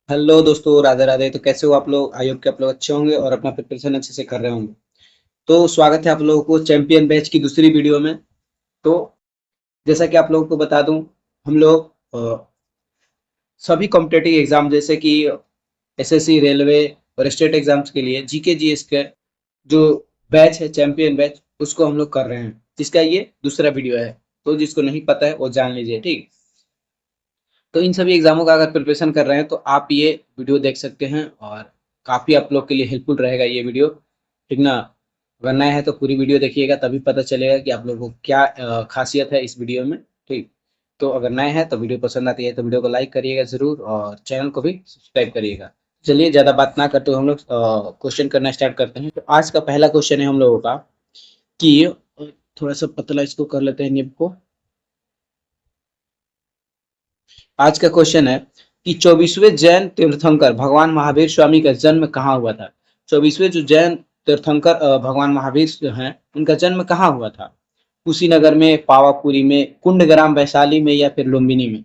Hello दोस्तों, राधे राधे। तो कैसे हो आप लोग? आई होप कि आप लोग अच्छे होंगे और अपना प्रिपरेशन अच्छे से कर रहे होंगे। तो स्वागत है आप लोगों को चैंपियन बैच की दूसरी वीडियो में। तो जैसा कि आप लोगों को बता दूं, हम लोग सभी कॉम्पिटेटिव एग्जाम जैसे कि एसएससी, रेलवे और स्टेट एग्जाम्स के लिए जीके जीएस के जो बैच है, चैंपियन बैच, उसको हम लोग कर रहे हैं, जिसका ये दूसरा वीडियो है। तो जिसको नहीं पता है वो जान लीजिए, ठीक। तो इन सभी एग्जामों का अगर प्रिपरेशन कर रहे हैं तो आप ये वीडियो देख सकते हैं और काफ़ी आप लोग के लिए हेल्पफुल रहेगा ये वीडियो, ठीक ना। अगर नए हैं तो पूरी वीडियो देखिएगा, तभी पता चलेगा कि आप लोगों को क्या खासियत है इस वीडियो में, ठीक। तो अगर नए हैं तो वीडियो पसंद आती है तो वीडियो को लाइक करिएगा ज़रूर और चैनल को भी सब्सक्राइब करिएगा। चलिए ज़्यादा बात ना करते हुए हम लोग क्वेश्चन करना स्टार्ट करते हैं। तो आज का पहला क्वेश्चन है हम लोगों का कि थोड़ा सा पतला इसको कर लेते हैं निब को। आज का क्वेश्चन है कि 24वें जैन तीर्थंकर भगवान महावीर स्वामी का जन्म कहाँ हुआ था। 24वें जो जैन तीर्थंकर भगवान महावीर हैं, उनका जन्म कहाँ हुआ था? कुशीनगर में, पावापुरी में, कुंडग्राम वैशाली में या फिर लुम्बिनी में?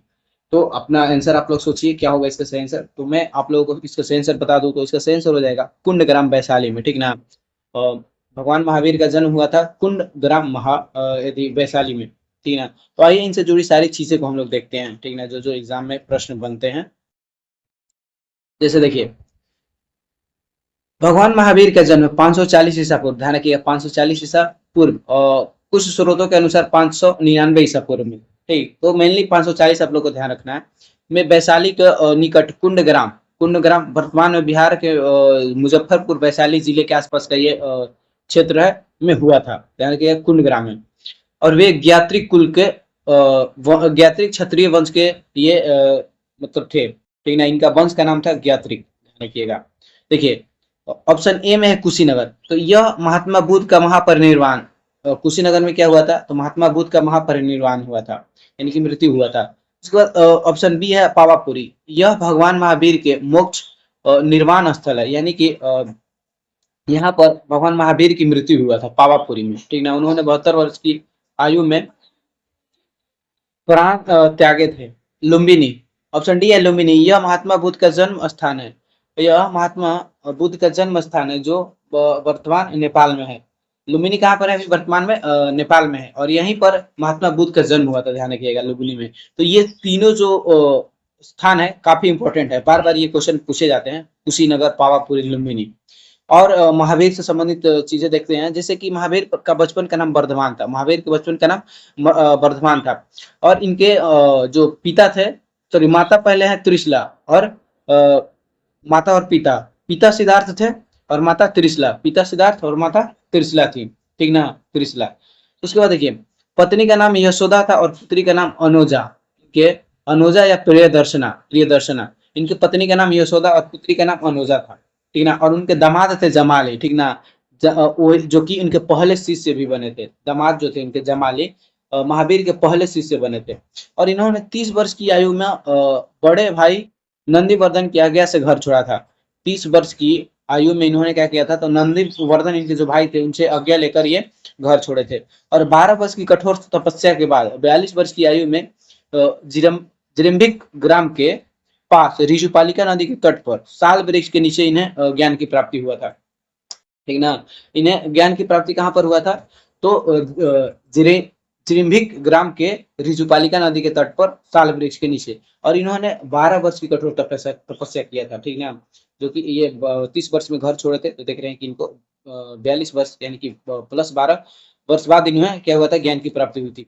तो अपना आंसर आप लोग सोचिए क्या होगा इसका सही आंसर। तो मैं आप लोगों को इसका सही आंसर बता दूं तो इसका सही आंसर हो जाएगा कुंडग्राम वैशाली में, ठीक ना। भगवान महावीर का जन्म हुआ था कुंडग्राम यदि वैशाली में, ठीक ना। तो आइए इनसे जुड़ी सारी चीजें को हम लोग देखते हैं, ठीक ना, जो जो एग्जाम में प्रश्न बनते हैं। जैसे देखिए, भगवान महावीर का जन्म 540 ईसा पूर्व, ध्यान रखिएगा 540 ईसा पूर्व, और कुछ स्रोतों के अनुसार 599 ईसा पूर्व में, ठीक। तो मेनली 540 आप लोग को ध्यान रखना है। में वैशाली के निकट कुंडग्राम, कुंडग्राम वर्तमान में बिहार के मुजफ्फरपुर वैशाली जिले के आसपास का ये क्षेत्र है, में हुआ था, ध्यान रखिएगा कुंडग्राम में। और वे ज्ञात्रिक कुल के ज्ञात्रिक क्षत्रिय वंश के ये मतलब थे, ठीक ना। इनका वंश का नाम था ज्ञात्रिक, ध्यान रखिएगा। देखिए, ऑप्शन ए में है कुशीनगर, तो यह महात्मा बुद्ध का महापरिनिर्वाण, कुशीनगर में क्या हुआ था? तो महात्मा बुद्ध का महापरिनिर्वाण हुआ था, यानी कि मृत्यु हुआ था। उसके बाद ऑप्शन बी है पावापुरी, यह भगवान महावीर के मोक्ष निर्वाण स्थल है, यानी कि यहाँ पर भगवान महावीर की मृत्यु हुआ था पावापुरी में, ठीक ना। उन्होंने 72 वर्ष की आयु में प्राण त्यागे थे। लुम्बिनी, ऑप्शन डी है लुम्बिनी, यह महात्मा बुद्ध का जन्म स्थान है। यह महात्मा बुद्ध का जन्म स्थान है जो वर्तमान नेपाल में है। लुम्बिनी कहाँ पर है? अभी वर्तमान में नेपाल में है, और यहीं पर महात्मा बुद्ध का जन्म हुआ था, ध्यान रखिएगा, लुम्बिनी में। तो ये तीनों जो स्थान है काफी इंपॉर्टेंट है, बार बार ये क्वेश्चन पूछे जाते हैं, कुशीनगर, पावापुरी, लुम्बिनी। और महावीर से संबंधित चीजें देखते हैं, जैसे कि महावीर का बचपन का नाम वर्धमान था, महावीर के बचपन का नाम वर्धमान था। और इनके जो पिता थे, सॉरी माता पहले है त्रिशला, और माता और पिता, पिता सिद्धार्थ थे और माता त्रिशला, पिता सिद्धार्थ और माता त्रिशला थी, ठीक ना, त्रिशला। उसके बाद देखिए, पत्नी का नाम यशोदा था और पुत्री का नाम अनुजा, के अनुजा या प्रियदर्शना, प्रियदर्शना। इनकी पत्नी का नाम यशोदा और पुत्री का नाम अनुजा था, ठीक ना। और उनके दामाद थे जमाली, ठीक ना। वो जो कि उनके पहले शिष्य भी बने थे, दामाद जो थे उनके जमाली महावीर के पहले शिष्य बने थे। और इन्होंने 30 वर्ष की आयु में बड़े भाई नंदीवर्धन की आज्ञा से घर छोड़ा था। 30 वर्ष की आयु में इन्होंने क्या किया था? तो नंदीवर्धन इनके जो भाई थे उनसे आज्ञा लेकर ये घर छोड़े थे। और 12 वर्ष की कठोर तपस्या के बाद 42 वर्ष की आयु में जिरम्भिक ग्राम के पास ऋषुपालिका नदी के तट पर साल वृक्ष के नीचे इन्हें ज्ञान की प्राप्ति हुआ था, ठीक ना। इन्हें ज्ञान की प्राप्ति कहाँ पर हुआ था? तो जिरिम्भिक ग्राम के ऋजुपालिका नदी के तट पर साल वृक्ष के नीचे। और इन्होंने 12 वर्ष की कठोर तपस्या किया था, ठीक ना। जो कि ये 30 वर्ष में घर छोड़े थे, तो देख रहे हैं कि इनको 42 वर्ष यानी कि प्लस 12 वर्ष बाद इन्हें क्या हुआ था? ज्ञान की प्राप्ति हुई थी।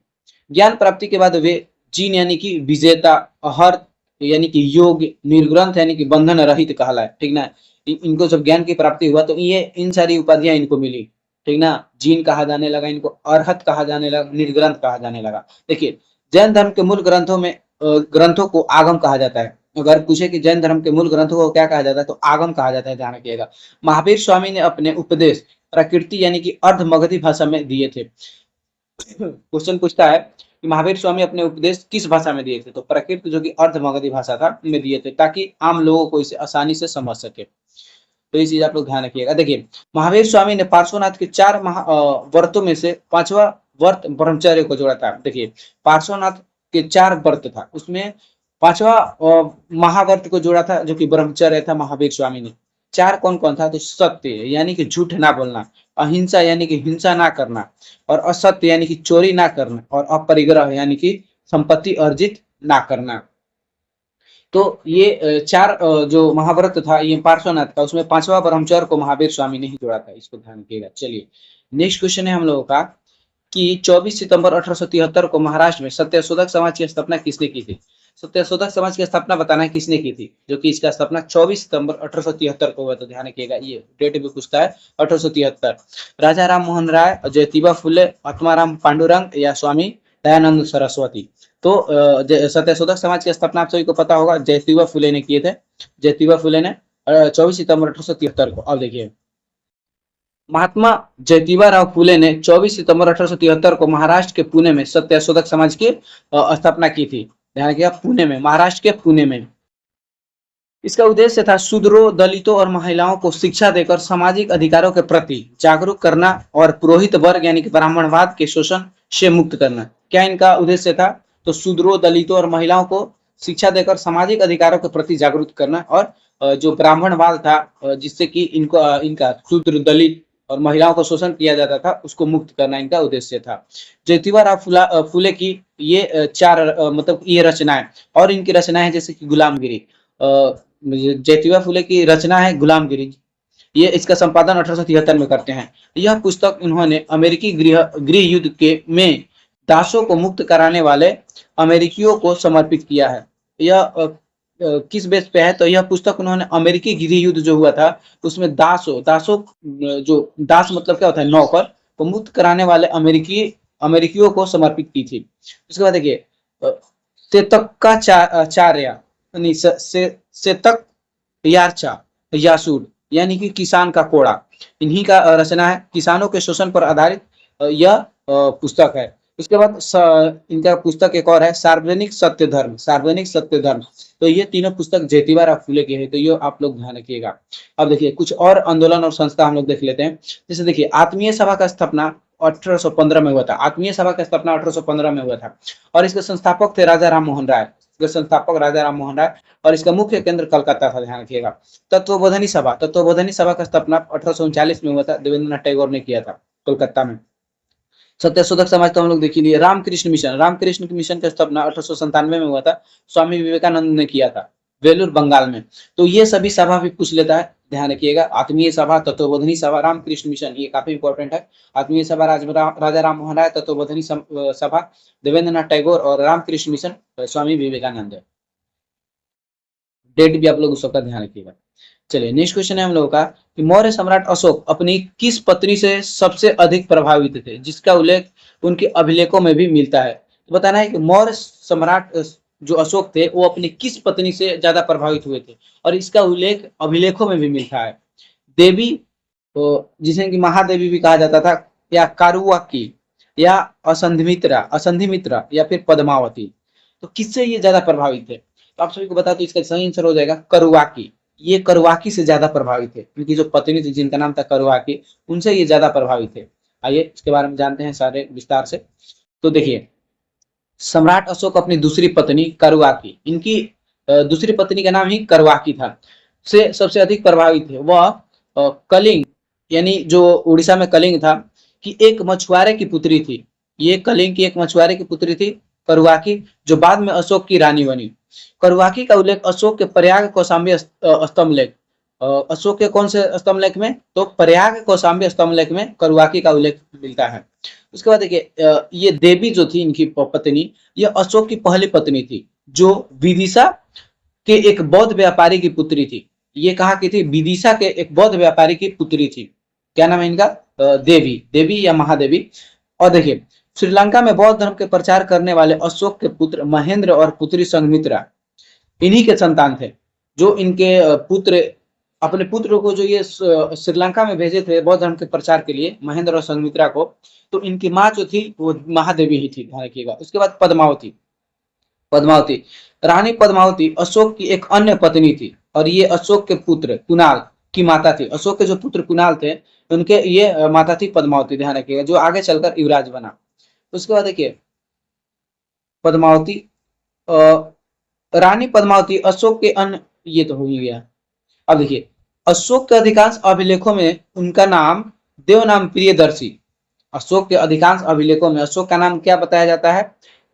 ज्ञान प्राप्ति के बाद वे जीन यानी कि विजेता, अहर यानी कि योग, निर्ग्रंथ यानी कि बंधन रहित कहलाए, ठीक ना। इनको जब ज्ञान की प्राप्ति हुआ तो ये इन सारी उपाधियां इनको मिली, ठीक ना। जीन कहा जाने लगा इनको, अरहत कहा जाने लगा, निर्ग्रंथ कहा जाने लगा। देखिए, जैन धर्म के मूल ग्रंथों में ग्रंथों को आगम कहा जाता है। अगर पूछे कि जैन धर्म के मूल ग्रंथों को क्या कहा जाता है, तो आगम कहा जाता है, ध्यान रखिएगा। महावीर स्वामी ने अपने उपदेश प्रकृति यानी कि अर्ध मगधी भाषा में दिए थे। क्वेश्चन पूछता है कि महावीर स्वामी अपने उपदेश किस भाषा में दिए थे? तो प्राकृत जो कि अर्ध मगधी भाषा था में दिए थे, ताकि आम लोगों को इसे आसानी से समझ सके। तो ये चीज आप लोग ध्यान रखिएगा। देखिए, महावीर स्वामी ने पार्श्वनाथ के 4 व्रतों में से 5वां व्रत ब्रह्मचर्य को जोड़ा था। देखिए, पार्श्वनाथ के 4 व्रत था, उसमें पांचवा महाव्रत को जोड़ा था जो कि ब्रह्मचर्य था महावीर स्वामी ने। चार कौन कौन था? तो सत्य यानी कि झूठ ना बोलना, अहिंसा यानी कि हिंसा ना करना, और असत्य यानी कि चोरी ना करना, और अपरिग्रह यानी कि संपत्ति अर्जित ना करना। तो ये चार जो महाव्रत था ये पार्श्वनाथ का, उसमें पांचवा ब्रह्मचर्य को महावीर स्वामी ने ही जोड़ा था, इसको ध्यान रखिएगा। चलिए नेक्स्ट क्वेश्चन है हम लोगों का कि 24 सितंबर 1873 को महाराष्ट्र में सत्यशोधक समाज की स्थापना किसने की थी? सत्यशोधक समाज की स्थापना बताना है किसने की थी, जो कि इसका स्थापना 24 सितंबर 1873 को हुआ। तो ध्यान रखिएगा, ये डेट भी पूछता है 1873। राजा राम मोहन राय, ज्योतिबा फुले, आत्माराम पांडुरंग, या स्वामी दयानंद सरस्वती। तो सत्यशोधक समाज की स्थापना आप सभी को पता होगा ज्योतिबा फुले ने किए थे। ज्योतिबा फुले ने 24 सितंबर 1873 को। अब देखिए महात्मा ज्योतिबा राव फुले ने 24 सितंबर 1873 को महाराष्ट्र के पुणे में सत्यशोधक समाज की स्थापना की थी। ध्यान रखिएगा, पुणे में, महाराष्ट्र के पुणे में। इसका उद्देश्य था शूद्रों, दलितों और महिलाओं को शिक्षा देकर सामाजिक अधिकारों के प्रति जागरूक करना और पुरोहित वर्ग यानी कि ब्राह्मणवाद के शोषण से मुक्त करना। क्या इनका उद्देश्य था? तो शूद्रों, दलितों और महिलाओं को शिक्षा देकर सामाजिक अधिकारों के प्रति जागरूक करना, और जो ब्राह्मणवाद था जिससे कि इनको इनका शूद्र, दलित और महिलाओं को शोषण किया जाता था, उसको मुक्त करना इनका उद्देश्य था। ज्योतिबा राव फुले की ये चार मतलब ये रचनाएं, और इनकी रचनाएं जैसे कि गुलामगिरी, ज्योतिबा फुले की रचना है गुलामगिरी, ये इसका संपादन 1873 में करते हैं। यह पुस्तक इन्होंने अमेरिकी गृह युद्ध के में दासों को मुक्त कराने वाले अमेरिकियों को समर्पित किया है। यह किस बेस पे है? तो यह पुस्तक उन्होंने अमेरिकी गृह युद्ध जो हुआ था उसमें दासों जो दास मतलब क्या होता है? नौकर को मुक्त कराने वाले अमेरिकियों को समर्पित की थी। उसके बाद देखिए सेतक्काचार्य यानी सेतक यारचा यासूड यानी कि किसान का कोड़ा, इन्हीं का रचना है। किसानों के शोषण पर आधारित यह पुस्तक है। उसके बाद इनका पुस्तक एक और है सार्वजनिक सत्य धर्म, सार्वजनिक सत्य धर्म। तो ये तीनों पुस्तक ज्योतिबा राव फुले के हैं, तो ये आप लोग ध्यान रखिएगा। अब देखिए कुछ और आंदोलन और संस्था हम लोग देख लेते हैं। जैसे देखिए आत्मीय सभा का स्थापना 1815 में हुआ था। आत्मीय सभा का स्थापना 1815 में हुआ था, और इसके संस्थापक थे राजा राम मोहन राय। इसके संस्थापक राजा राम मोहन राय, और इसका मुख्य केंद्र कलकत्ता था। ध्यान रखिएगा। तत्वबोधनी सभा, तत्वबोधनी सभा का स्थापना 1839 में हुआ था, देवेंद्रनाथ टैगोर ने किया था कोलकाता में। सत्यशोधक समाज तो हम लोग देख ही लिए। रामकृष्ण मिशन, रामकृष्ण मिशन की स्थापना 1897 में हुआ था, स्वामी विवेकानंद ने किया था वेलूर बंगाल में। तो ये सभी सभा भी पूछ लेता है, ध्यान रखिएगा। आत्मीय सभा, तत्वबोधनी सभा, रामकृष्ण मिशन, ये काफी इंपॉर्टेंट है। आत्मीय सभा राजा राम मोहन राय, तत्वबोधनी सभा देवेंद्रनाथ टैगोर, और रामकृष्ण मिशन स्वामी विवेकानंद। डेट भी आप लोग उसका ध्यान रखिएगा। चलिए नेक्स्ट क्वेश्चन है हम लोगों का कि मौर्य सम्राट अशोक अपनी किस पत्नी से सबसे अधिक प्रभावित थे, जिसका उल्लेख उनके अभिलेखों में भी मिलता है। तो बताना है कि मौर्य सम्राट जो अशोक थे वो अपनी किस पत्नी से ज्यादा प्रभावित हुए थे, और इसका उल्लेख अभिलेखों में भी मिलता है। देवी, तो जिसे कि महादेवी भी कहा जाता था, या कारुवाकी, या असंधिमित्रा, या फिर पद्मावती। तो किससे ये ज्यादा प्रभावित थे? तो आप सभी को बता, तो इसका सही आंसर हो जाएगा करुवाकी। ये करुवाकी से ज्यादा प्रभावित थे। इनकी जो पत्नी थी जिनका नाम था करुवाकी, उनसे ये ज्यादा प्रभावित थे। आइए इसके बारे में जानते हैं सारे विस्तार से। तो देखिए सम्राट अशोक अपनी दूसरी पत्नी करुवाकी, इनकी दूसरी पत्नी का नाम ही करुवाकी था, से सबसे अधिक प्रभावित थे। वह कलिंग यानी जो उड़ीसा में कलिंग था कि एक मछुआरे की पुत्री थी। ये कलिंग की एक मछुआरे की पुत्री थी करुवाकी, जो बाद में अशोक की रानी बनी। करुवाकी का उल्लेख अशोक के प्रयाग कौशाम्बी स्तंभ लेख, अशोक के कौन से स्तंभ लेख में? तो प्रयाग कौशाम्बी स्तंभ लेख में करुवाकी का उल्लेख मिलता है। उसके बाद देखिए ये देवी जो थी इनकी पत्नी, ये अशोक की पहली पत्नी थी, जो विदिशा के एक बौद्ध व्यापारी की पुत्री थी। ये कहा की थी? विदिशा के एक बौद्ध व्यापारी की पुत्री थी। क्या नाम है इनका? देवी या महादेवी। और देखिए श्रीलंका में बौद्ध धर्म के प्रचार करने वाले अशोक के पुत्र महेंद्र और पुत्री संघमित्रा इन्हीं के संतान थे। जो इनके पुत्र अपने पुत्र को जो ये श्रीलंका में भेजे थे बौद्ध धर्म के प्रचार के लिए, महेंद्र और संघमित्रा को, तो इनकी माँ जो थी वो महादेवी ही थी, ध्यान रखिएगा। उसके बाद पद्मावती, पद्मावती रानी पद्मावती अशोक की एक अन्य पत्नी थी, और ये अशोक के पुत्र कुणाल की माता थी। अशोक के जो पुत्र कुणाल थे उनके ये माता थी पद्मावती, ध्यान रखिएगा, जो आगे चलकर युवराज बना। उसके बाद देखिए पद्मावती रानी पद्मावती, अशोक के अन्य, ये तो हो ही गया। अब देखिए, अशोक के अधिकांश अभिलेखों में उनका नाम देवनाम प्रियदर्शी, अशोक के अधिकांश अभिलेखों में अशोक का नाम क्या बताया जाता है,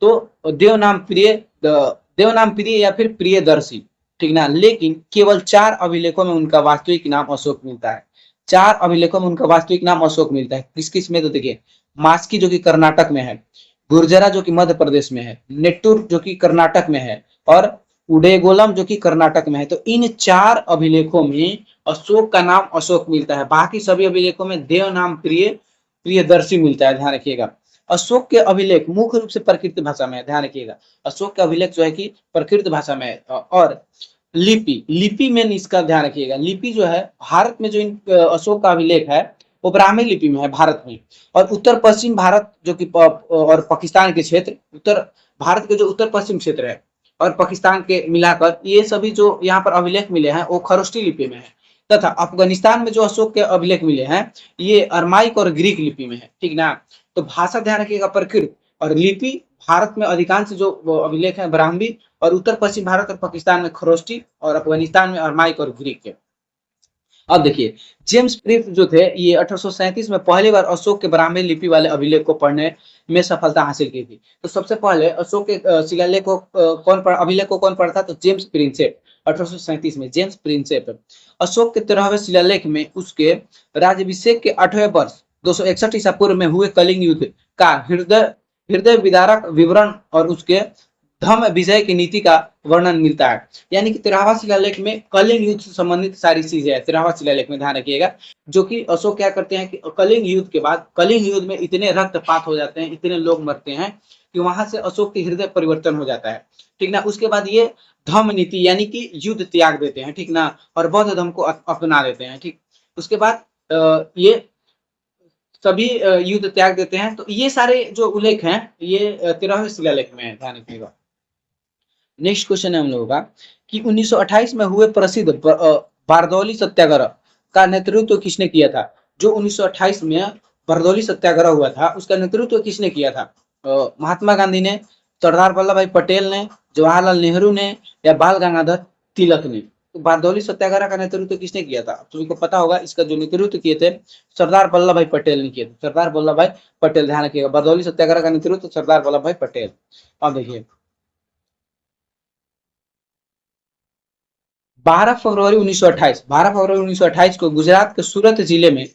तो देवनाम प्रिय, देवनाम प्रिय या फिर प्रियदर्शी, ठीक ना। लेकिन केवल 4 अभिलेखों में उनका वास्तविक नाम अशोक मिलता है, 4 अभिलेखों में उनका वास्तविक नाम अशोक मिलता है। किस किस में, तो देखिए, मास्की जो कि कर्नाटक में है, गुर्जरा जो कि मध्य प्रदेश में है, नेट्टूर जो कि कर्नाटक में है, और उडेगोलम जो कि कर्नाटक में है। तो इन 4 अभिलेखों में अशोक का नाम अशोक मिलता है, बाकी सभी अभिलेखों में देव नाम प्रियदर्शी मिलता है, ध्यान रखिएगा। अशोक के अभिलेख मुख्य रूप से प्रकृत भाषा में है, ध्यान रखिएगा। अशोक के अभिलेख जो है कि प्रकृत भाषा में है। और लिपि में इसका ध्यान रखिएगा, लिपि जो है भारत में जो अशोक का अभिलेख है वो ब्राह्मी लिपि में है भारत में। और उत्तर पश्चिम भारत जो कि और पाकिस्तान के क्षेत्र, उत्तर भारत के जो उत्तर पश्चिम क्षेत्र है और पाकिस्तान के मिलाकर ये सभी जो यहाँ पर अभिलेख मिले हैं वो खरोष्टी लिपि में है। तथा अफगानिस्तान में जो अशोक के अभिलेख मिले हैं ये अरमाइक और ग्रीक लिपि में है, ठीक ना। तो भाषा ध्यान रखिएगा प्रकृत, और लिपि भारत में अधिकांश जो अभिलेख है ब्राह्मी, और उत्तर पश्चिम भारत और पाकिस्तान में खरोष्टी, और अफगानिस्तान में अरमाइक और ग्रीक है। अब देखिए, जेम्स प्रिफ्ट जो थे ये 1837 में पहली बार अशोक के ब्राह्मी लिपि वाले अभिलेख को पढ़ने में सफलता हासिल की थी। तो सबसे पहले अशोक के शिलालेख को अभिलेख को कौन पढ़ा था, तो जेम्स प्रिंसेप, 1837 में जेम्स प्रिंसेप। अशोक के 13वें शिलालेख में उसके राज्याभिषेक के 8वें वर्ष 261 ईसा पूर्व में हुए कलिंग युद्ध का हृदय हृदय विदारक विवरण और उसके धम्म विजय की नीति का वर्णन मिलता है। यानी कि 13वां शिलालेख में कलिंग युद्ध से संबंधित सारी चीजें है। 13वां शिलालेख में ध्यान रखिएगा, जो कि अशोक क्या करते हैं कि कलिंग युद्ध के बाद, कलिंग युद्ध में इतने रक्तपात हो जाते हैं, इतने लोग मरते हैं कि वहां से अशोक के हृदय परिवर्तन हो जाता है, ठीक ना। उसके बाद ये धम्म नीति यानी कि युद्ध त्याग देते हैं, ठीक ना, और बौद्ध धर्म को अपना लेते हैं, ठीक। उसके बाद ये सभी युद्ध त्याग देते हैं। तो ये सारे जो उल्लेख हैं ये 13वें शिलालेख में है, ध्यान रखिएगा। नेक्स्ट क्वेश्चन है हम लोगों का कि 1928 में हुए प्रसिद्ध बारदौली सत्याग्रह का नेतृत्व किसने किया था। जो 1928 में बारदौली सत्याग्रह हुआ था उसका नेतृत्व किसने किया था, महात्मा गांधी ने, सरदार वल्लभ भाई पटेल ने, जवाहरलाल नेहरू ने, या बाल गंगाधर तिलक ने। तो बारदौली सत्याग्रह का नेतृत्व किसने किया था, तुमको पता होगा। इसका जो नेतृत्व किए थे सरदार वल्लभ भाई पटेल ने किए थे, सरदार वल्लभ भाई पटेल, ध्यान रखिएगा। बारदौली सत्याग्रह का नेतृत्व सरदार वल्लभ भाई पटेल। अब देखिए, 12 फरवरी 1928, 12 फरवरी 1928 को गुजरात के सूरत जिले में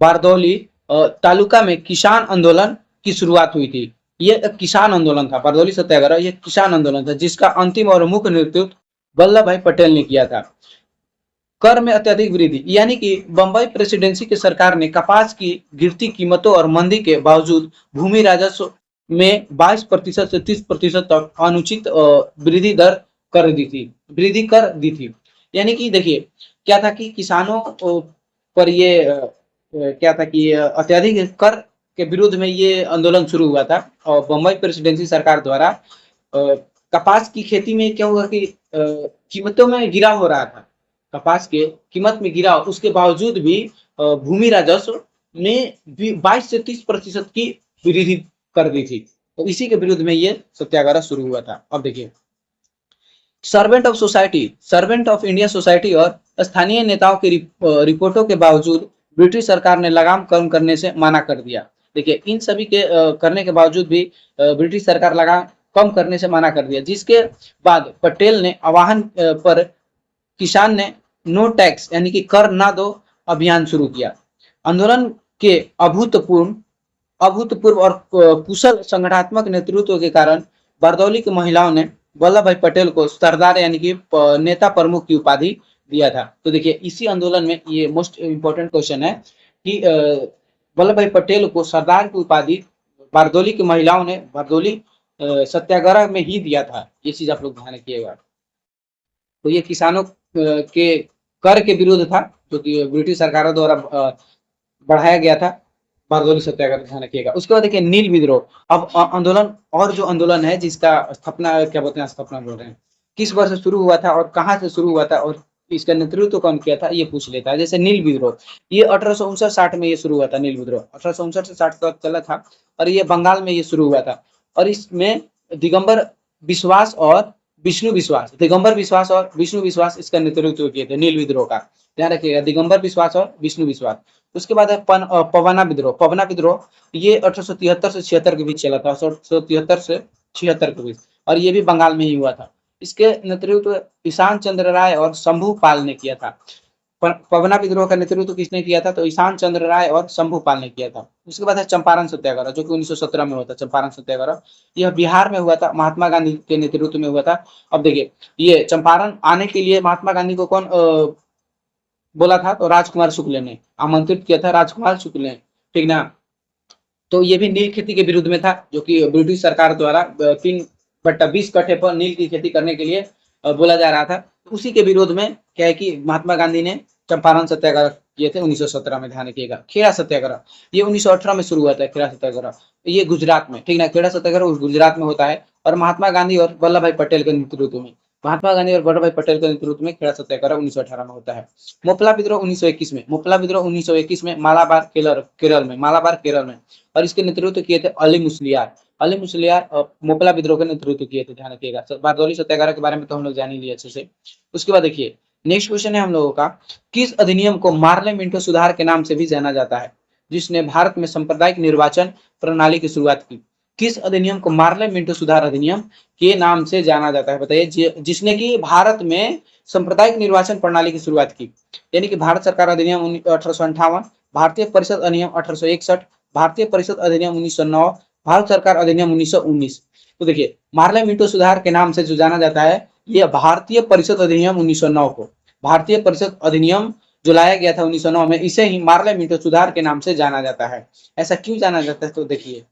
बारदौली तालुका में किसान आंदोलन की शुरुआत हुई थी। ये एक किसान आंदोलन था, बारदौली सत्याग्रह ये किसान आंदोलन था जिसका अंतिम और मुख्य नेतृत्व वल्लभ भाई पटेल ने किया था। कर में अत्यधिक वृद्धि, यानी कि बंबई प्रेसिडेंसी की सरकार ने कपास की गिरती कीमतों और मंदी के बावजूद भूमि राजस्व में 22% से 30% तक अनुचित वृद्धि दर कर दी थी, वृद्धि कर दी थी। यानी कि देखिए क्या था कि किसानों पर ये क्या था कि अत्यधिक कर के विरुद्ध में ये आंदोलन शुरू हुआ था। और बंबई प्रेसिडेंसी सरकार द्वारा कपास की खेती में क्या हुआ कि कीमतों में गिराव हो रहा था, कपास के कीमत में गिराव, उसके बावजूद भी भूमि राजस्व ने 22 से 30% की वृद्धि कर दी थी। तो इसी के विरुद्ध में ये सत्याग्रह शुरू हुआ था। अब देखिए, servant of society, servant of India society और स्थानीय नेताओं की रिपोर्टों के बावजूद ब्रिटिश सरकार ने लगाम कम करने से मना कर दिया। देखिए, इन सभी के करने के बावजूद भी ब्रिटिश सरकार लगाम कम करने से मना कर दिया, जिसके बाद पटेल ने आह्वान पर किसान ने नो टैक्स यानी कि कर ना दो अभियान शुरू किया। आंदोलन के अभूतपूर्व और कुशल संगठनात्मक नेतृत्व के कारण बारदौली की महिलाओं ने वल्लभ भाई पटेल को सरदार यानी कि नेता प्रमुख की उपाधि दिया था। तो देखिए, इसी आंदोलन में ये मोस्ट इंपोर्टेंट क्वेश्चन है कि वल्लभ भाई पटेल को सरदार की उपाधि बारदौली की महिलाओं ने बारदौली सत्याग्रह में ही दिया था। ये चीज आप लोग ध्यान रखिएगा। तो ये किसानों के कर के विरुद्ध था जो कि ब्रिटिश सरकार द्वारा बढ़ाया गया था, बारदौली सत्याग्रह, ध्यान रखिएगा। उसके बाद देखिए नील विद्रोह। अब आंदोलन और जो आंदोलन है जिसका स्थापना क्या बोलते हैं, स्थापना बोल रहे हैं, किस वर्ष से शुरू हुआ था और कहाँ से शुरू हुआ था और इसका नेतृत्व कौन किया था ये पूछ लेता है। जैसे नील विद्रोह, ये 1859-60 में ये शुरू हुआ था। नील विद्रोह 1859 से 60 तक चला था और ये बंगाल में ये शुरू हुआ था। और इसमें दिगंबर बिश्वास और विष्णु विश्वास, दिगंबर विश्वास और विष्णु विश्वास इसका नेतृत्व किए थे नील विद्रोह का। ध्यान रखिएगा, दिगंबर विश्वास और विष्णु विश्वास। उसके बाद है पवना विद्रोह। पवना विद्रोह ये 1873 से 76 के बीच चला था, 1873 से 76 के बीच, और ये भी बंगाल में ही हुआ था। इसके नेतृत्व ईशान चंद्र राय और शंभू पाल ने किया था। पवना विद्रोह का नेतृत्व किसने किया था? तो ईशान चंद्र राय और शंभू पाल ने किया था। उसके बाद है चंपारण सत्याग्रह, जो कि 1917 में हुआ था। चंपारण सत्याग्रह यह बिहार में हुआ था, महात्मा गांधी के नेतृत्व में हुआ था। अब देखिए, ये चंपारण आने के लिए महात्मा गांधी को कौन बोला था? तो राजकुमार शुक्ल ने आमंत्रित किया था, राजकुमार शुक्ल ने, ठीक ना। तो ये भी नील खेती के विरुद्ध में था, जो कि ब्रिटिश सरकार द्वारा 3/20 कट्ठे पर नील की खेती करने के लिए बोला जा रहा था। उसी के विरोध में क्या है कि महात्मा गांधी ने चंपारण सत्याग्रह किए थे 1917 में। ध्यान रखिएगा, खेड़ा सत्याग्रह ये 1918 में शुरू हुआ था। खेड़ा सत्याग्रह ये गुजरात में, ठीक ना, खेड़ा सत्याग्रह गुजरात में होता है, और महात्मा गांधी और वल्लभ भाई पटेल के नेतृत्व में, महात्मा गांधी और वल्लभ भाई पटेल के नेतृत्व में खेड़ा सत्याग्रह 1918 में होता है। मोपला विद्रोह 1921 में, मोपला विद्रोह 1921 में मालाबार केरल में, मालाबार केरल में, और इसके नेतृत्व किए थे अली मुस्लियार। अली मुस्लियार मोपला विद्रोह का नेतृत्व किए थे। ध्यान रखिएगा, बारदौली सत्याग्रह के बारे में तो हम लोग जान ही लिए अच्छे से। उसके बाद देखिए, नेक्स्ट क्वेश्चन है हम लोगों का, किस अधिनियम को मार्ले मिंटो सुधार के नाम से भी जाना जाता है, जिसने भारत में सांप्रदायिक निर्वाचन प्रणाली की शुरुआत की? किस अधिनियम को मार्ले मिंटो सुधार अधिनियम के नाम से जाना जाता है? बताइए, जिसने की भारत में सांप्रदायिक निर्वाचन प्रणाली की शुरुआत की, यानी कि भारत सरकार अधिनियम 1858, भारतीय परिषद अधिनियम 1861, भारतीय परिषद अधिनियम 1909, भारत सरकार अधिनियम 1919। तो देखिए, मार्ले मिंटो सुधार के नाम से जो जाना जाता है, यह भारतीय परिषद अधिनियम 1909 को, भारतीय परिषद अधिनियम जो लाया गया था 1909 में, इसे ही मार्ले मिंटो सुधार के नाम से जाना जाता है। ऐसा क्यों जाना जाता है? तो देखिए,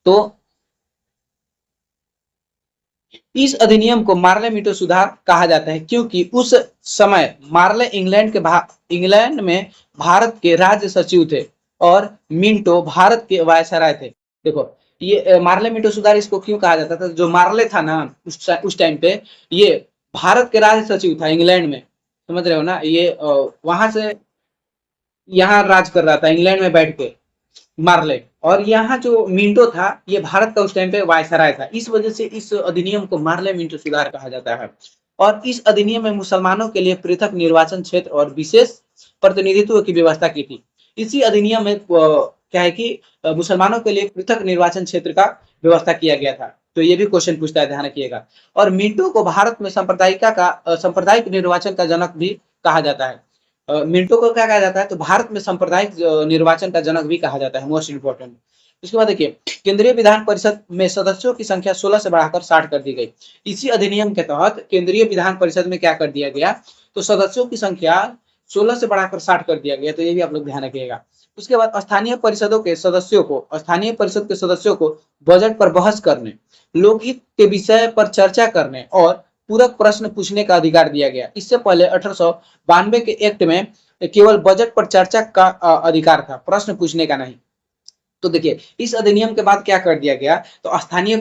तो इस अधिनियम को मार्ले मिंटो सुधार कहा जाता है क्योंकि उस समय मार्ले इंग्लैंड में भारत के राज्य सचिव थे, और मिंटो भारत के वायसराय थे। देखो, ये मार्ले मिंटो सुधार इसको क्यों कहा जाता था? जो मार्ले था ना उस टाइम पे, ये भारत के राज्य सचिव था इंग्लैंड में, समझ रहे हो ना, ये वहां से यहाँ राज कर रहा था इंग्लैंड में बैठ के मार्ले, और यहाँ जो मिंटो था ये भारत का उस टाइम पे वायसराय था। इस वजह से इस अधिनियम को मार्ले मिंटो सुधार कहा जाता है। और इस अधिनियम में मुसलमानों के लिए पृथक निर्वाचन क्षेत्र और विशेष प्रतिनिधित्व की व्यवस्था की थी। इसी अधिनियम में क्या है कि मुसलमानों के लिए पृथक निर्वाचन क्षेत्र का व्यवस्था किया गया था। तो ये भी क्वेश्चन पूछता है, ध्यान रखिएगा। और मिंटो को भारत में सांप्रदायिक निर्वाचन का जनक भी कहा जाता है। मिंटो को क्या कहा जाता है? तो भारत में सांप्रदायिक निर्वाचन का जनक भी कहा जाता है, मोस्ट इंपोर्टेंट। उसके बाद देखिए, केंद्रीय विधान परिषद में सदस्यों की संख्या 16 से बढ़ाकर 60 कर दी गई। इसी अधिनियम के तहत केंद्रीय विधान परिषद में क्या कर दिया गया? तो सदस्यों की संख्या 16 से बढ़ाकर 60 कर दिया गया। तो ये भी आप लोग ध्यान रखिएगा। उसके बाद स्थानीय परिषद के सदस्यों को बजट पर बहस करने, लोकहित के विषय पर चर्चा करने और पूरक प्रश्न पूछने का अधिकार दिया गया। इससे पहले 1892 के एक्ट में केवल बजट पर चर्चा का अधिकार था, प्रश्न पूछने का नहीं। तो देखिए, इस अधिनियम के बाद क्या कर दिया गया? तो स्थानीय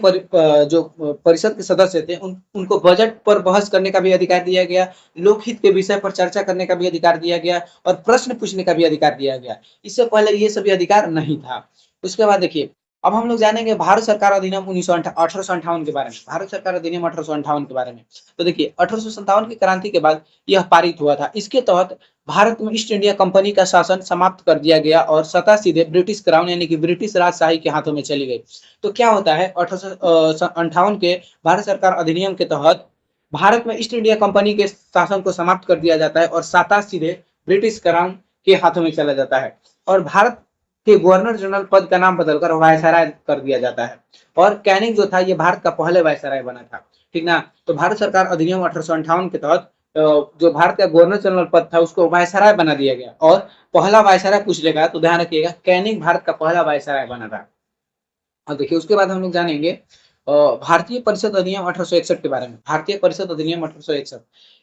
जो परिषद के सदस्य थे उनको बजट पर बहस करने का भी अधिकार दिया गया, लोकहित के विषय पर चर्चा करने का भी अधिकार दिया गया, और प्रश्न पूछने का भी अधिकार दिया गया। इससे पहले ये सभी अधिकार नहीं था। उसके बाद देखिए, अब हम लोग जानेंगे भारत सरकार अधिनियम 1858 के बारे में। भारत सरकार अधिनियम 1858 के बारे में, तो देखिए, 1857 की क्रांति के बाद यह पारित हुआ था। इसके तहत भारत में ईस्ट इंडिया कंपनी का शासन समाप्त कर दिया गया और सत्ता सीधे ब्रिटिश क्राउन यानी कि ब्रिटिश राजशाही के हाथों में चली गई। तो क्या होता है, 1858 के भारत सरकार अधिनियम के तहत भारत में ईस्ट इंडिया कंपनी के शासन को समाप्त कर दिया जाता है और सत्ता सीधे ब्रिटिश क्राउन के हाथों में चला जाता है, और भारत के गवर्नर जनरल पद का नाम बदलकर वायसराय कर दिया जाता है। और कैनिंग जो था ये भारत का पहले वायसराय बना था, ठीक ना। तो भारत सरकार अधिनियम 1858 के तहत जो भारत का गवर्नर जनरल पद था उसको वायसराय बना दिया गया, और पहला वायसराय पूछ लेगा तो ध्यान रखिएगा, कैनिंग भारत का पहला वायसराय बना था। अब देखिए, उसके बाद हम लोग जानेंगे भारतीय परिषद अधिनियम 1861 के बारे में। भारतीय परिषद अधिनियम 1861,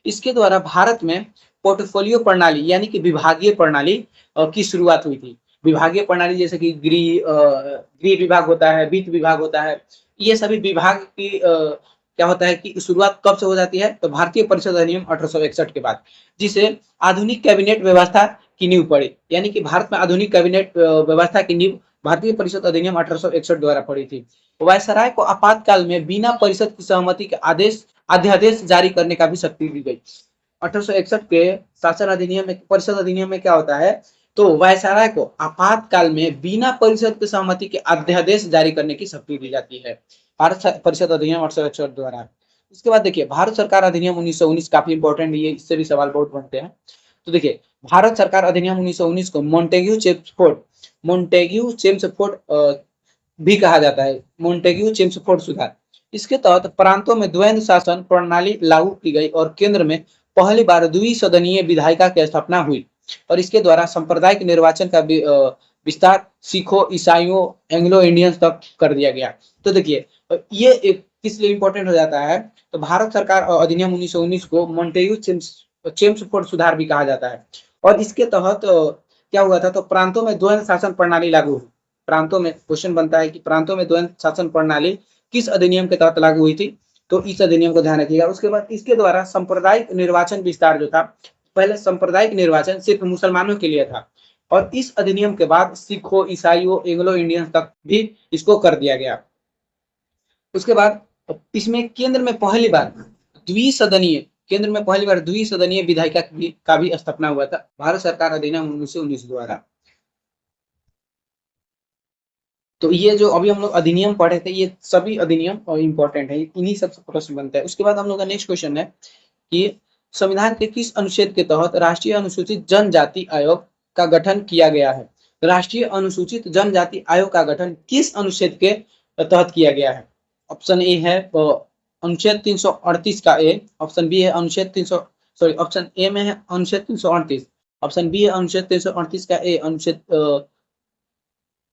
इसके द्वारा भारत में पोर्टफोलियो प्रणाली यानी कि विभागीय प्रणाली की शुरुआत हुई थी। विभागीय प्रणाली जैसे कि गृह विभाग होता है, वित्त विभाग होता है, ये सभी विभाग की क्या होता है कि शुरुआत कब से हो जाती है? तो भारतीय परिषद अधिनियम 1861 के बाद, जिसे आधुनिक कैबिनेट व्यवस्था की नींव पड़ी। यानी कि भारत में आधुनिक कैबिनेट व्यवस्था की नींव भारतीय परिषद अधिनियम 1861 द्वारा पड़ी थी। वायसराय को आपातकाल में बिना परिषद की सहमति के अध्यादेश जारी करने का भी शक्ति दी गई। 1861 के शासन अधिनियम में, परिषद अधिनियम में क्या होता है, तो वायसराय को आपातकाल में बिना परिषद की सहमति के अध्यादेश जारी करने की शक्ति दी जाती है, भारत परिषद अधिनियम 1861 द्वारा। इसके बाद देखिए भारत सरकार अधिनियम 1919 काफी इंपॉर्टेंट, ये इससे भी सवाल बहुत बनते हैं। तो देखिए भारत सरकार अधिनियम 1919 को मोन्टेग्यू चेम्सफोर्ड भी कहा जाता है, मोन्टेग्यू चेम्सफोर्ड सुधार। इसके तहत प्रांतों में द्वैध शासन प्रणाली लागू की गई और केंद्र में पहली बार द्विसदनीय विधायिका की स्थापना हुई और इसके द्वारा सांप्रदायिक निर्वाचन का विस्तार सिखों, ईसाइयों, एंग्लो इंडियंस तक कर दिया गया। तो देखिए ये एक किस लिए इंपॉर्टेंट हो जाता है, तो भारत सरकार अधिनियम 1919 को मोन्टेग्यू चेम्सफोर्ड सुधार भी कहा जाता है और इसके तहत क्या हुआ था, तो प्रांतों में द्वैध शासन प्रणाली लागू हुई। प्रांतों में क्वेश्चन बनता है कि प्रांतों में द्वैध शासन प्रणाली किस अधिनियम के तहत लागू हुई थी, तो इस अधिनियम को ध्यान रखिएगा। उसके बाद इसके द्वारा सांप्रदायिक निर्वाचन विस्तार जो था, पहले सांप्रदायिक निर्वाचन सिर्फ मुसलमानों के लिए था और इस अधिनियम के बाद सिखों, ईसाइयों, एंग्लो इंडियंस तक भी इसको कर दिया गया। उसके बाद इसमें केंद्र में पहली बार द्विसदनीय विधायिका का भी स्थापना हुआ था, भारत सरकार अधिनियम 1919 द्वारा। तो ये जो अभी हम लोग अधिनियम पढ़े थे, ये सभी अधिनियम इंपॉर्टेंट है, इन्हीं सबसे प्रश्न बनता है। उसके बाद हम लोग का नेक्स्ट क्वेश्चन है कि संविधान के किस अनुच्छेद के तहत राष्ट्रीय अनुसूचित जनजाति आयोग का गठन किया गया है। राष्ट्रीय अनुसूचित जनजाति आयोग का गठन किस अनुच्छेद के तहत किया गया है। ऑप्शन ए है अनुच्छेद 338 का ए, ऑप्शन बी है ऑप्शन ए में है अनुच्छेद 338, ऑप्शन बी है अनुच्छेद 338 का ए, अनुच्छेद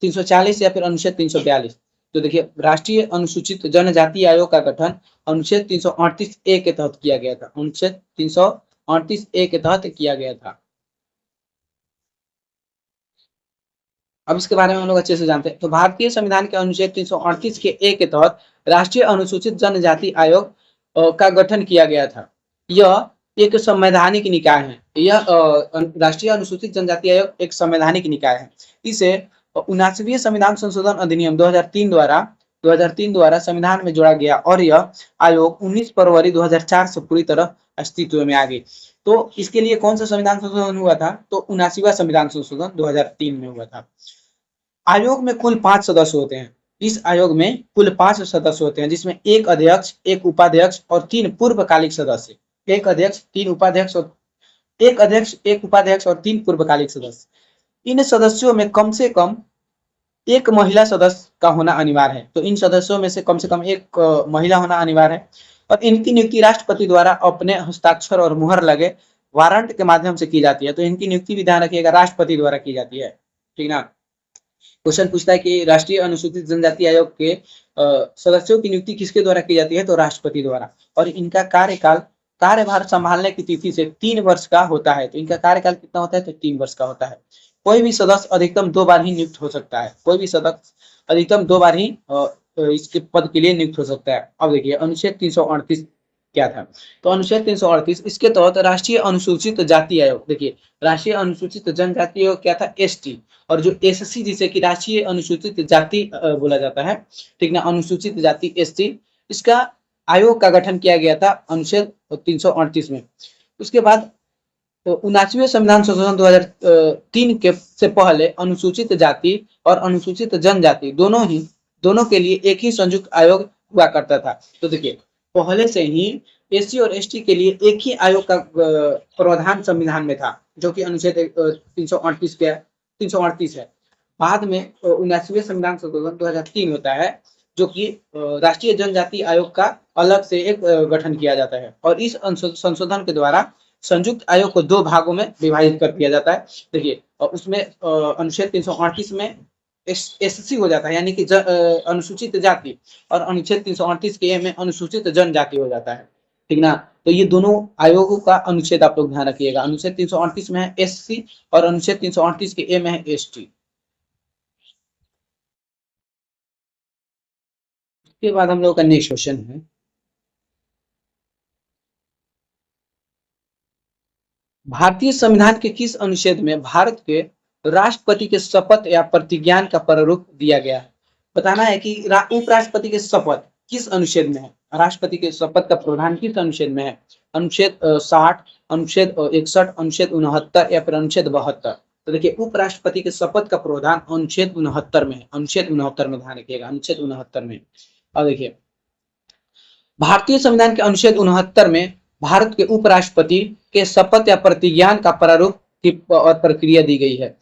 340 या फिर अनुच्छेद 342। तो देखिए राष्ट्रीय अनुसूचित जनजाति आयोग का गठन अनुच्छेद 338 ए के तहत किया गया था, अनुच्छेद 338 ए के तहत किया गया था। अब इसके बारे में हम लोग अच्छे से जानते हैं। तो भारतीय संविधान के अनुच्छेद 338 के ए के तहत राष्ट्रीय अनुसूचित जनजाति आयोग का गठन किया गया था। यह एक संवैधानिक निकाय है, यह राष्ट्रीय अनुसूचित जनजाति आयोग एक संवैधानिक निकाय है। इसे 79वें संविधान संशोधन अधिनियम 2003 द्वारा संविधान में जोड़ा गया और यह आयोग 19 फरवरी 2004 से पूरी तरह अस्तित्व में आ गई। तो इसके लिए कौन सा संविधान संशोधन हुआ था, तो 79वां संविधान संशोधन 2003 में हुआ था। आयोग में कुल 5 सदस्य होते हैं। इस आयोग में कुल 5 सदस्य होते हैं, जिसमें एक अध्यक्ष, एक उपाध्यक्ष और 3 पूर्वकालिक सदस्य। एक अध्यक्ष, 3 उपाध्यक्ष और तीन पूर्वकालिक सदस्य। इन सदस्यों में कम से कम एक महिला सदस्य का होना अनिवार्य है। तो इन सदस्यों में से कम एक महिला होना अनिवार्य है और इनकी नियुक्ति राष्ट्रपति द्वारा अपने हस्ताक्षर और मुहर लगे वारंट के माध्यम से की जाती है। तो इनकी नियुक्ति भी ध्यान रखिएगा, राष्ट्रपति द्वारा की जाती है, ठीक ना। क्वेश्चन पूछता है कि राष्ट्रीय अनुसूचित जनजाति आयोग के सदस्यों की नियुक्ति किसके द्वारा की जाती है, तो राष्ट्रपति द्वारा। और इनका कार्यभार संभालने की तिथि से 3 वर्ष का होता है। तो इनका कार्यकाल कितना होता है, तो 3 वर्ष का होता है। कोई भी सदस्य अधिकतम 2 बार ही नियुक्त हो सकता है, कोई भी सदस्य अधिकतम 2 बार ही इसके पद के लिए नियुक्त हो सकता है। अब देखिए अनुच्छेद 338 क्या था, तो अनुच्छेद 338 इसके तहत राष्ट्रीय अनुसूचित जाति आयोग, देखिए राष्ट्रीय अनुसूचित जनजाति आयोग क्या था, एसटी, और जो एससी जिसे कि राष्ट्रीय अनुसूचित जाति बोला जाता है, ठीक ना, अनुसूचित जाति एसटी, इसका आयोग का गठन किया गया था अनुच्छेद 338 में। उसके बाद तो 79वें संविधान संशोधन 2003 के से पहले अनुसूचित जाति और अनुसूचित जनजाति दोनों के लिए एक ही संयुक्त आयोग हुआ करता था। तो देखिए पहले से ही एससी और एसटी के लिए एक ही आयोग का प्रावधान संविधान में था, जो कि अनुच्छेद 338 है। बाद में 79वें संविधान संशोधन 2003 होता है, जो कि राष्ट्रीय जनजाति आयोग का अलग से एक गठन किया जाता है और इस संशोधन के द्वारा संयुक्त आयोग को 2 भागों में विभाजित कर दिया जाता है। देखिए उसमें अनुच्छेद 338 में एससी हो जाता है, यानी कि अनुसूचित जाति, और अनुच्छेद 338 के ए में अनुसूचित जनजाति हो जाता है, ठीक ना। तो ये दोनों आयोगों का अनुच्छेद आप लोग ध्यान रखिएगा, अनुच्छेद 338 में है एससी और अनुच्छेद 338 के ए में है एसटी। उसके बाद हम लोग का नेक्स्ट क्वेश्चन है, भारतीय संविधान के किस अनुच्छेद में भारत के राष्ट्रपति के शपथ या प्रतिज्ञान का प्रारूप दिया गया है। बताना है कि उपराष्ट्रपति के शपथ किस अनुच्छेद में है, राष्ट्रपति के शपथ का प्रावधान किस अनुच्छेद में है, अनुच्छेद 60, अनुच्छेद 61, अनुच्छेद 69 या फिर अनुच्छेद 72। तो देखिए उपराष्ट्रपति के शपथ का प्रावधान अनुच्छेद 69 में है, अनुच्छेद 69 में ध्यान रखिएगा, अनुच्छेद 69 में। और देखिए भारतीय संविधान के अनुच्छेद 69 में भारत के उपराष्ट्रपति के शपथ या प्रतिज्ञान का प्रारूप की और प्रक्रिया दी गई है।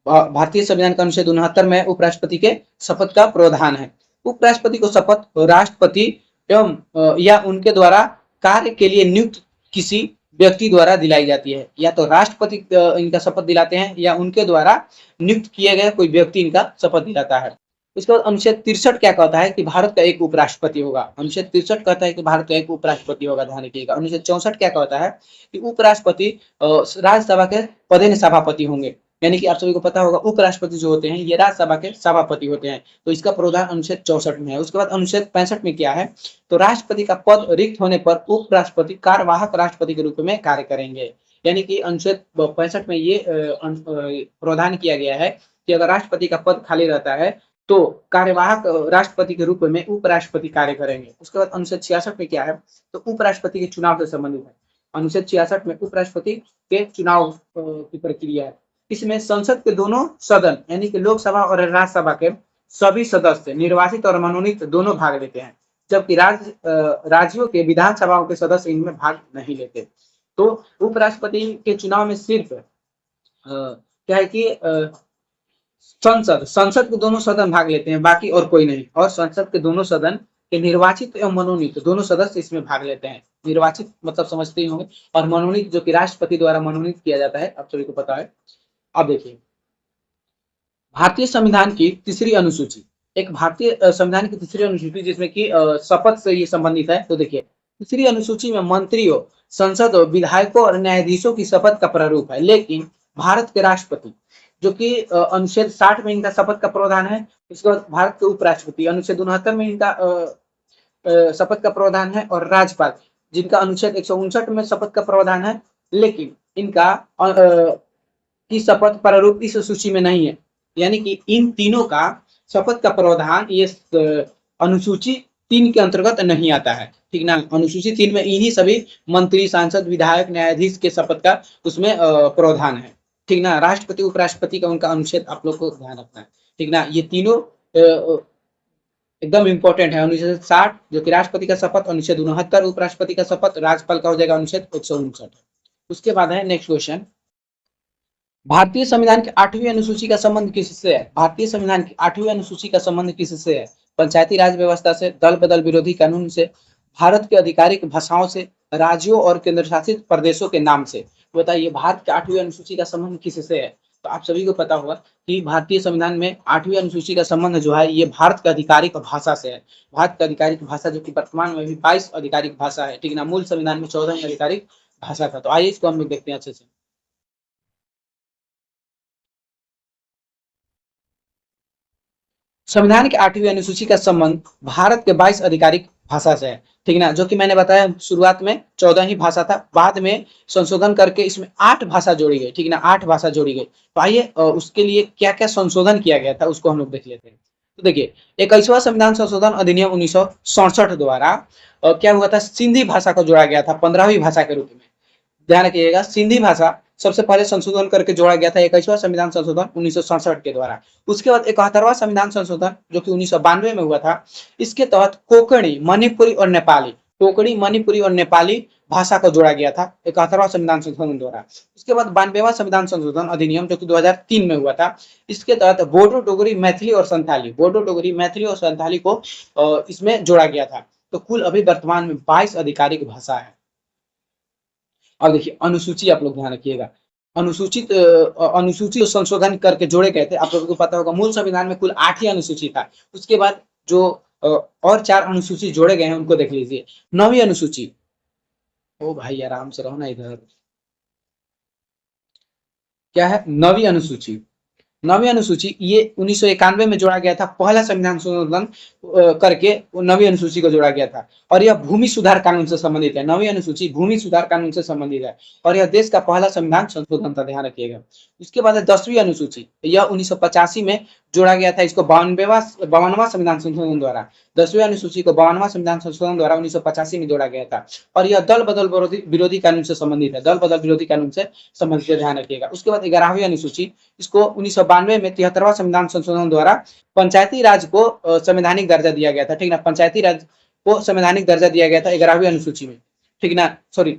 भारतीय संविधान का अनुच्छेद 69 में उपराष्ट्रपति के शपथ का प्रावधान है। उपराष्ट्रपति को शपथ राष्ट्रपति एवं या उनके द्वारा कार्य के लिए नियुक्त किसी व्यक्ति द्वारा दिलाई जाती है। या तो राष्ट्रपति इनका शपथ दिलाते हैं या उनके द्वारा नियुक्त किए गए कोई व्यक्ति इनका शपथ दिलाता है। उसके बाद अनुच्छेद 63 क्या कहता है कि भारत का एक उपराष्ट्रपति होगा। अनुच्छेद 63 कहता है कि भारत का एक उपराष्ट्रपति होगा, ध्यान रखिएगा। अनुच्छेद 64 क्या कहता है कि उपराष्ट्रपति राज्यसभा के पदेन सभापति होंगे, यानी कि आप सभी को पता होगा उपराष्ट्रपति जो होते हैं ये राज्यसभा के सभापति होते हैं। तो इसका प्रावधान अनुच्छेद 64 में है। उसके बाद अनुच्छेद 65 में क्या है, तो राष्ट्रपति का पद रिक्त होने पर उपराष्ट्रपति कार्यवाहक राष्ट्रपति के रूप में कार्य करेंगे। यानी कि अनुच्छेद 65 में ये प्रावधान किया गया है कि अगर राष्ट्रपति का पद खाली रहता है तो कार्यवाहक राष्ट्रपति के रूप में उपराष्ट्रपति कार्य करेंगे। उसके बाद अनुच्छेद 66 में क्या है, तो उपराष्ट्रपति के चुनाव से संबंधित है। अनुच्छेद 66 में उपराष्ट्रपति के चुनाव की प्रक्रिया है। इसमें संसद के दोनों सदन यानी कि लोकसभा और राज्यसभा के सभी सदस्य निर्वाचित और मनोनीत दोनों भाग लेते हैं, जबकि राज्यों के विधानसभाओं के सदस्य इनमें भाग नहीं लेते। तो उपराष्ट्रपति के चुनाव में सिर्फ क्या है कि संसद के दोनों सदन भाग लेते हैं, बाकी और कोई नहीं। और संसद के दोनों सदन के निर्वाचित एवं मनोनीत दोनों सदस्य इसमें भाग लेते हैं। निर्वाचित मतलब समझते ही होंगे, और मनोनीत जो कि राष्ट्रपति द्वारा मनोनीत किया जाता है, आप सभी को पता है। अब देखिए भारतीय संविधान की तीसरी अनुसूची, एक भारतीय संविधान की तीसरी अनुसूची जिसमें कि शपथ से ये संबंधित है। तो देखिए तीसरी अनुसूची में मंत्रियों, संसद, विधायकों और न्यायाधीशों की शपथ का प्रारूप है। लेकिन भारत के राष्ट्रपति जो कि अनुच्छेद 60 में इनका शपथ का प्रावधान है। इसके बाद भारत के उपराष्ट्रपति अनुच्छेद 69 में इनका शपथ का प्रावधान है, और राज्यपाल जिनका अनुच्छेद 159 में शपथ का प्रावधान है। लेकिन इनका की शपथ प्रारूप इस सूची में नहीं है, यानी कि इन तीनों का शपथ का प्रावधान ये अनुसूची 3 के अंतर्गत नहीं आता है, ठीक ना। अनुसूची 3 में इन्हीं सभी मंत्री, सांसद, विधायक, न्यायाधीश के शपथ का उसमें प्रावधान है, ठीक ना। राष्ट्रपति उपराष्ट्रपति का उनका अनुच्छेद आप लोग को ध्यान रखना है, ठीक ना। ये तीनों एकदम इंपॉर्टेंट है। अनुच्छेद 60 जो कि राष्ट्रपति का शपथ, अनुच्छेद 69 उपराष्ट्रपति का शपथ, राज्यपाल का हो जाएगा अनुच्छेद 159। उसके बाद है नेक्स्ट क्वेश्चन, भारतीय संविधान की 8वीं अनुसूची का संबंध किससे है। भारतीय संविधान की 8वीं अनुसूची का संबंध किससे है, पंचायती राज व्यवस्था से, दल बदल विरोधी कानून से, भारत के आधिकारिक भाषाओं से, राज्यों और केंद्र शासित प्रदेशों के नाम से। बताइए भारत की 8वीं अनुसूची का संबंध किससे है। तो आप सभी को पता होगा कि भारतीय संविधान में 8वीं अनुसूची का संबंध जो है ये भारत की आधिकारिक भाषा से है। भारत की आधिकारिक भाषा जो कि वर्तमान में भी 22 आधिकारिक भाषा है, ठीक ना। मूल संविधान में 14 आधिकारिक भाषा था। तो आइए इसको हम लोग देखते हैं अच्छे से। संविधान की 8वीं अनुसूची का संबंध भारत के 22 आधिकारिक भाषा से है, ठीक ना। जो कि मैंने बताया शुरुआत में 14 ही भाषा था, बाद में संशोधन करके इसमें 8 भाषा जोड़ी गई, ठीक ना। 8 भाषा जोड़ी गई। तो आइए उसके लिए क्या क्या संशोधन किया गया था उसको हम लोग देख लेते हैं। तो देखिए 21वां संविधान संशोधन अधिनियम 1967 द्वारा क्या हुआ था, सिंधी भाषा को जोड़ा गया था 15वीं भाषा के रूप में। ध्यान रखिएगा, सिंधी भाषा सबसे पहले संशोधन करके जोड़ा गया था 21वां संविधान संशोधन 1967 के द्वारा। उसके बाद 71वां संविधान संशोधन जो कि 1992 में हुआ था, इसके तहत कोंकणी, मणिपुरी और नेपाली, कोंकणी, मणिपुरी और नेपाली भाषा को जोड़ा गया था 71वां संविधान संशोधन द्वारा। उसके बाद 92वां संविधान संशोधन अधिनियम जो कि 2003 में हुआ था, इसके तहत बोडो, डोगरी, मैथिली और संथाली, बोडो, डोगरी, मैथिली और संथाली को इसमें जोड़ा गया था। तो कुल अभी वर्तमान में 22 आधिकारिक भाषा है। अब देखिए अनुसूची आप लोग ध्यान रखिएगा, अनुसूची संशोधन करके जोड़े गए थे। आप लोगों को पता होगा मूल संविधान में कुल 8 ही अनुसूची था। उसके बाद जो और 4 अनुसूची जोड़े गए हैं उनको देख लीजिए। 9वीं अनुसूची, ओ भाई आराम से रहो ना इधर, क्या है 9वीं अनुसूची। 9वीं अनुसूची ये 1991 में जोड़ा गया था, पहला संविधान संशोधन करके 9वीं अनुसूची को जोड़ा गया था। और यह भूमि सुधार कानून से संबंधित है। 9वीं अनुसूची भूमि सुधार कानून से संबंधित है और यह देश का पहला संविधान संशोधन था, ध्यान रखिएगा। इसके बाद है 10वीं अनुसूची, यह 1985 में जोड़ा गया था, इसको 52वां संविधान संशोधन द्वारा। 10वीं अनुसूची को 52वां संविधान संशोधन द्वारा 1985 में जोड़ा गया था और यह दल बदल विरोधी कानून से संबंधित है, दल बदल विरोधी कानून से संबंधित है, ध्यान रखिएगा। उसके बाद 11वीं अनुसूची, इसको 1992 में 73वां संविधान संशोधन द्वारा पंचायती राज को संवैधानिक दर्जा दिया गया था, ठीक ना। पंचायती राज को संवैधानिक दर्जा दिया गया था 11वीं अनुसूची में, ठीक ना। सॉरी,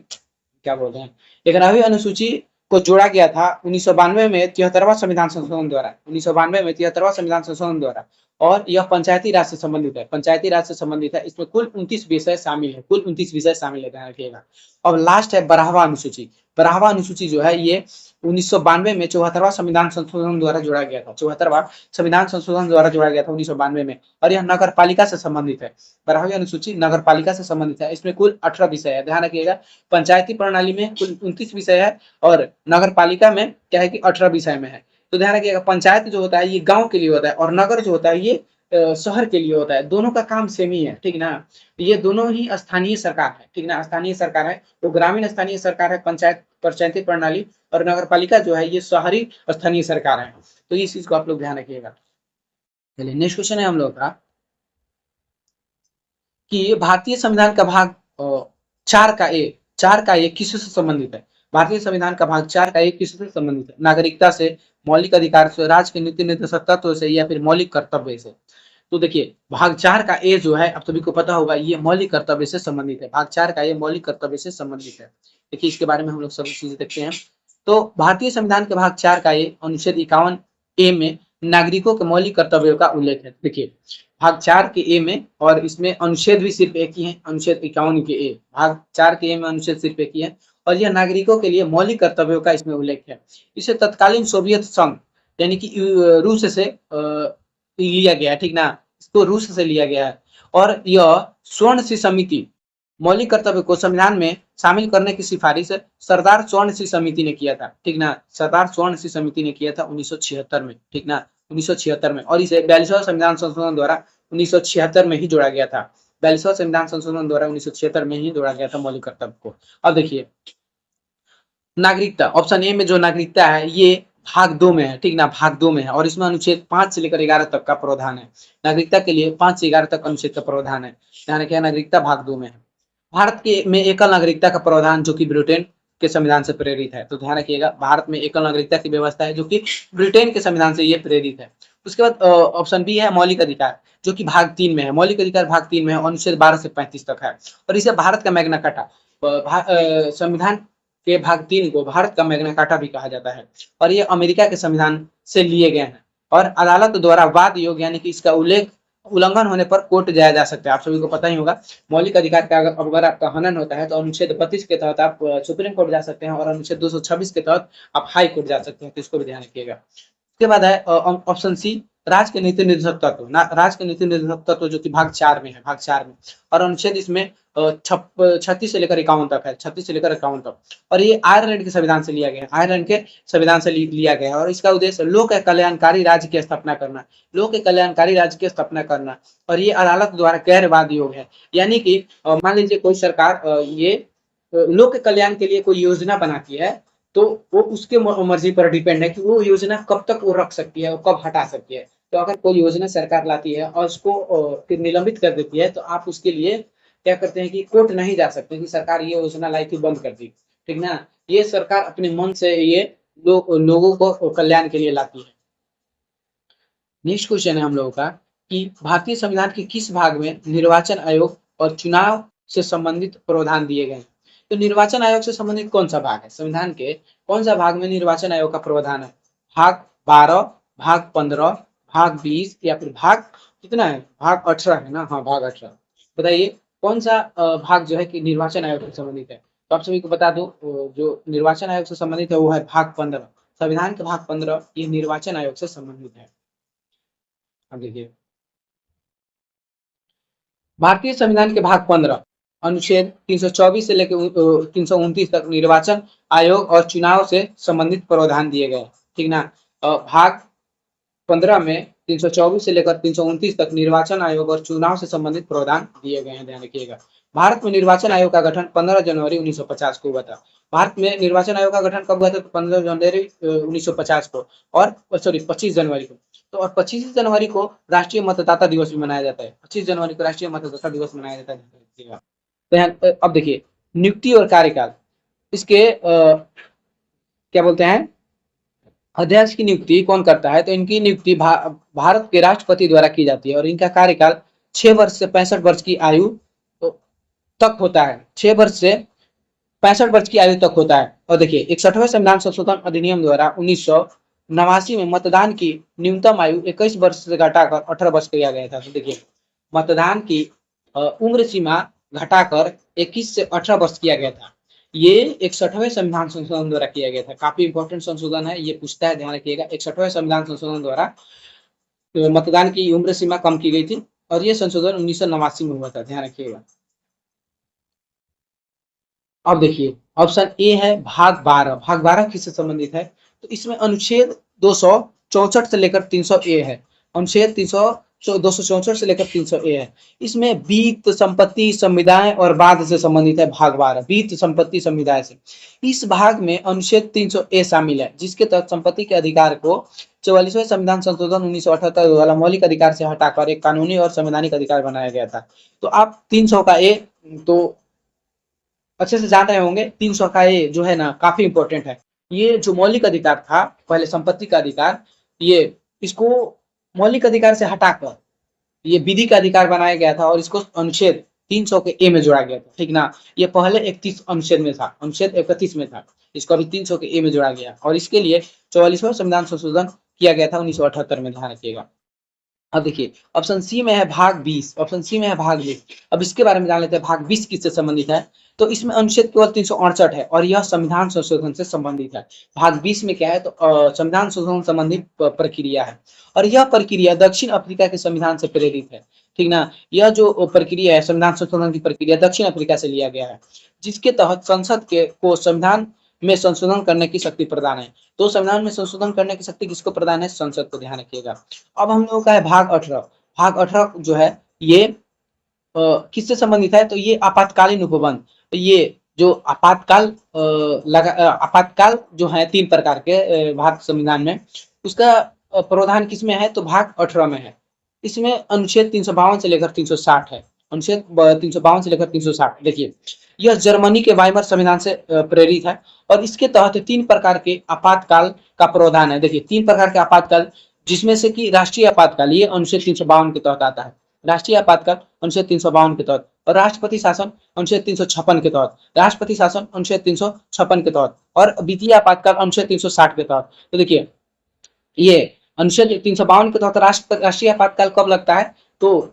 क्या बोल रहे हैं, 11वीं अनुसूची को जोड़ा गया था 1992 में 73वां संविधान संशोधन द्वारा, 1992 में 73वां संविधान संशोधन द्वारा। और यह पंचायती राज से संबंधित है, पंचायती राज से संबंधित है। इसमें कुल 29 विषय शामिल है, कुल 29 विषय शामिल है, ध्यान रखिएगा। अब लास्ट है 12वां अनुसूची। 12वां अनुसूची जो है ये 1992 में 74वां संविधान संशोधन द्वारा जोड़ा गया था, 74वां संविधान संशोधन द्वारा जोड़ा गया था 1992 में। और यह नगर पालिका से संबंधित है, 12वीं अनुसूची नगर पालिका से संबंधित है। इसमें कुल 18 विषय है, ध्यान रखिएगा। पंचायती प्रणाली में कुल 29 विषय है और नगर पालिका में क्या है कि 18 विषय में है। तो ध्यान रखिएगा, पंचायत जो होता है ये गांव के लिए होता है और नगर जो होता है ये शहर के लिए होता है। दोनों का काम सेम ही है, ठीक ना। ये दोनों ही स्थानीय सरकार है, ठीक ना, स्थानीय सरकार है। तो ग्रामीण स्थानीय सरकार है पंचायती प्रणाली, और नगर पालिका जो है ये शहरी स्थानीय सरकार है। तो इस चीज को आप लोग ध्यान रखिएगा। चलिए नेक्स्ट क्वेश्चन है हम लोग का कि भारतीय संविधान का भाग 4 का ए किससे संबंधित है। भारतीय संविधान का भाग 4 का ए किससे संबंधित है। नागरिकता से, मौलिक अधिकार से, राज्य के नीति निर्देशक तत्व से, या फिर मौलिक कर्तव्य से। तो देखिए भाग 4 का ए जो है आप सभी को पता होगा ये मौलिक कर्तव्य से संबंधित है। भाग 4 का ए मौलिक कर्तव्य से संबंधित है। देखिए इसके बारे में हम लोग सभी चीजें देखते हैं। तो भारतीय संविधान के भाग 4 का ए अनुच्छेद 51 ए में नागरिकों के मौलिक कर्तव्यों का उल्लेख है। देखिए भाग 4 के ए में, और इसमें अनुच्छेद भी सिर्फ एक ही है, अनुच्छेद 51 के ए। भाग 4 के ए में अनुच्छेद सिर्फ एक ही है और यह नागरिकों के लिए मौलिक कर्तव्यों का इसमें उल्लेख है। इसे तत्कालीन सोवियत संघ यानी कि रूस से लिया गया है, ठीक ना। इसको रूस से लिया गया है और यह स्वर्ण सिंह समिति मौलिक कर्तव्य को संविधान में शामिल करने की सिफारिश सरदार स्वर्ण सिंह समिति ने किया था, ठीक ना। सरदार स्वर्ण सिंह समिति ने किया था 1976 में, ठीक ना, 1976 में। और इसे 42वां संविधान संशोधन द्वारा 1976 में ही जोड़ा गया था। 42वां संविधान संशोधन द्वारा 1976 में ही जोड़ा गया था मौलिक कर्तव्य को। अब देखिए नागरिकता, ऑप्शन ए में जो नागरिकता है ये भाग 2 में है, ठीक ना, भाग 2 में है। और इसमें अनुच्छेद 5 से लेकर 11 तक का प्रावधान है। नागरिकता के लिए 5 से 11 तक अनुच्छेद का प्रावधान है। ध्यान रखिए नागरिकता भाग 2 में है। भारत के में एकल नागरिकता का प्रावधान जो कि ब्रिटेन के संविधान से प्रेरित है। तो ध्यान रखिएगा भारत में एकल नागरिकता की व्यवस्था है जो कि ब्रिटेन के संविधान से ये प्रेरित है। उसके बाद ऑप्शन बी है मौलिक अधिकार, जो कि भाग 3 में है। मौलिक अधिकार भाग 3 में है, अनुच्छेद 12 से 35 तक है और इसे भारत का मैग्ना कार्टा, संविधान के भाग 3 को भारत का मैग्ना कार्टा भी कहा जाता है। और ये अमेरिका के संविधान से लिए गए हैं और अदालत द्वारा वाद योग यानी कि इसका उल्लंघन होने पर कोर्ट जाया जा सकता है। आप सभी को पता ही होगा मौलिक अधिकार का अगर आपका हनन होता है तो अनुच्छेद 32 के तहत आप सुप्रीम कोर्ट जा सकते हैं और अनुच्छेद 226 के तहत आप हाई कोर्ट जा सकते हैं। तो इसको भी ध्यान रखिएगा। उसके बाद है ऑप्शन सी राज्य के नीति निर्देशक तत्व, राज्य के नीति निर्देशक तत्व जो कि भाग 4 में है, भाग 4 में। और अनुच्छेद इसमें 36 से लेकर 51 तक है, 36 से लेकर 51 तक। और ये आयरलैंड के संविधान से लिया गया है, आयरलैंड के संविधान से लिया गया है। और इसका उद्देश्य लोक कल्याणकारी राज्य की स्थापना करना, लोक कल्याणकारी राज्य की स्थापना करना। और ये अदालत द्वारा गैर वाद योग है, यानी कि मान लीजिए कोई सरकार ये लोक कल्याण के लिए कोई योजना बनाती है तो वो उसके मर्जी पर डिपेंड है कि वो योजना कब तक वो रख सकती है और कब हटा सकती है। तो अगर कोई योजना सरकार लाती है और उसको फिर निलंबित कर देती है तो आप उसके लिए क्या करते हैं कि कोर्ट नहीं जा सकते कि सरकार ये योजना लाई थी बंद कर दी, ठीक ना। ये सरकार अपने मन से ये लोगों को कल्याण के लिए लाती है। नेक्स्ट क्वेश्चन है हम लोगों का कि भारतीय संविधान के किस भाग में निर्वाचन आयोग और चुनाव से संबंधित प्रावधान दिए गए हैं। तो निर्वाचन आयोग से संबंधित कौन सा भाग है, संविधान के कौन सा भाग में निर्वाचन आयोग का प्रावधान है। भाग 12, भाग 15, भाग 20 या फिर भाग कितना है, भाग 18 है ना। हाँ भाग 18। बताइए कौन सा भाग जो है कि निर्वाचन आयोग से संबंधित है। तो आप सभी को बता दो जो निर्वाचन आयोग से संबंधित है वो है भाग 15। संविधान के भाग 15 ये निर्वाचन आयोग से संबंधित है। अब देखिए भारतीय संविधान के भाग 15 अनुच्छेद 324 से लेकर 329 तक निर्वाचन आयोग और चुनाव से संबंधित प्रावधान दिए गए, ठीक ना। भाग 15 में 324 से लेकर 329 तक निर्वाचन आयोग और चुनाव से संबंधित प्रावधान दिए गए हैं, ध्यान रखिएगा। भारत में निर्वाचन आयोग का गठन 15 जनवरी 1950 को हुआ था। भारत में निर्वाचन आयोग का गठन कब हुआ था? 15 जनवरी 1950 को, और सॉरी 25 जनवरी को। तो और 25 जनवरी को राष्ट्रीय मतदाता दिवस भी मनाया जाता है। 25 जनवरी को राष्ट्रीय मतदाता दिवस मनाया जाता है। तो अब देखिए नियुक्ति और कार्यकाल, इसके क्या बोलते हैं, अध्यक्ष की नियुक्ति कौन करता है? तो इनकी नियुक्ति भारत के राष्ट्रपति द्वारा की जाती है और इनका कार्यकाल 6 वर्ष से 65 वर्ष की आयु तक होता है। 6 वर्ष से 65 वर्ष की आयु तक होता है। और देखिए 61वें संविधान संशोधन अधिनियम द्वारा 1989 में मतदान की न्यूनतम आयु 21 वर्ष से घटाकर 18 वर्ष किया गया था। तो देखिए मतदान की उम्र सीमा घटाकर 21 से 18 वर्ष किया गया था। ये 61वें संविधान संशोधन द्वारा किया गया था। काफी इंपॉर्टेंट संशोधन है, ये पूछता है, ध्यान रखिएगा। 61वें संविधान संशोधन द्वारा मतदान की उम्र सीमा कम की गई थी और ये संशोधन 1989 में हुआ था, ध्यान रखिएगा। अब देखिए ऑप्शन ए है भाग 12। भाग 12 किससे संबंधित है? तो इसमें अनुच्छेद 264 से लेकर 300 ए है। अनुच्छेद 264 से लेकर 300 ए है। इसमें वित्त, संपत्ति, संविदाएं और बाद से संबंधित है भाग 12। वित्त, संपत्ति, संविदाएं से। इस भाग में अनुच्छेद 300 ए शामिल है, जिसके तहत संपत्ति के अधिकार को 44वें संविधान संशोधन 1978 वाला मौलिक अधिकार से हटाकर एक कानूनी और संवैधानिक अधिकार बनाया गया था। तो आप 300 का ए तो अच्छे से जान रहे होंगे। 300 का ये जो है ना काफी इंपॉर्टेंट है। ये जो मौलिक अधिकार था, पहले संपत्ति का अधिकार, ये इसको मौलिक अधिकार से हटाकर ये विधि का अधिकार बनाया गया था और इसको अनुच्छेद 300 के ए में जोड़ा गया था, ठीक ना। ये पहले 31 अनुच्छेद में था, अनुच्छेद 31 में था, इसको अभी 300 के ए में जोड़ा गया और इसके लिए 44वां संविधान संशोधन किया गया था 1978 में, ध्यान रखिएगा। अब देखिए ऑप्शन सी में है भाग 20। ऑप्शन सी में है भाग 20। अब इसके बारे में जान लेते हैं भाग 20 किससे संबंधित है। तो इसमें अनुच्छेद केवल 368 है और यह संविधान संशोधन से संबंधित है। भाग 20 में क्या है? तो संविधान संशोधन संबंधित प्रक्रिया है और यह प्रक्रिया दक्षिण अफ्रीका के संविधान से प्रेरित है, ठीक ना। यह जो प्रक्रिया है, संविधान संशोधन की प्रक्रिया, दक्षिण अफ्रीका से लिया गया है, जिसके तहत संसद के को संविधान में संशोधन करने की शक्ति प्रदान है। तो संविधान में संशोधन करने की शक्ति किसको प्रदान है? संसद को, ध्यान रखिएगा। अब हम लोगों का है भाग 18। भाग 18 जो है ये किससे संबंधित है? तो ये आपातकालीन उपबंध। तो ये जो आपातकाल आपातकाल जो है 3 प्रकार के भारत संविधान में, उसका प्रावधान किसमें है? तो भाग 18 में है। इसमें अनुच्छेद 352 से लेकर 360 है। अनुच्छेद 352 से लेकर 360। देखिए यह जर्मनी के वाइमर संविधान से प्रेरित है और इसके तहत 3 प्रकार के आपातकाल का प्रावधान है। देखिए 3 प्रकार के आपातकाल, जिसमें से कि राष्ट्रीय आपातकाल ये अनुच्छेद 352 के तहत आता है। राष्ट्रीय आपातकाल अनुच्छेद 352 के तहत, और राष्ट्रपति शासन अनुच्छेद 356 के तहत, राष्ट्रपति शासन अनुच्छेद 356 के तहत, और वित्तीय आपातकाल अनुच्छेद 360 के तहत। तो देखिए ये अनुच्छेद 352 के तहत राष्ट्रीय आपातकाल कब लगता है? तो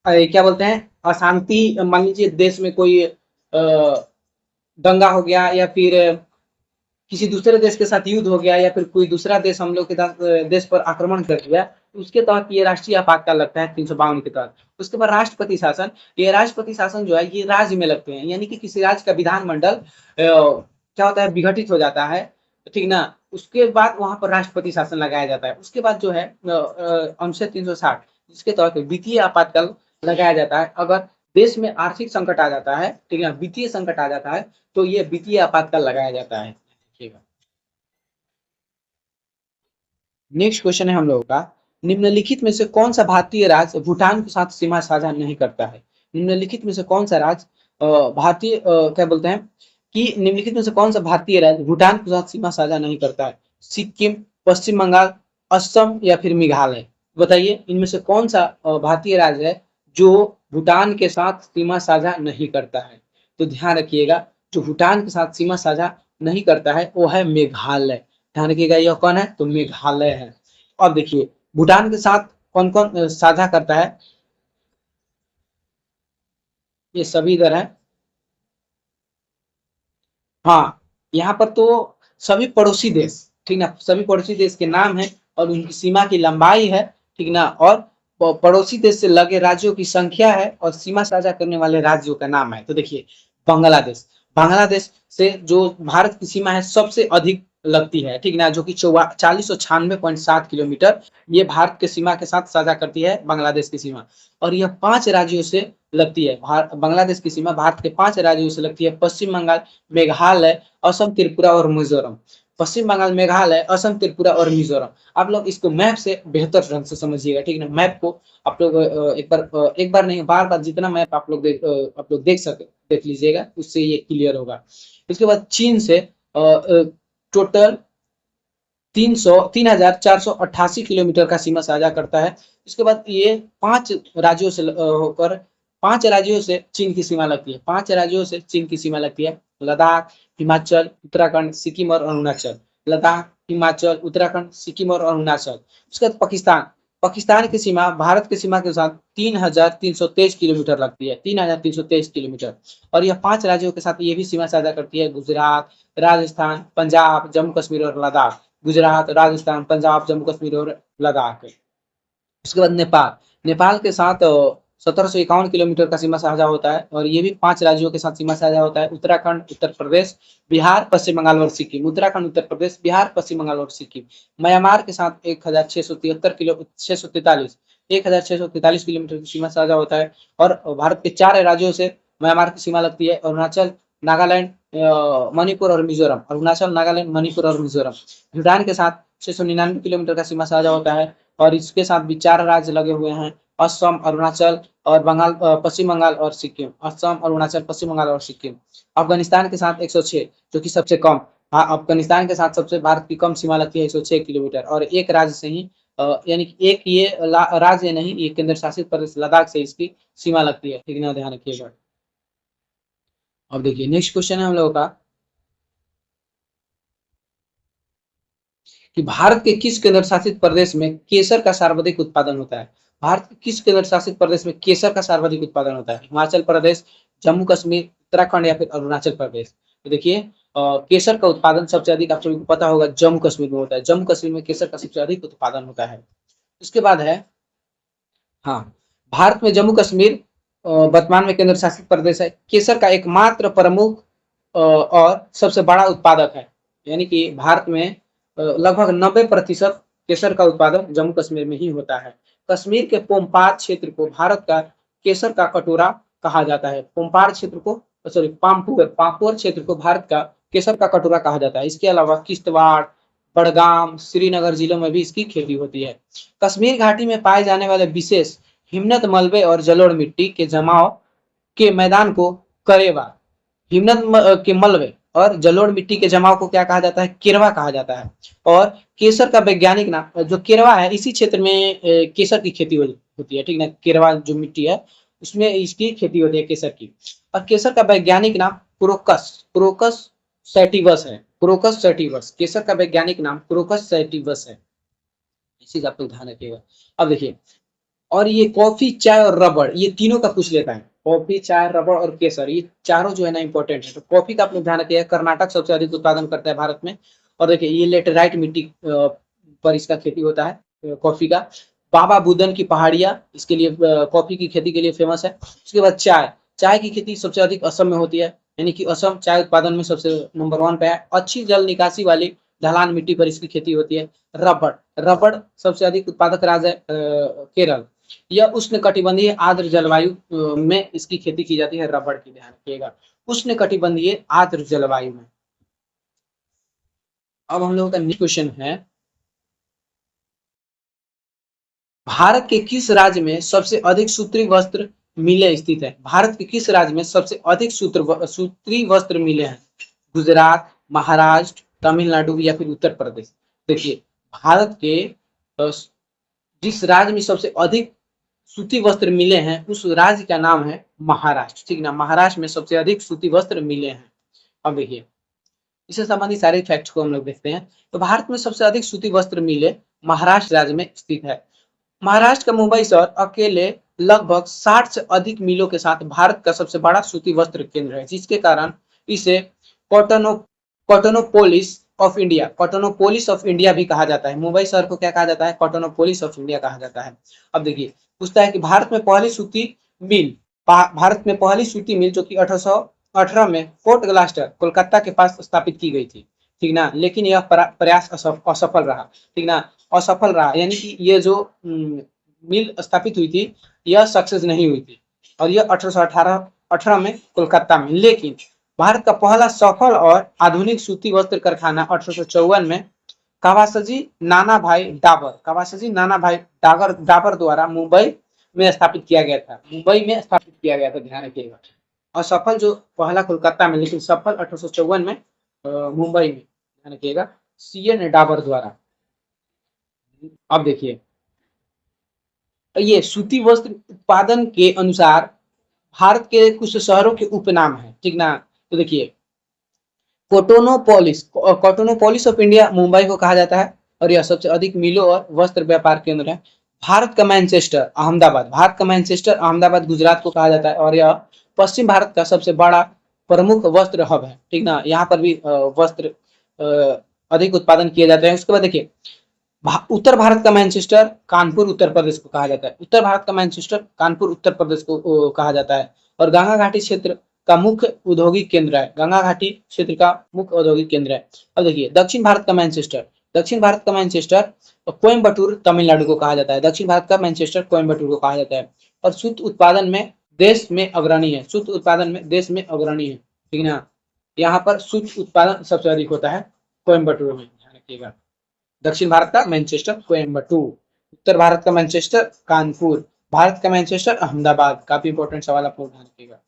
क्या बोलते हैं, अशांति, मान लीजिए देश में कोई दंगा हो गया या फिर किसी दूसरे देश के साथ युद्ध हो गया या फिर कोई दूसरा देश हम लोग के देश पर आक्रमण कर दिया, उसके तहत ये राष्ट्रीय आपातकाल लगता है 352 के तहत। उसके बाद राष्ट्रपति शासन, ये राष्ट्रपति शासन जो है ये राज्य में लगते हैं, यानी कि किसी राज्य का विधानमंडल क्या होता है, विघटित हो जाता है, ठीक ना। उसके बाद वहां पर राष्ट्रपति शासन लगाया जाता है। उसके बाद जो है अनुच्छेद 360, जिसके तहत वित्तीय आपातकाल लगाया जाता है। अगर देश में आर्थिक संकट आ जाता है, ठीक है, वित्तीय संकट आ जाता है, तो ये वित्तीय आपातकाल लगाया जाता है। नेक्स्ट क्वेश्चन है हम लोगों का, निम्नलिखित में से कौन सा भारतीय राज्य भूटान के साथ सीमा साझा नहीं करता है? निम्नलिखित में से कौन सा राज्य भारतीय क्या बोलते हैं कि निम्नलिखित में से कौन सा भारतीय राज्य भूटान के साथ सीमा साझा नहीं करता है? सिक्किम, पश्चिम बंगाल, असम या फिर मेघालय? बताइए इनमें से कौन सा भारतीय राज्य है जो भूटान के साथ सीमा साझा नहीं करता है? तो ध्यान रखिएगा, जो भूटान के साथ सीमा साझा नहीं करता है वो है मेघालय। ध्यान रखिएगा, यह कौन है? तो मेघालय है। अब देखिए भूटान के साथ कौन कौन साझा करता है? ये सभी इधर है। हाँ, यहाँ पर तो सभी पड़ोसी देश, ठीक ना, सभी पड़ोसी देश के नाम है और उनकी सीमा की लंबाई है, ठीक ना, और पड़ोसी देश से लगे राज्यों की संख्या है और सीमा साझा करने वाले राज्यों का नाम है। तो देखिए बांग्लादेश, बांग्लादेश से जो भारत की सीमा है सबसे अधिक लगती है, ठीक ना, जो कि 4096.7 किलोमीटर ये भारत के सीमा के साथ साझा करती है बांग्लादेश की सीमा। और यह 5 राज्यों से लगती है, बांग्लादेश की सीमा भारत के 5 राज्यों से लगती है, पश्चिम बंगाल, मेघालय, असम, त्रिपुरा और मिजोरम। पश्चिम बंगाल, मेघालय, असम, त्रिपुरा और मिजोरम। आप लोग इसको मैप से बेहतर ढंग से समझिएगा, ठीक है ना। मैप को आप लोग एक बार नहीं, बार बार जितना मैप आप लोग देख लीजिएगा, उससे ये क्लियर होगा। इसके बाद चीन से टोटल 3,488 किलोमीटर का सीमा साझा करता है। इसके बाद ये 5 राज्यों से होकर 5 राज्यों से चीन की सीमा लगती है। 5 राज्यों से चीन की सीमा लगती है, लद्दाख, हिमाचल, उत्तराखंड, सिक्किम और अरुणाचल। लद्दाख, हिमाचल, उत्तराखंड, सिक्किम और अरुणाचल। उसके बाद पाकिस्तान, पाकिस्तान की सीमा भारत की सीमा के साथ 3,323 किलोमीटर लगती है, 3,323 किलोमीटर। और यह 5 राज्यों के साथ ये भी सीमा साझा करती है, गुजरात, राजस्थान, पंजाब, जम्मू कश्मीर और लद्दाख। गुजरात, राजस्थान, पंजाब, जम्मू कश्मीर और लद्दाख। उसके बाद नेपाल, नेपाल के साथ 1751 किलोमीटर का सीमा साझा होता है, और ये भी 5 राज्यों के साथ सीमा साझा होता है, उत्तराखंड, उत्तर प्रदेश, बिहार, पश्चिम बंगाल और सिक्किम। उत्तराखंड, उत्तर प्रदेश, बिहार, पश्चिम बंगाल और सिक्किम। म्यांमार के साथ 1643 किलोमीटर की सीमा साझा होता है। और भारत के 4 राज्यों से म्यांमार की सीमा लगती है, अरुणाचल, नागालैंड, मणिपुर और मिजोरम। अरुणाचल, नागालैंड, मणिपुर और मिजोरम। भूटान के साथ 699 किलोमीटर का सीमा साझा होता है, और इसके साथ भी 4 राज्य लगे हुए हैं, असम, अरुणाचल और पश्चिम बंगाल और सिक्किम। असम, अरुणाचल, पश्चिम बंगाल और सिक्किम। अफगानिस्तान के साथ 106, जो कि सबसे कम। हाँ, अफगानिस्तान के साथ सबसे भारत की कम सीमा लगती है, 106 किलोमीटर। और एक राज्य से ही यानी कि एक ये राज्य नहीं, ये केंद्र शासित प्रदेश लद्दाख से इसकी सीमा लगती है, ठीक है ना, ध्यान रखिएगा। अब देखिए नेक्स्ट क्वेश्चन है हम लोगों का कि भारत के किस केंद्र शासित प्रदेश में केसर का सर्वाधिक उत्पादन होता है। भारत के किस केंद्र शासित प्रदेश में केसर का सर्वाधिक उत्पादन होता है। हिमाचल प्रदेश, जम्मू कश्मीर, उत्तराखंड या फिर अरुणाचल प्रदेश। तो देखिए केसर का उत्पादन सबसे अधिक आप सभी को पता होगा जम्मू कश्मीर में होता है। जम्मू कश्मीर में केसर का सबसे अधिक उत्पादन होता है। उसके बाद है, हाँ, भारत में जम्मू कश्मीर वर्तमान में केंद्र शासित प्रदेश है। केसर का एकमात्र प्रमुख और सबसे बड़ा उत्पादक है, यानी कि भारत में लगभग 90% केसर का उत्पादन जम्मू कश्मीर में ही होता है। कश्मीर के पोम्पार क्षेत्र को भारत का केसर का कटोरा कहा जाता है। पोम्पार क्षेत्र को, सॉरी, पाम्पोर क्षेत्र को भारत का केसर का कटोरा कहा जाता है। इसके अलावा किश्तवाड़, बड़गाम, श्रीनगर जिलों में भी इसकी खेती होती है। कश्मीर घाटी में पाए जाने वाले विशेष हिमनद मलबे और जलोढ़ मिट्टी के जमाव के मैदान को करेवा, हिमनद के मलबे और जलोढ़ मिट्टी के जमाव को क्या कहा जाता है, केरवा कहा जाता है। और केसर का वैज्ञानिक नाम जो केरवा है, इसी क्षेत्र में केसर की खेती होती है, ठीक ना। केरवा जो मिट्टी है उसमें इसकी खेती होती है केसर की। और केसर का वैज्ञानिक नाम क्रोकस क्रोकस सैटिवस है। क्रोकस सैटिवस, केसर का वैज्ञानिक नाम क्रोकस सैटिवस है। इसी का आप लोग ध्यान रखिएगा। अब देखिए, और ये कॉफी, चाय और रबड़, ये तीनों का पूछ लेता है। कॉफी, चाय, रबड़ और केसर, ये चारों जो है ना इंपॉर्टेंट है। तो कॉफी का आपने ध्यान रखिएगा, कर्नाटक सबसे अधिक उत्पादन करता है भारत में। और देखिए ये लेटेराइट मिट्टी पर इसका खेती होता है कॉफी का। बाबा बुदन की पहाड़ियां इसके लिए कॉफी की खेती के लिए फेमस है। उसके बाद चाय, चाय की खेती सबसे अधिक असम में होती है, यानी कि असम चाय उत्पादन में सबसे नंबर 1 पे है। अच्छी जल निकासी वाली ढलान मिट्टी पर इसकी खेती होती है। रबड़, रबड़ सबसे अधिक उत्पादक राज्य है केरल। यह उष्ण कटिबंधीय आर्द्र जलवायु में इसकी खेती की जाती है, रबड़ की, ध्यान रखिएगा, उष्ण कटिबंधीय आर्द्र जलवायु में। अब हम लोगों का नेक्स्ट क्वेश्चन है, भारत के किस राज्य में सबसे अधिक सूत्री वस्त्र मिलें स्थित है। भारत के किस राज्य में सबसे अधिक सूत्री वस्त्र मिले हैं। गुजरात, महाराष्ट्र, तमिलनाडु या फिर उत्तर प्रदेश। देखिए भारत के जिस राज्य में सबसे अधिक सूती वस्त्र मिले हैं उस राज्य का नाम है महाराष्ट्र, ठीक ना। महाराष्ट्र में सबसे अधिक सूती वस्त्र मिले हैं। अब देखिए इससे संबंधित सारे फैक्ट्स को हम लोग देखते हैं। तो भारत में सबसे अधिक सूती वस्त्र मिले महाराष्ट्र राज्य में स्थित है। महाराष्ट्र का मुंबई शहर अकेले लगभग 60 से अधिक मिलों के साथ भारत का सबसे बड़ा सूती वस्त्र केंद्र है, जिसके कारण इसे कॉटनो कॉटनोपोलिस ऑफ इंडिया, कॉटनोपोलिस ऑफ इंडिया भी कहा जाता है। मुंबई शहर को क्या कहा जाता है, कॉटनोपोलिस ऑफ इंडिया कहा जाता है। अब देखिए पूछता है कि भारत में पहली सूती मिल जो कि 1818 में फोर्ट ग्लास्टर कोलकाता के पास स्थापित की गई थी। ठीक ना, लेकिन यह प्रयास असफल रहा, ठीक ना, असफल रहा, यानी कि ये जो मिल स्थापित हुई थी यह सक्सेस नहीं हुई थी, और यह 1818 में कोलकाता में। लेकिन भारत का पहला सफल और आधुनिक सूती वस्त्र कारखाना 1854 में कावासाजी नाना भाई डाबर द्वारा मुंबई में स्थापित किया गया था, ध्यान रखिएगा। और सफल जो पहला कोलकाता में, लेकिन सफल 1854 में मुंबई में, ध्यान रखिएगा, CN डाबर द्वारा। अब देखिए, ये सूती वस्त्र उत्पादन के अनुसार भारत के कुछ शहरों के उपनाम है, ठीक ना। तो देखिए, कॉटोनोपोलिस ऑफ इंडिया मुंबई को कहा जाता है, और यह सबसे अधिक मिलों और वस्त्र व्यापार केंद्र है। भारत का मैनचेस्टर अहमदाबाद गुजरात को कहा जाता है, और यह पश्चिम भारत का सबसे बड़ा प्रमुख वस्त्र हब है, ठीक ना। यहाँ पर भी वस्त्र अधिक उत्पादन किए जाते हैं। उसके बाद देखिए, उत्तर भारत का मैनचेस्टर कानपुर उत्तर प्रदेश को कहा जाता है, कहा जाता है। और गंगा घाटी क्षेत्र का मुख्य औद्योगिक केंद्र है, अब देखिए, दक्षिण भारत का मैनचेस्टर कोयम्बटूर तमिलनाडु को कहा जाता है, और सूत उत्पादन में देश में अग्रणी है, ठीक ना। यहाँ पर सूत उत्पादन सबसे अधिक होता है कोयम्बटूर में, ध्यान रखिएगा। दक्षिण भारत का मैनचेस्टर कोयम्बटूर, उत्तर भारत का मैनचेस्टर कानपुर, भारत का मैनचेस्टर अहमदाबाद। काफी इंपॉर्टेंट सवाल आप लोग ध्यान रखिएगा।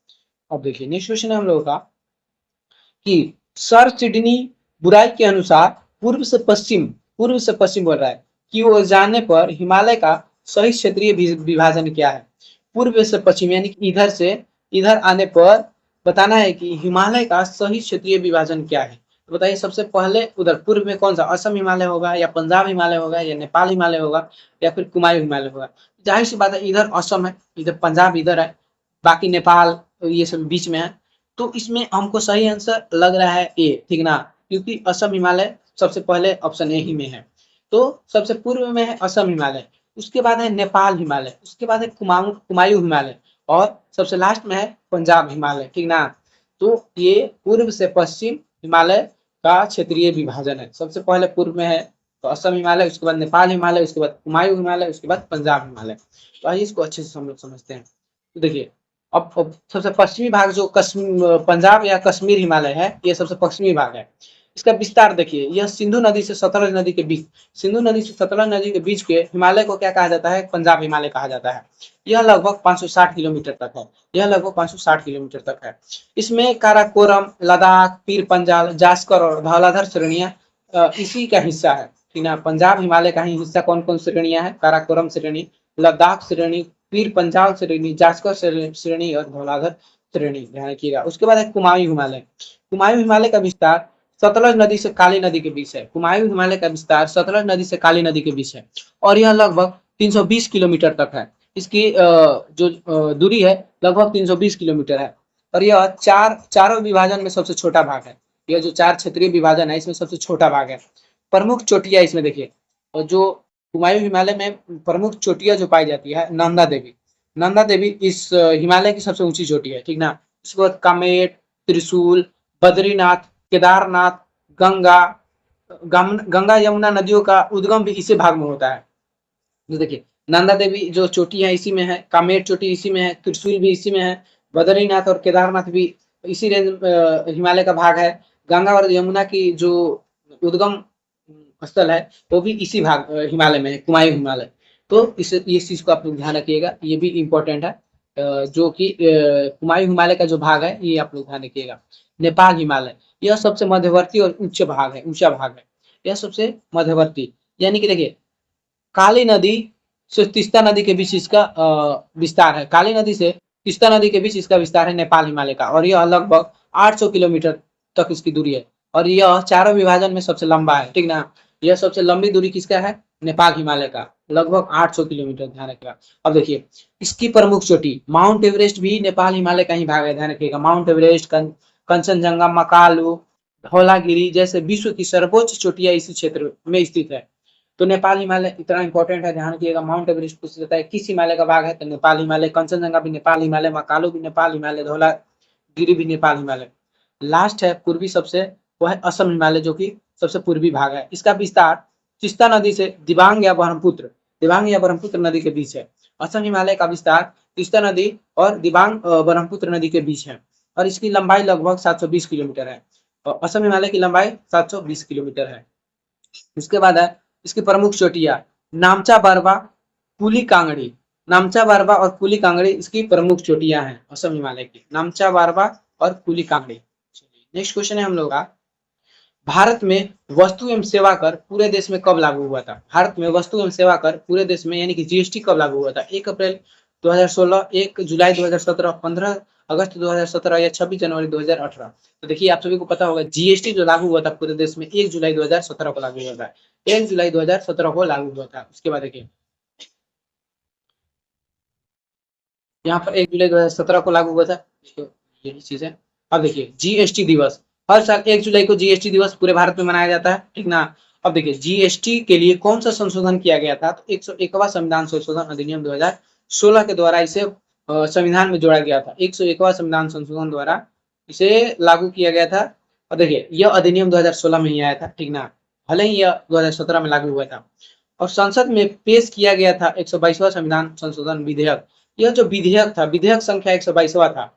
अब देखिए, नेक्स्ट क्वेश्चन है हम लोगों का कि सर सिडनी बुराई के अनुसार पूर्व से पश्चिम बोल रहा है कि वो जाने पर हिमालय का सही क्षेत्रीय विभाजन क्या है। पूर्व से पश्चिम यानी कि इधर से इधर आने पर बताना है कि हिमालय का सही क्षेत्रीय विभाजन क्या है। तो बताइए, सबसे पहले उधर पूर्व में कौन सा, असम हिमालय होगा, या पंजाब हिमालय होगा, या नेपाल हिमालय होगा, या फिर कुमायूं हिमालय होगा। जाहिर सी बात है, इधर असम है, इधर पंजाब इधर है, बाकी नेपाल ये सब बीच में है। तो इसमें हमको सही आंसर लग रहा है ए, ठीक ना, क्योंकि असम हिमालय सबसे पहले ऑप्शन ए ही में है। तो सबसे पूर्व में है असम हिमालय, उसके बाद है नेपाल हिमालय, उसके बाद है कुमायूं हिमालय, और सबसे लास्ट में है पंजाब हिमालय, ठीक ना। तो ये पूर्व से पश्चिम हिमालय का क्षेत्रीय विभाजन है। सबसे पहले पूर्व में है तो असम हिमालय, उसके बाद नेपाल हिमालय, उसके बाद कुमायूं हिमालय, उसके बाद पंजाब हिमालय। तो आइए इसको अच्छे से हम लोग समझते हैं। तो देखिए, अब सबसे पश्चिमी भाग जो पंजाब या कश्मीर हिमालय है, ये सबसे पश्चिमी भाग है। इसका विस्तार देखिए, यह सिंधु नदी से सतलज नदी के बीच के हिमालय को क्या कहा जाता है, पंजाब हिमालय कहा जाता है। यह लगभग 560 किलोमीटर तक है। इसमें काराकोरम, लद्दाख, पीर पंजाल, जास्कर और धौलाधर श्रेणियां इसी का हिस्सा है, ठीक ना। पंजाब हिमालय का ही हिस्सा कौन कौन श्रेणियां है, काराकोरम श्रेणी, लद्दाख श्रेणी, पीर पंजाल श्रेणी, जास्कर श्रेणी और धौलाधर श्रेणी, ध्यान रखिएगा। उसके बाद है कुमायूं हिमालय। कुमायूं हिमालय का विस्तार सतलज नदी से काली नदी के बीच है। कुमायूं हिमालय का विस्तार सतलज नदी से काली नदी के बीच है, और यह लगभग 320 किलोमीटर तक है। इसकी जो दूरी है लगभग 320 किलोमीटर है, और यह चारों विभाजन में सबसे छोटा भाग है। यह जो 4 क्षेत्रीय विभाजन है, इसमें सबसे छोटा भाग है। प्रमुख चोटियां इसमें देखिए, और जो कुमायूं हिमालय में प्रमुख चोटियां जो पाई जाती है, नंदा देवी इस हिमालय की सबसे ऊंची चोटी है, ठीक ना। उसके बाद कामेट, त्रिशूल, बद्रीनाथ, केदारनाथ, गंगा गंगा यमुना नदियों का उद्गम भी इसी भाग में होता है। तो देखिए, नंदा देवी जो चोटी है इसी में है, कामेट चोटी इसी में है, त्रिशूल भी इसी में है, बद्रीनाथ और केदारनाथ भी इसी रेंज हिमालय का भाग है। गंगा और यमुना की जो उद्गम स्थल है वो भी इसी भाग हिमालय में है, कुमायूं हिमालय। तो इस चीज को आप लोग ध्यान रखिएगा, ये भी इंपॉर्टेंट है। जो कि कुमायूं हिमालय का जो भाग है, ये आप लोग ध्यान रखिएगा। नेपाल हिमालय, यह सबसे मध्यवर्ती और ऊंचा भाग है। यह सबसे मध्यवर्ती, यानी कि देखिए, काली नदी से तीस्ता नदी के बीच इसका विस्तार है। काली नदी से तीस्ता नदी के बीच इसका विस्तार है नेपाल हिमालय का, और यह लगभग 800 किलोमीटर तक इसकी दूरी है, और यह चारों विभाजन में सबसे लंबा है, ठीक ना। यह सबसे लंबी दूरी किसका है, नेपाल हिमालय का, लगभग 800 किलोमीटर, ध्यान रखिएगा। अब देखिए, इसकी प्रमुख चोटी माउंट एवरेस्ट भी नेपाल हिमालय का ही भाग है, ध्यान रखिएगा। माउंट एवरेस्ट, कंचनजंगा, मकालू, धौलागिरी जैसे विश्व की सर्वोच्च चोटियां इसी क्षेत्र में स्थित है। तो नेपाल हिमालय इतना इंपॉर्टेंट है, ध्यान रखिएगा। माउंट एवरेस्ट पूछ जाता है किस हिमालय का भाग है, तो नेपाल हिमालय। कंचनजंगा भी नेपाल हिमालय, मकालू भी नेपाल हिमालय, धौलागिरी भी नेपाल हिमालय। लास्ट है पूर्वी सबसे वो है असम हिमालय, जो कि सबसे पूर्वी भाग है। इसका विस्तार तीस्ता नदी से दिबांग या ब्रह्मपुत्र नदी के बीच है। असम हिमालय का विस्तार तीस्ता नदी और दिबांग ब्रह्मपुत्र नदी के बीच है, और इसकी लंबाई लगभग 720 किलोमीटर है। असम हिमालय की लंबाई 720 किलोमीटर है। इसके बाद है इसकी प्रमुख चोटियां, नामचा बरवा, कुली कांगड़ी। नामचा बरवा और कुली कांगड़ी इसकी प्रमुख चोटियां हैं असम हिमालय की, नामचा बरवा और कुली कांगड़ी। नेक्स्ट क्वेश्चन है हम लोग का, भारत में वस्तु एवं सेवा कर पूरे देश में कब लागू हुआ था? भारत में वस्तु एवं सेवा कर पूरे देश में यानी कि जीएसटी कब लागू हुआ था? 1 अप्रैल 2016, 1 जुलाई 2017, 15 अगस्त 2017 या 26 जनवरी 2018? तो देखिए आप सभी को पता होगा जीएसटी जो लागू हुआ था पूरे देश में 1 जुलाई 2017 को लागू हुआ था। 1 जुलाई 2017 को लागू हुआ था। उसके बाद देखिए यहाँ पर 1 जुलाई 2017 को लागू हुआ था, यही चीज है। अब देखिए जीएसटी दिवस, हर साल 1 जुलाई को जीएसटी दिवस पूरे भारत में मनाया जाता है, ठीक ना। अब देखिए जीएसटी के लिए कौन सा संशोधन किया गया था? तो 101वां संविधान संशोधन अधिनियम 2016 के द्वारा इसे संविधान में जोड़ा गया था। 101वां संविधान संशोधन द्वारा इसे लागू किया गया था। और देखिए यह अधिनियम 2016 में ही आया था, ठीक ना, भले ही यह 2017 में लागू हुआ था। और संसद में पेश किया गया था 122वां संविधान संशोधन विधेयक। यह जो विधेयक था, विधेयक संख्या 122वां था,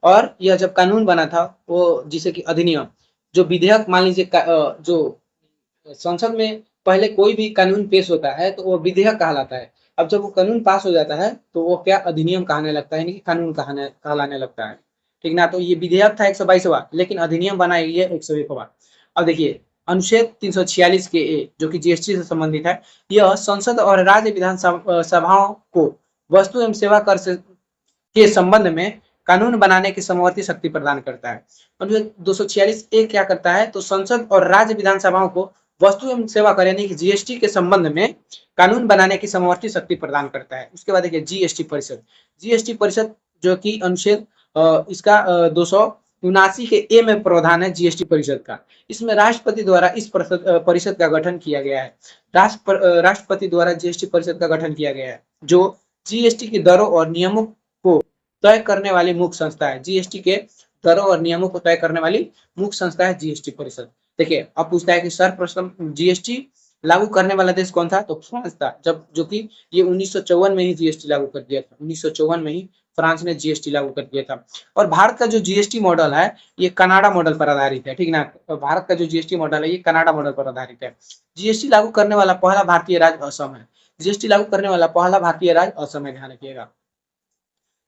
और यह जब कानून बना था वो जिसे कि अधिनियम, जो विधेयक मान लीजिए जो संसद में पहले कोई भी कानून पेश होता है तो वो विधेयक कहलाता है। अब जब वो कानून पास हो जाता है तो वो क्या अधिनियम कहने लगता है, यानी कि कानून कहलाने लगता है, ठीक ना। तो ये विधेयक था 122वां, लेकिन अधिनियम बना ये 101वां। अब देखिए अनुच्छेद 346 के ए जो कि जीएसटी से संबंधित है, यह संसद और राज्य विधान सभाओं को वस्तु एवं सेवा कर से के संबंध में कानून बनाने की समवर्ती शक्ति प्रदान करता है। अनुच्छेद 246 ए क्या करता है? तो संसद और राज्य विधानसभाओं को वस्तु एवं सेवा कर यानी कि जीएसटी के संबंध में कानून बनाने की समवर्ती शक्ति प्रदान करता है। उसके बाद देखिए जीएसटी परिषद जो कि अनुच्छेद इसका 279 के ए में प्रावधान है जीएसटी परिषद का। इसमें राष्ट्रपति द्वारा इस परिषद का गठन किया गया है। राष्ट्रपति द्वारा जीएसटी परिषद का गठन किया गया है, जो जीएसटी की दरों और नियमों को तय करने वाली मुख्य संस्था है। जीएसटी के दरों और नियमों को तय करने वाली मुख्य संस्था है जीएसटी परिषद। देखिए अब पूछता है कि सर्वप्रथम जीएसटी लागू करने वाला देश कौन था? तो फ्रांस था, जब जो कि ये 1954 में ही जीएसटी लागू कर दिया था। 1954 में ही फ्रांस ने जीएसटी लागू कर दिया था। और भारत का जो जीएसटी मॉडल है ये कनाडा मॉडल पर आधारित है, ठीक ना। भारत का जो जीएसटी मॉडल है ये कनाडा मॉडल पर आधारित है। जीएसटी लागू करने वाला पहला भारतीय राज्य असम है। जीएसटी लागू करने वाला पहला भारतीय राज्य असम है, ध्यान रखिएगा।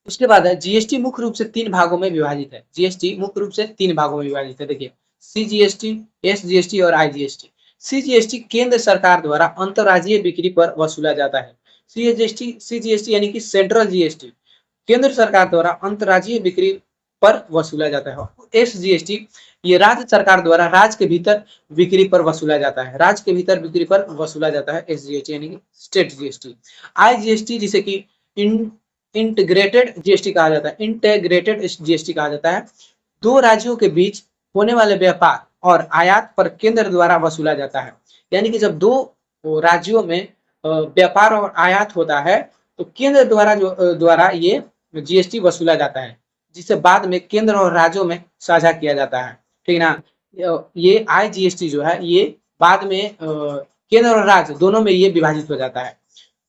उसके बाद है जीएसटी मुख्य रूप से 3 भागों में विभाजित है। जीएसटी मुख्य रूप से 3 भागों में विभाजित है। देखिए सीजीएसटी, एसजीएसटी और आईजीएसटी। सीजीएसटी केंद्र सरकार द्वारा अंतर्राज्यीय बिक्री पर वसूला जाता है। सीजीएसटी यानी कि सेंट्रल जीएसटी केंद्र सरकार द्वारा अंतर्राज्यीय बिक्री पर वसूला जाता है। एसजीएसटी ये राज्य सरकार द्वारा राज्य के भीतर बिक्री पर वसूला जाता है। राज्य के भीतर बिक्री पर वसूला जाता है एसजीएसटी यानी कि स्टेट जीएसटी। आईजीएसटी जिसे कि इंटीग्रेटेड जीएसटी कहा जाता है, इंटीग्रेटेड जीएसटी कहा जाता है। दो राज्यों के बीच होने वाले व्यापार और आयात पर केंद्र द्वारा वसूला जाता है। यानी कि जब दो राज्यों में व्यापार और आयात होता है तो केंद्र द्वारा ये जीएसटी वसूला जाता है, जिसे बाद में केंद्र और राज्यों में साझा किया जाता है, ठीक ना। ये आईजीएसटी जो है ये बाद में केंद्र और राज्य दोनों में ये विभाजित हो जाता है।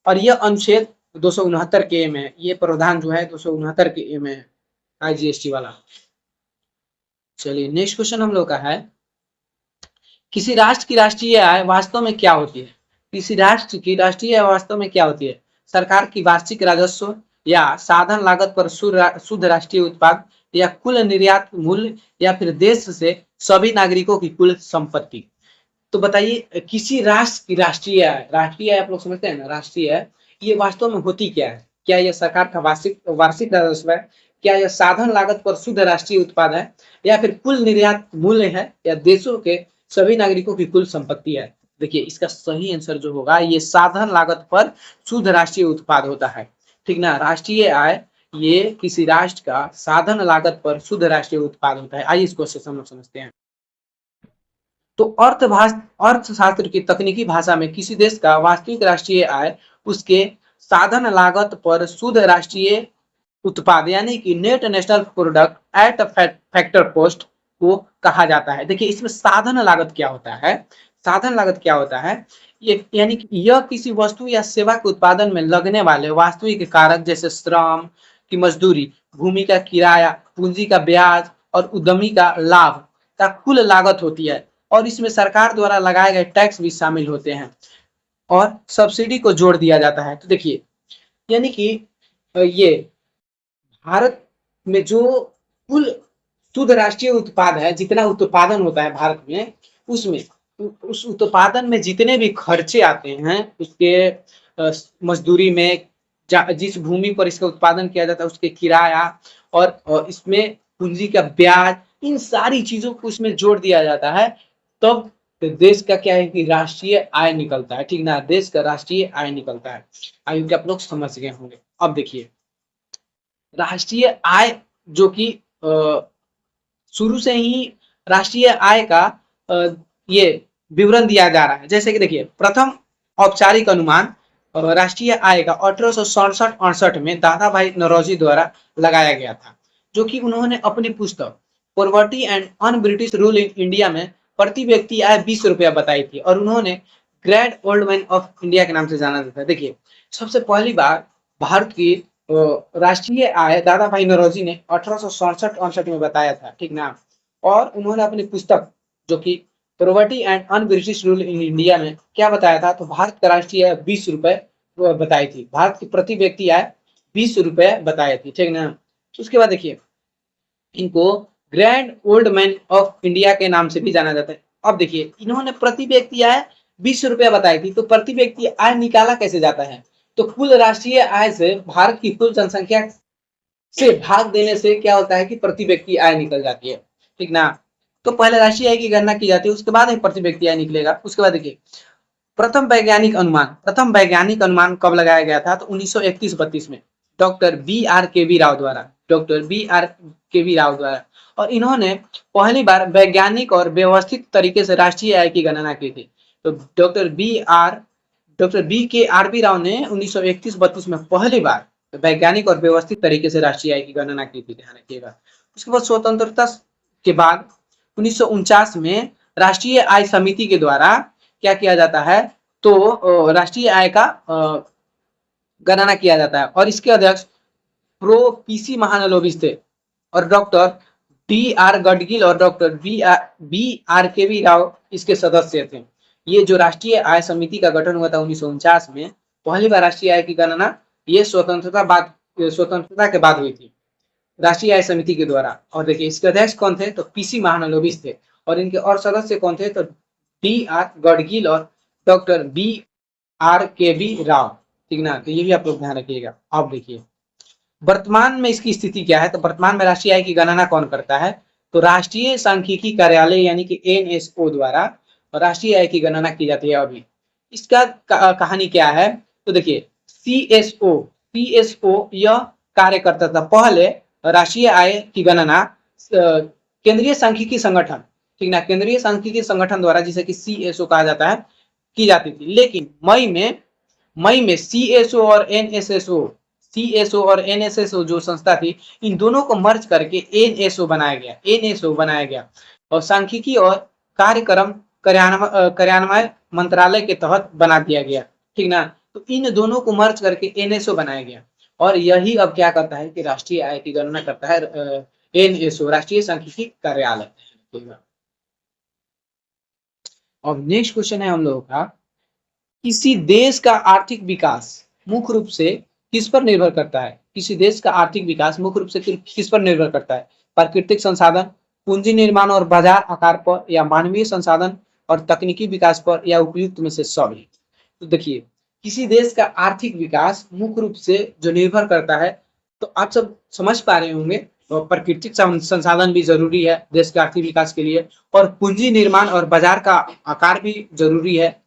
और यह अनुच्छेद 269 के ए में है। ये प्रावधान जो है 269 के ए में है आईजीएसटी वाला। चलिए नेक्स्ट क्वेश्चन हम लोग का है, किसी राष्ट्र की राष्ट्रीय आय वास्तव में क्या होती है? किसी राष्ट्र की राष्ट्रीय आय वास्तव में क्या होती है? सरकार की वार्षिक राजस्व या साधन लागत पर शुद्ध राष्ट्रीय उत्पाद या कुल निर्यात मूल्य या फिर देश से सभी नागरिकों की कुल संपत्ति। तो बताइए किसी राष्ट्र की राष्ट्रीय आय आप लोग समझते हैं ना, राष्ट्रीय आय ये वास्तव में होती क्या है? क्या यह सरकार का वार्षिक राजस्व है? क्या यह साधन लागत पर शुद्ध राष्ट्रीय उत्पाद है? या फिर कुल निर्यात मूल्य है? या देशों के सभी नागरिकों की कुल संपत्ति है? देखिए इसका सही आंसर जो होगा ये साधन लागत पर शुद्ध राष्ट्रीय उत्पाद होता है, ठीक ना। राष्ट्रीय आय ये किसी राष्ट्र का साधन लागत पर शुद्ध राष्ट्रीय उत्पाद होता है। आइए इसको हम लोग समझते हैं। तो अर्थशास्त्र की तकनीकी भाषा में किसी देश का वास्तविक राष्ट्रीय आय उसके साधन लागत पर शुद्ध राष्ट्रीय उत्पाद यानी कि net national product at factor cost को कहा जाता है। देखिए इसमें साधन लागत क्या होता है, साधन लागत क्या होता है, ये यानी कि यह किसी वस्तु या सेवा के उत्पादन में लगने वाले वास्तविक कारक जैसे श्रम की मजदूरी, भूमि का किराया, पूंजी का ब्याज और उद्यमी का लाभ का कुल लागत होती है, और इसमें सरकार द्वारा लगाए गए टैक्स भी शामिल होते हैं और सब्सिडी को जोड़ दिया जाता है। तो देखिए यानी कि ये भारत में जो कुल शुद्ध राष्ट्रीय उत्पाद है, जितना उत्पादन होता है भारत में, उसमें उस उत्पादन में जितने भी खर्चे आते हैं उसके मजदूरी में, जिस भूमि पर इसका उत्पादन किया जाता है उसके किराया और इसमें पूंजी का ब्याज, इन सारी चीजों को उसमें जोड़ दिया जाता है, तब तो देश का क्या है कि राष्ट्रीय आय निकलता है, ठीक ना, देश का राष्ट्रीय आय निकलता है। आयु के आप लोग समझ गए होंगे। अब देखिए राष्ट्रीय आय जो कि शुरू से ही राष्ट्रीय आय का ये विवरण दिया जा रहा है। जैसे कि देखिए प्रथम औपचारिक अनुमान राष्ट्रीय आय का 1867-68 में दादा भाई नौरोजी द्वारा लगाया गया था, जो कि उन्होंने अपनी पुस्तक poverty and un British rule in India में प्रति व्यक्ति आय 20 रुपया बताई थी, और उन्होंने great old man of India के नाम से जाना जाता है। देखिए सबसे पहली बार भारत की राष्ट्रीय आय दादा भाई नौरोजी ने 1867-68 में बताया था, ठीक ना, और उन्होंने अपनी पुस्तक जो कि poverty and un British rule in India में क्या बताया था, तो भारत का राष्ट्रीय आय 20 रुपए बताई थी, भारत की प्रति व्यक्ति आय 20 रुपए बताई थी, ठीक ना। उसके बाद देखिए इनको grand old man of India के नाम से भी जाना जाता है। अब देखिए इन्होंने प्रति व्यक्ति आय 20 रुपया बताई थी, तो प्रति व्यक्ति आय निकाला कैसे जाता है, तो कुल राष्ट्रीय आय से भारत की कुल जनसंख्या से भाग देने से क्या होता है कि प्रति व्यक्ति आय निकल जाती है, ठीक ना। तो पहले राष्ट्रीय आय की गणना की जाती है, उसके बाद ही प्रति व्यक्ति आय निकलेगा। उसके बाद देखिए प्रथम वैज्ञानिक अनुमान कब लगाया गया था, तो 1931-32 में डॉक्टर बी आर के वी राव द्वारा, और इन्होंने पहली बार वैज्ञानिक और व्यवस्थित तरीके से राष्ट्रीय आय की गणना की थी। तो डॉक्टर बी राव ने 1931-32 में पहली बार वैज्ञानिक और व्यवस्थित तरीके से राष्ट्रीय आय की गणना की थी, ध्यान रखिएगा। उसके बाद स्वतंत्रता के बाद 1949 में राष्ट्रीय आय समिति के द्वारा क्या किया जाता है, तो राष्ट्रीय आय का गणना किया जाता है, और इसके अध्यक्ष प्रो पीसी महालनोबिस थे, और डॉक्टर डी आर गडगिल और डॉक्टर बी आर के वी राव इसके सदस्य थे। ये जो राष्ट्रीय आय समिति का गठन हुआ था 1949 में, पहली बार राष्ट्रीय आय की गणना ये स्वतंत्रता के बाद हुई थी राष्ट्रीय आय समिति के द्वारा। और देखिए इसके अध्यक्ष कौन थे, तो पीसी महालनोबिस थे, और इनके और सदस्य कौन थे, तो डी आर गडगिल और डॉक्टर बी आर के वी राव, ठीक ना। तो ये भी आप लोग ध्यान रखिएगा। अब देखिए वर्तमान में इसकी स्थिति क्या है, तो वर्तमान में राष्ट्रीय आय की गणना कौन करता है, तो राष्ट्रीय सांख्यिकी कार्यालय यानी कि एनएसओ द्वारा राष्ट्रीय आय की गणना की जाती है। अभी इसका कहानी क्या है, तो देखिए सीएसओ यह कार्य करता था। पहले राष्ट्रीय आय की गणना केंद्रीय सांख्यिकी संगठन, ठीक ना, केंद्रीय सांख्यिकी संगठन द्वारा, जिसे कि सीएसओ कहा जाता है, की जाती थी। लेकिन मई में सीएसओ और एनएसएसओ जो संस्था थी, इन दोनों को मर्ज करके एनएसओ बनाया गया और सांख्यिकी और कार्यक्रम कार्यान्वयन मंत्रालय के तहत बना दिया गया, ठीक ना। तो इन दोनों को मर्ज करके एनएसओ बनाया गया, और यही अब क्या करता है कि राष्ट्रीय आय की गणना करता है एनएसओ, राष्ट्रीय सांख्यिकी कार्यालय। अब नेक्स्ट क्वेश्चन है हम लोगों का, किसी देश का आर्थिक विकास मुख्य रूप से किस पर निर्भर करता है, किसी देश का आर्थिक विकास मुख्य रूप से किस पर निर्भर करता है, प्राकृतिक संसाधन, पूंजी निर्माण और बाजार आकार पर, या मानवीय संसाधन और तकनीकी विकास पर, या उपयुक्त में से सभी। तो देखिए किसी देश का आर्थिक विकास मुख्य रूप से जो निर्भर करता है, तो आप सब समझ पा रहे होंगे, तो प्राकृतिक संसाधन भी जरूरी है देश के आर्थिक विकास के लिए, और पूंजी निर्माण और बाजार का आकार भी जरूरी है,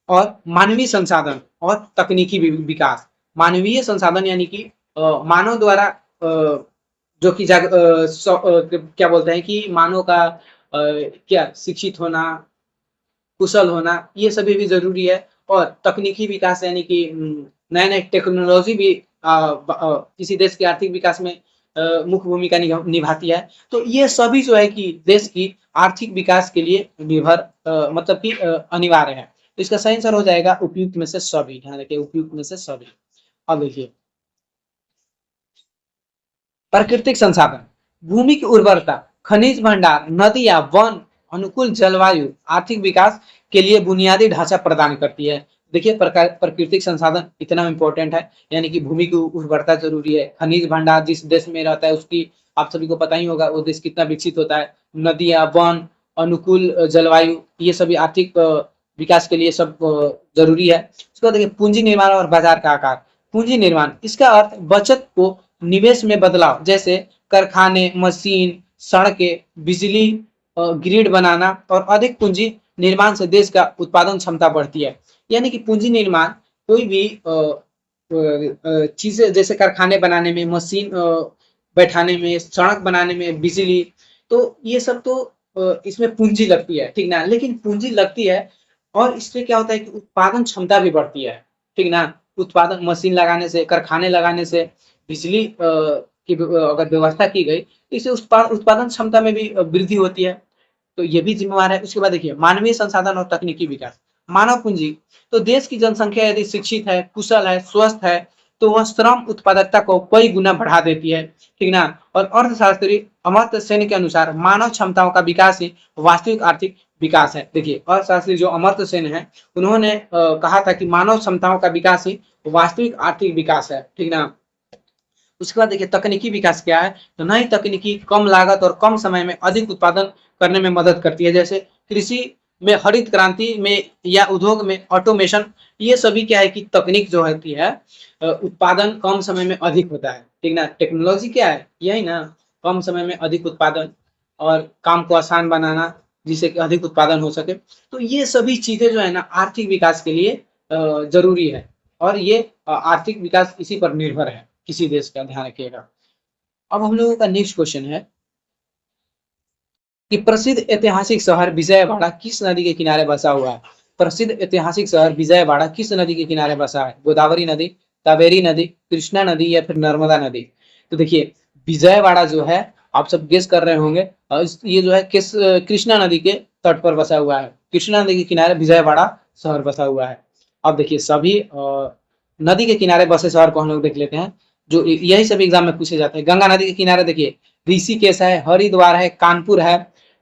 और मानवीय संसाधन और तकनीकी विकास। मानवीय संसाधन यानी कि मानव द्वारा जो कि क्या बोलते हैं कि मानव का क्या शिक्षित होना, कुशल होना, ये सभी भी जरूरी है। और तकनीकी विकास यानी कि नए नए टेक्नोलॉजी भी किसी देश के आर्थिक विकास में मुख्य भूमिका निभाती है। तो ये सभी जो है कि देश की आर्थिक विकास के लिए निर्भर मतलब कि अनिवार्य है। तो इसका सही आंसर हो जाएगा उपयुक्त में से सभी। ध्यान रखिए, उपयुक्त में से सभी। अब देखिए, प्राकृतिक संसाधन, भूमि की उर्वरता, खनिज भंडार, नदियां, वन, अनुकूल जलवायु आर्थिक विकास के लिए बुनियादी ढांचा प्रदान करती है। देखिए, प्राकृतिक संसाधन इतना इंपॉर्टेंट है, यानी कि भूमि की उर्वरता जरूरी है। खनिज भंडार, जिस देश में रहता है उसकी आप सभी को पता ही होगा वो देश कितना विकसित होता है। नदियां, वन, अनुकूल जलवायु, ये सभी आर्थिक विकास के लिए सब जरूरी है। उसके बाद देखिए, पूंजी निर्माण और बाजार का आकार। पूंजी निर्माण, इसका अर्थ बचत को निवेश में बदलाव, जैसे कारखाने, मशीन, सड़कें, बिजली ग्रिड बनाना, और अधिक पूंजी निर्माण से देश का उत्पादन क्षमता बढ़ती है। यानी कि पूंजी निर्माण कोई भी चीजें, जैसे कारखाने बनाने में, मशीन बैठाने में, सड़क बनाने में, बिजली, तो ये सब तो इसमें पूंजी लगती है, ठीक ना। लेकिन पूंजी लगती है और इससे क्या होता है कि उत्पादन क्षमता भी बढ़ती है, ठीक ना। उत्पादन, मशीन लगाने से, कारखाने लगाने से, बिजली की अगर व्यवस्था की गई तो इससे उत्पादन क्षमता में भी वृद्धि होती है। तो ये भी जिम्मेवार है। उसके बाद देखिए, मानवीय संसाधन और तकनीकी विकास। मानव पूंजी, तो देश की जनसंख्या यदि शिक्षित है, कुशल है, स्वस्थ है, तो वह श्रम उत्पादकता को कई गुना बढ़ा देती है, ठीक ना। और अर्थशास्त्री अमर्त्य सेन के अनुसार मानव क्षमताओं का विकास ही वास्तविक आर्थिक विकास है। देखिए, अर्थशास्त्री जो अमर्त्य सेन है, उन्होंने कहा था कि मानव क्षमताओं का विकास ही वास्तविक आर्थिक विकास है, ठीक ना। उसके बाद देखिए, तकनीकी विकास क्या है, तो नई तकनीकी कम लागत और कम समय में अधिक उत्पादन करने में मदद करती है। जैसे कृषि में हरित क्रांति में या उद्योग में ऑटोमेशन, ये सभी क्या है कि तकनीक जो होती है, उत्पादन कम समय में अधिक होता है, ठीक ना। टेक्नोलॉजी क्या है, यही ना, कम समय में अधिक उत्पादन और काम को आसान बनाना, जिससे कि अधिक उत्पादन हो सके। तो ये सभी चीजें जो है ना आर्थिक विकास के लिए जरूरी है, और ये आर्थिक विकास इसी पर निर्भर है किसी देश का। ध्यान रखिएगा। अब हम लोगों का नेक्स्ट क्वेश्चन है कि प्रसिद्ध ऐतिहासिक शहर विजयवाड़ा किस नदी के किनारे बसा हुआ है। प्रसिद्ध ऐतिहासिक शहर विजयवाड़ा किस नदी के किनारे बसा है। गोदावरी नदी, कावेरी नदी, कृष्णा नदी, या फिर नर्मदा नदी। तो देखिए, विजयवाड़ा जो है, आप सब गेस कर रहे होंगे, ये जो है किस कृष्णा नदी के तट पर बसा हुआ है। कृष्णा नदी के किनारे विजयवाड़ा शहर बसा हुआ है। अब देखिए, सभी नदी के किनारे बसे शहर को हम लोग देख लेते हैं, जो यही सभी एग्जाम में पूछे जाते हैं। गंगा नदी के किनारे देखिए, ऋषिकेश है, हरिद्वार है, कानपुर है,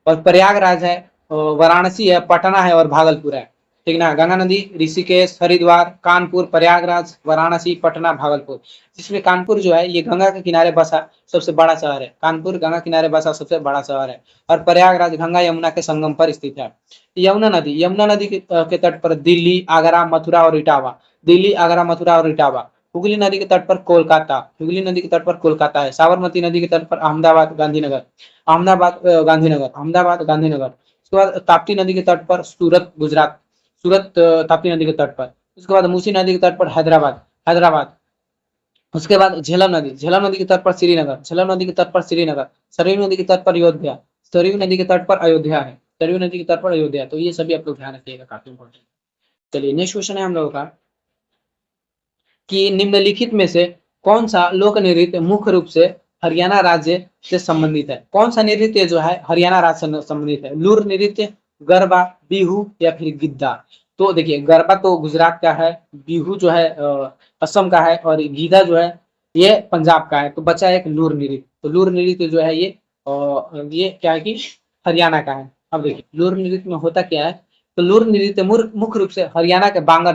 और प्रयागराज है, वाराणसी है, पटना है, और भागलपुर है, ठीक ना। गंगा नदी, ऋषिकेश, हरिद्वार, कानपुर, प्रयागराज, वाराणसी, पटना, भागलपुर। जिसमें कानपुर जो है ये गंगा के किनारे बसा सबसे बड़ा शहर है। कानपुर गंगा किनारे बसा सबसे बड़ा शहर है। और प्रयागराज गंगा यमुना के संगम पर स्थित है। यमुना नदी के तट पर दिल्ली, आगरा, मथुरा और इटावा। दिल्ली, आगरा, मथुरा और इटावा। हुगली नदी के तट पर कोलकाता। हुगली नदी के तट पर कोलकाता है। साबरमती नदी के तट पर अहमदाबाद, गांधीनगर। अहमदाबाद, गांधीनगर। उसके बाद ताप्ती नदी के तट पर सूरत, गुजरात। सूरत ताप्ती नदी के तट पर। उसके बाद मूसी नदी के तट पर हैदराबाद, हैदराबाद। उसके बाद झेलम नदी के तट पर श्रीनगर, झेलम नदी के तट पर श्रीनगर। सरयू नदी के तट पर अयोध्या, सरयू नदी के तट पर अयोध्या है। सरयू नदी के तट पर अयोध्या। तो ये सभी आप लोग ध्यान रखिएगा, काफी इंपॉर्टेंट। चलिए, नेक्स्ट क्वेश्चन है हम लोगों का कि निम्नलिखित में से कौन सा लोक नृत्य मुख्य रूप से हरियाणा राज्य से संबंधित है। कौन सा नृत्य जो है हरियाणा राज्य से संबंधित है। लूर नृत्य, गरबा, बिहू, या फिर गिद्दा। तो देखिए, गरबा तो गुजरात का है, बिहू जो है असम का है, और गिद्दा जो है ये पंजाब का है। तो बचा एक लूर नृत्य। तो लूर नृत्य जो है ये क्या है कि हरियाणा का है। अब देखिए, लूर नृत्य में होता क्या है, तो लूर नृत्य मुख्य रूप से हरियाणा के बांगर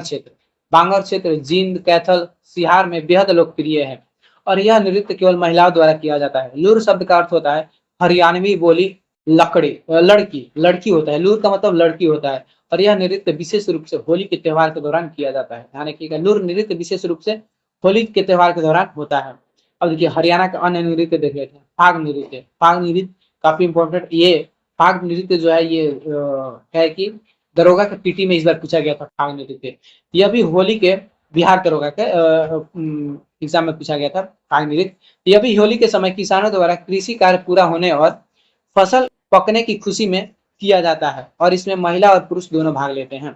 क्षेत्र, जींद, कैथल, सिहार में बेहद लोकप्रिय है। और यह नृत्य केवल महिलाओं द्वारा किया जाता है। लूर शब्द का अर्थ होता है हरियाणवी बोली लड़की, लड़की होता है। लूर का मतलब लड़की होता है। और यह नृत्य विशेष रूप से होली के त्योहार के दौरान किया जाता है। ध्यान रखिएगा, लूर नृत्य विशेष रूप से होली के त्योहार के दौरान होता है। अब देखिए, हरियाणा का अन्य नृत्य देख लेते हैं। फाग नृत्य, फाग नृत्य काफी इंपॉर्टेंट। ये फाग नृत्य जो है ये है कि दरोगा के पीटी में इस बार पूछा गया था फाग नृत्य। यह भी होली के बिहार दरोगा के एग्जाम में पूछा गया था फाग नृत्य। यह भी होली के समय किसानों द्वारा कृषि कार्य पूरा होने और फसल पकने की खुशी में किया जाता है, और इसमें महिला और पुरुष दोनों भाग लेते हैं।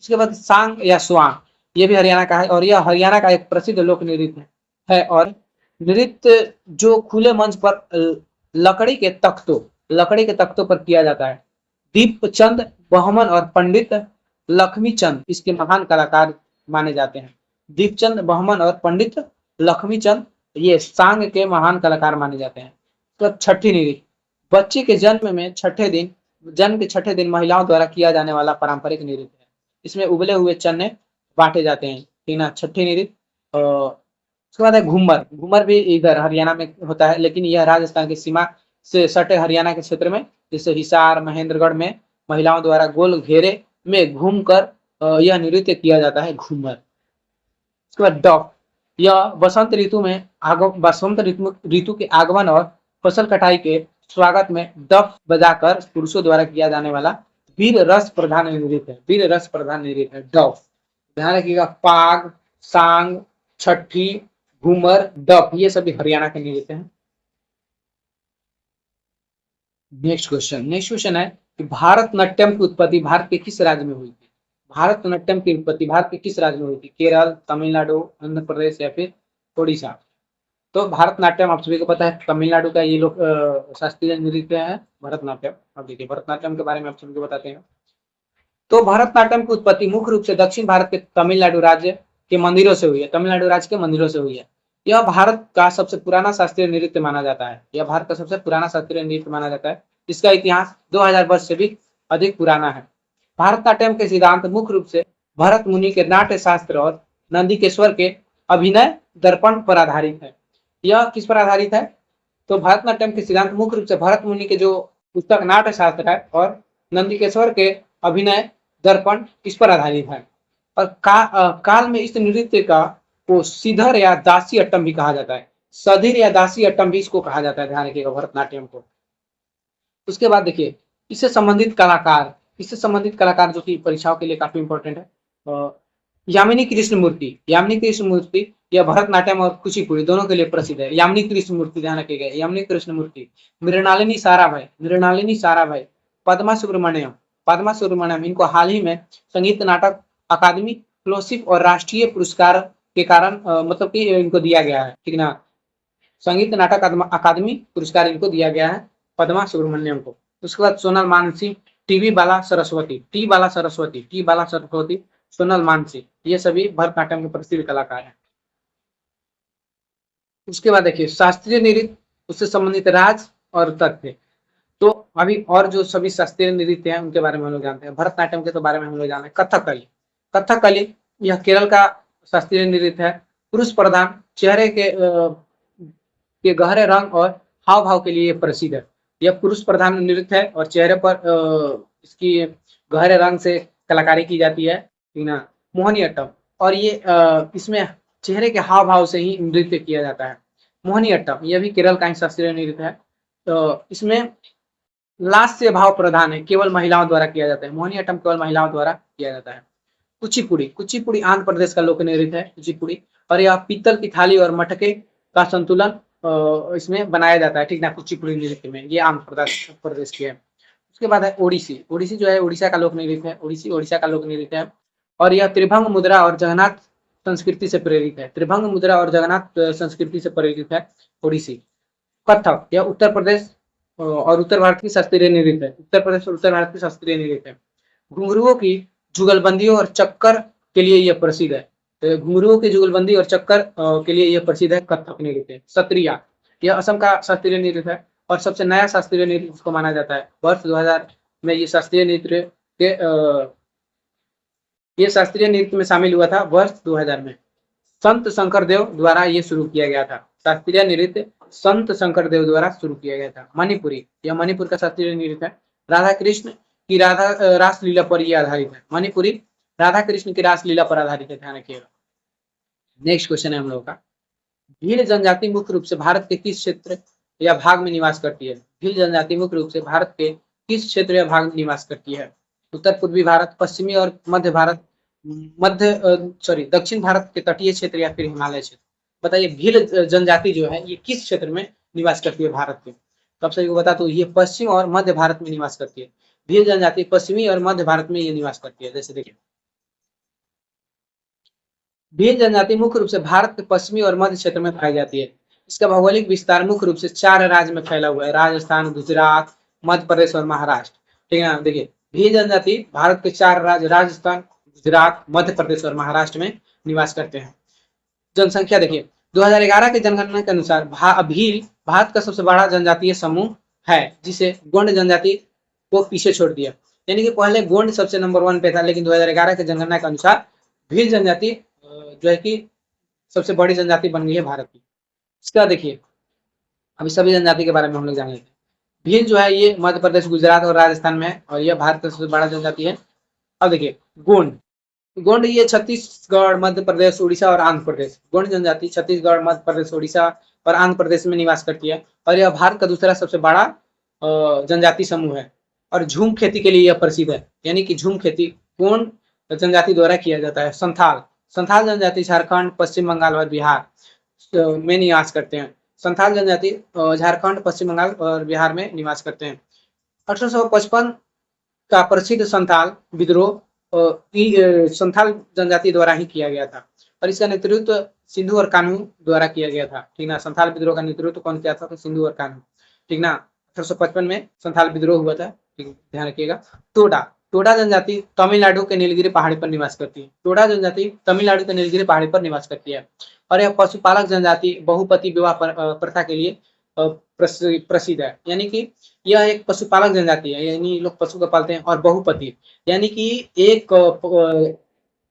उसके बाद सांग या स्वांग, ये भी हरियाणा का है, और यह हरियाणा का एक प्रसिद्ध लोक नृत्य है। और नृत्य जो खुले मंच पर लकड़ी के तख्तों पर किया जाता है। दीपचंद बहमन और पंडित लक्ष्मीचंद इसके महान कलाकार माने जाते हैं। दीपचंद बहमन और पंडित लक्ष्मीचंद ये सांग के महान कलाकार माने जाते हैं। तो छठी नृत्य, बच्चे के जन्म के छठे दिन महिलाओं द्वारा किया जाने वाला पारंपरिक नृत्य है। इसमें उबले हुए चने बांटे जाते हैं, ठीक ना। छठी नृत्य उसके बाद है घूमर। घूमर भी इधर हरियाणा में होता है, लेकिन यह राजस्थान की सीमा से सटे हरियाणा के क्षेत्र में, जैसे हिसार महेंद्रगढ़ में महिलाओं द्वारा गोल घेरे में घूमकर यह नृत्य किया जाता है, घूमर। उसके बाद डफ, यह बसंत ऋतु के आगमन और फसल कटाई के स्वागत में डफ बजाकर पुरुषों द्वारा किया जाने वाला वीर रस प्रधान नृत्य है। वीर रस प्रधान नृत्य है डफ। ध्यान रखिएगा, पाग, सांग, छठी, घूमर, डफ ये सभी हरियाणा के नृत्य हैं। नेक्स्ट क्वेश्चन है कि भारतनाट्यम की उत्पत्ति भारत के किस राज्य में हुई थी? भारतनाट्यम की उत्पत्ति भारत के किस राज्य में हुई थी? केरल, तमिलनाडु, आंध्र प्रदेश या फिर ओडिशा? तो भारतनाट्यम आप सभी को पता है, तमिलनाडु का ये लोग शास्त्रीय नृत्य है भरतनाट्यम। अब देखिए भरतनाट्यम के बारे में आप सभी को बताते हैं। तो भरतनाट्यम की उत्पत्ति मुख्य रूप से दक्षिण भारत के तमिलनाडु राज्य के मंदिरों से हुई है। तमिलनाडु राज्य के मंदिरों से हुई है। यह भारत का सबसे पुराना शास्त्रीय नृत्य माना जाता है। यह भारत का सबसे पुराना शास्त्रीय नृत्य माना जाता है। इसका इतिहास 2000 वर्ष से भी अधिक पुराना है। भारतनाट्यम के सिद्धांत मुख्य रूप से भरत मुनि के नाट्य शास्त्र और नंदिकेश्वर के अभिनय दर्पण पर आधारित है। यह किस पर आधारित है? तो भरतनाट्यम के सिद्धांत मुख्य रूप से भरत मुनि के जो पुस्तक नाट्य शास्त्र है और नंदिकेश्वर के अभिनय दर्पण इस पर आधारित है। और काल में इस नृत्य का को सिधर या दासी अट्टम भी कहा जाता है। सधीर या दासी अट्टम भी इसको कहा जाता है, ध्यान रखिएगा भरतनाट्यम को। उसके बाद देखिए इससे संबंधित कलाकार जो कि परीक्षाओं के लिए काफी इंपॉर्टेंट है। यामिनी कृष्ण मूर्ति यह भरतनाट्यम और कुचिपुड़ी दोनों के लिए प्रसिद्ध है। यामिनी कृष्ण मूर्ति, ध्यान रखिएगा, यामिनी कृष्ण मूर्ति। मृणालिनी साराभाई, पद्मा सुब्रमण्यम इनको हाल ही में संगीत नाटक अकादमी फेलोशिप और राष्ट्रीय पुरस्कार के कारण मतलब कि इनको दिया गया है, ठीक ना। संगीत नाटक अकादमी पुरस्कार इनको दिया गया है, पद्मा सुब्रमण्यम को। उसके बाद सोनल मानसी, टी बाला सरस्वती, सोनल मानसी, ये सभी भरतनाट्यम के प्रसिद्ध कलाकार हैं। उसके बाद देखिए शास्त्रीय नृत्य, उससे संबंधित राज और तथ्य। तो अभी और जो सभी शास्त्रीय नृत्य हैं उनके बारे में हम लोग जानते हैं। भरतनाट्यम के तो बारे में हम लोग जाने। कथकली यह केरल का शास्त्रीय नृत्य है। पुरुष प्रधान, चेहरे के गहरे रंग और हाव भाव के लिए प्रसिद्ध है। यह पुरुष प्रधान नृत्य है और चेहरे पर इसकी गहरे रंग से कलाकारी की जाती है, ठीक ना। मोहिनीअट्टम, और ये इसमें चेहरे के हाव भाव से ही नृत्य किया जाता है। मोहिनीअट्टम यह भी केरल का ही शास्त्रीय नृत्य है। तो इसमें लास्य भाव प्रधान है, केवल महिलाओं द्वारा किया जाता है। मोहिनीअट्टम केवल महिलाओं द्वारा किया जाता है। कुचिपुड़ी आंध्र प्रदेश का लोक नृत्य है कुचिपुड़ी, और यह पीतल की थाली और मटके का संतुलन इसमें बनाया जाता है, ठीक ना। कुचिपुड़ी नृत्य में ये आंध्र प्रदेश की है। उसके बाद है ओडिसी जो है उड़ीसा का लोक नृत्य है। उड़ीसा का लोक नृत्य है, और यह त्रिभंग मुद्रा और जगन्नाथ संस्कृति से प्रेरित है। त्रिभंग मुद्रा और जगन्नाथ संस्कृति से प्रेरित है ओडिसी। कथक यह उत्तर प्रदेश और उत्तर भारत की शास्त्रीय नृत्य है। उत्तर प्रदेश और उत्तर भारत की शास्त्रीय नृत्य है। घुंघरुओं की जुगलबंदियों और चक्कर के लिए यह प्रसिद्ध है। घुंघरुओं की जुगलबंदी और चक्कर के लिए यह प्रसिद्ध है कथक नृत्य। सत्रिया यह असम का शास्त्रीय नृत्य है और सबसे नया शास्त्रीय नृत्य इसको माना जाता है। वर्ष 2000 में ये शास्त्रीय नृत्य के ये शास्त्रीय नृत्य में शामिल हुआ था वर्ष 2000 में। संत शंकरदेव द्वारा ये शुरू किया गया था। शास्त्रीय नृत्य संत शंकरदेव द्वारा शुरू किया गया था। मणिपुरी यह मणिपुर का शास्त्रीय नृत्य है। राधा कृष्ण की रासलीला पर यह आधारित है। मणिपुरी राधा कृष्ण की रासलीला पर आधारित है, ध्यान रखिएगा। नेक्स्ट क्वेश्चन है हम लोगों का, भील जनजाति मुख्य रूप से भारत के किस क्षेत्र या भाग में निवास करती है? भील जनजाति मुख्य रूप से भारत के किस क्षेत्र या भाग में निवास करती है? उत्तर पूर्वी भारत, पश्चिमी और मध्य भारत, दक्षिण भारत के तटीय क्षेत्र या फिर हिमालय क्षेत्र? बताइए भील जनजाति जो है ये किस क्षेत्र में निवास करती है भारत के? तब सभी को बता तो ये पश्चिम और मध्य भारत में निवास करती है। भील जनजाति पश्चिमी और मध्य भारत में ये निवास करती है। जैसे देखिए भील जनजाति मुख्य रूप से भारत के पश्चिमी और मध्य क्षेत्र में पाई जाती है। इसका भौगोलिक विस्तार मुख्य रूप से 4 राज्य में फैला हुआ है, राजस्थान, गुजरात, मध्य प्रदेश और महाराष्ट्र। ठीक है ना, देखिए भील जनजाति भारत के 4 राज्य राजस्थान, गुजरात, मध्य प्रदेश और महाराष्ट्र में निवास करते हैं। जनसंख्या देखिए 2011 की जनगणना के अनुसार भील भारत का सबसे बड़ा जनजातीय समूह है, जिसे गोंड जनजाति को पीछे छोड़ दिया। यानी कि पहले गोंड सबसे नंबर 1 पे था, लेकिन 2011 की जनगणना के अनुसार भील जनजाति जो है कि सबसे बड़ी जनजाति बन गई है भारत की। इसका देखिए अभी सभी जनजाति के बारे में हम लोग जान लेते हैं। भील जो है ये मध्य प्रदेश, गुजरात और राजस्थान में है और यह भारत का सबसे बड़ा जनजाति है। अब देखिए गोंड, गोंड ये छत्तीसगढ़, मध्य प्रदेश, उड़ीसा और आंध्र प्रदेश, गोंड जनजाति छत्तीसगढ़, मध्य प्रदेश, उड़ीसा और आंध्र प्रदेश में निवास करती है और यह भारत का दूसरा सबसे बड़ा जनजाति समूह है और झूम खेती के लिए यह प्रसिद्ध है। यानी कि झूम खेती गोंड जनजाति द्वारा किया जाता है। संथाल, संथाल जनजाति झारखंड, पश्चिम बंगाल और बिहार में निवास करते हैं। संथाल जनजाति झारखंड, पश्चिम बंगाल और बिहार में निवास करते हैं। 1855 का प्रसिद्ध संथाल विद्रोह संथाल जनजाति द्वारा ही किया गया था और इसका नेतृत्व सिंधु और कान्हू द्वारा किया गया था। ठीक ना, संथाल विद्रोह का नेतृत्व कौन किया था? तो सिंधु और कान्हू। ठीक ना, 1855 में संथाल विद्रोह हुआ था, ध्यान रखिएगा। टोडा, टोडा जनजाति तमिलनाडु के नीलगिरी पहाड़ी पर निवास करती है। टोडा जनजाति तमिलनाडु के नीलगिरी पहाड़ी पर निवास करती है और यह पशुपालक जनजाति बहुपति विवाह प्रथा के लिए प्रसिद्ध है। यानी कि यह एक पशुपालक जनजाति है, यानी लोग पशु को पालते हैं। और बहुपति यानी कि एक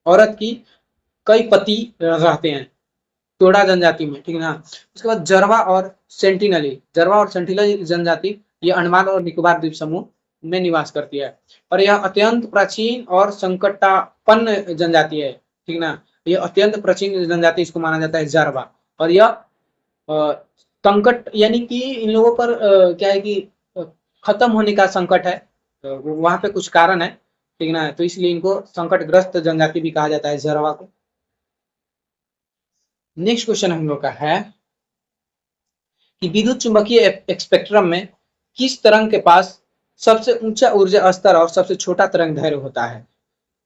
औरत की कई पति रहते हैं टोडा जनजाति में। ठीक है ना, उसके बाद जरवा और सेंटिनली, जरवा और सेंटिनली जनजाति ये अंडमान और निकोबार द्वीप समूह में निवास करती है और यह अत्यंत प्राचीन और संकटापन्न जनजाति है। ठीक ना, यह अत्यंत प्राचीन जनजाति इसको माना जाता है जरवा। और यह संकट यानी कि इन लोगों पर क्या है कि खत्म होने का संकट है, वहां पे कुछ कारण है। ठीक ना, तो इसलिए इनको संकटग्रस्त जनजाति भी कहा जाता है जरवा को। नेक्स्ट क्वेश्चन हम लोग का है कि विद्युत चुंबकीय स्पेक्ट्रम में किस तरंग के पास सबसे ऊंचा ऊर्जा स्तर और सबसे छोटा तरंग दैर्घ्य होता है?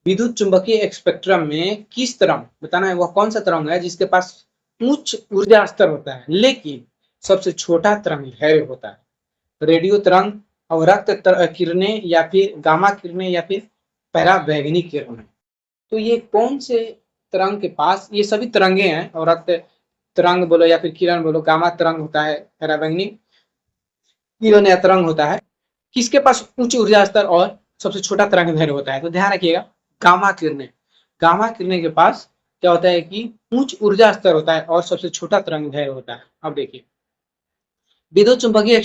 विद्युत चुंबकीय स्पेक्ट्रम में किस तरंग, बताना है वह कौन सा तरंग है जिसके पास उच्च ऊर्जा स्तर होता है लेकिन सबसे छोटा तरंग दैर्घ्य होता है? रेडियो तरंग, अवरक्त किरणें या फिर गामा किरणें या फिर पराबैंगनी किरणें। तो ये कौन से तरंग के पास, ये सभी तरंगे हैं, अवरक्त तरंग बोलो या फिर किरण बोलो, गामा तरंग होता है, पराबैंगनी किरण या तरंग होता है, किसके पास उच्च ऊर्जा स्तर और सबसे छोटा तरंग दैर्घ्य होता है? तो ध्यान रखिएगा गामा किरणें, गामा किरणें के पास क्या होता है कि उच्च ऊर्जा स्तर होता है और सबसे छोटा तरंग दैर्घ्य होता है। अब देखिए विद्युत चुंबकीय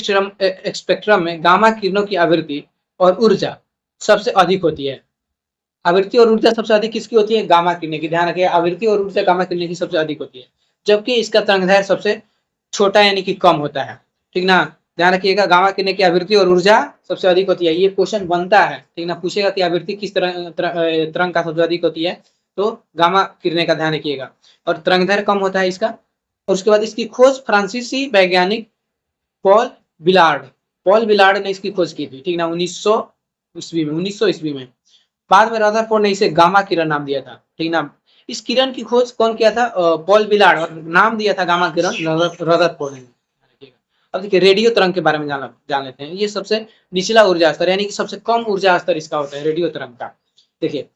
स्पेक्ट्रम में गामा किरणों की आवृत्ति और ऊर्जा सबसे अधिक होती है। आवृत्ति और ऊर्जा सबसे अधिक किसकी होती है? गामा किरणें की। ध्यान रखिए आवृत्ति और ऊर्जा गामा किरणें की सबसे अधिक होती है, जबकि इसका तरंगदैर्घ्य सबसे छोटा यानी कि कम होता है। ठीक ना, ध्यान रखिएगा गामा किरणें की आवृत्ति और ऊर्जा सबसे अधिक होती है। ये क्वेश्चन बनता है, ठीक ना, पूछेगा कि आवृत्ति किस तरंग का सबसे अधिक होती है, तो गामा किरणें का ध्यान रखिएगा। और तरंगदैर्घ्य कम होता है इसका। और उसके बाद इसकी खोज फ्रांसीसी वैज्ञानिक पॉल बिलार्ड, पॉल बिलार्ड ने इसकी खोज की थी। ठीक ना, 1900 ईस्वी में। बाद में रदरफोर्ड ने इसे गामा किरण नाम दिया था। ठीक ना, इस किरण की खोज कौन किया था? पॉल बिलार्ड, और नाम दिया था गामा किरण रदरफोर्ड ने। अब देखिए रेडियो तरंग के बारे में जान लेते हैं। ये सबसे निचला ऊर्जा स्तर यानी कि सबसे कम ऊर्जा स्तर इसका होता है रेडियो तरंग का। देखिए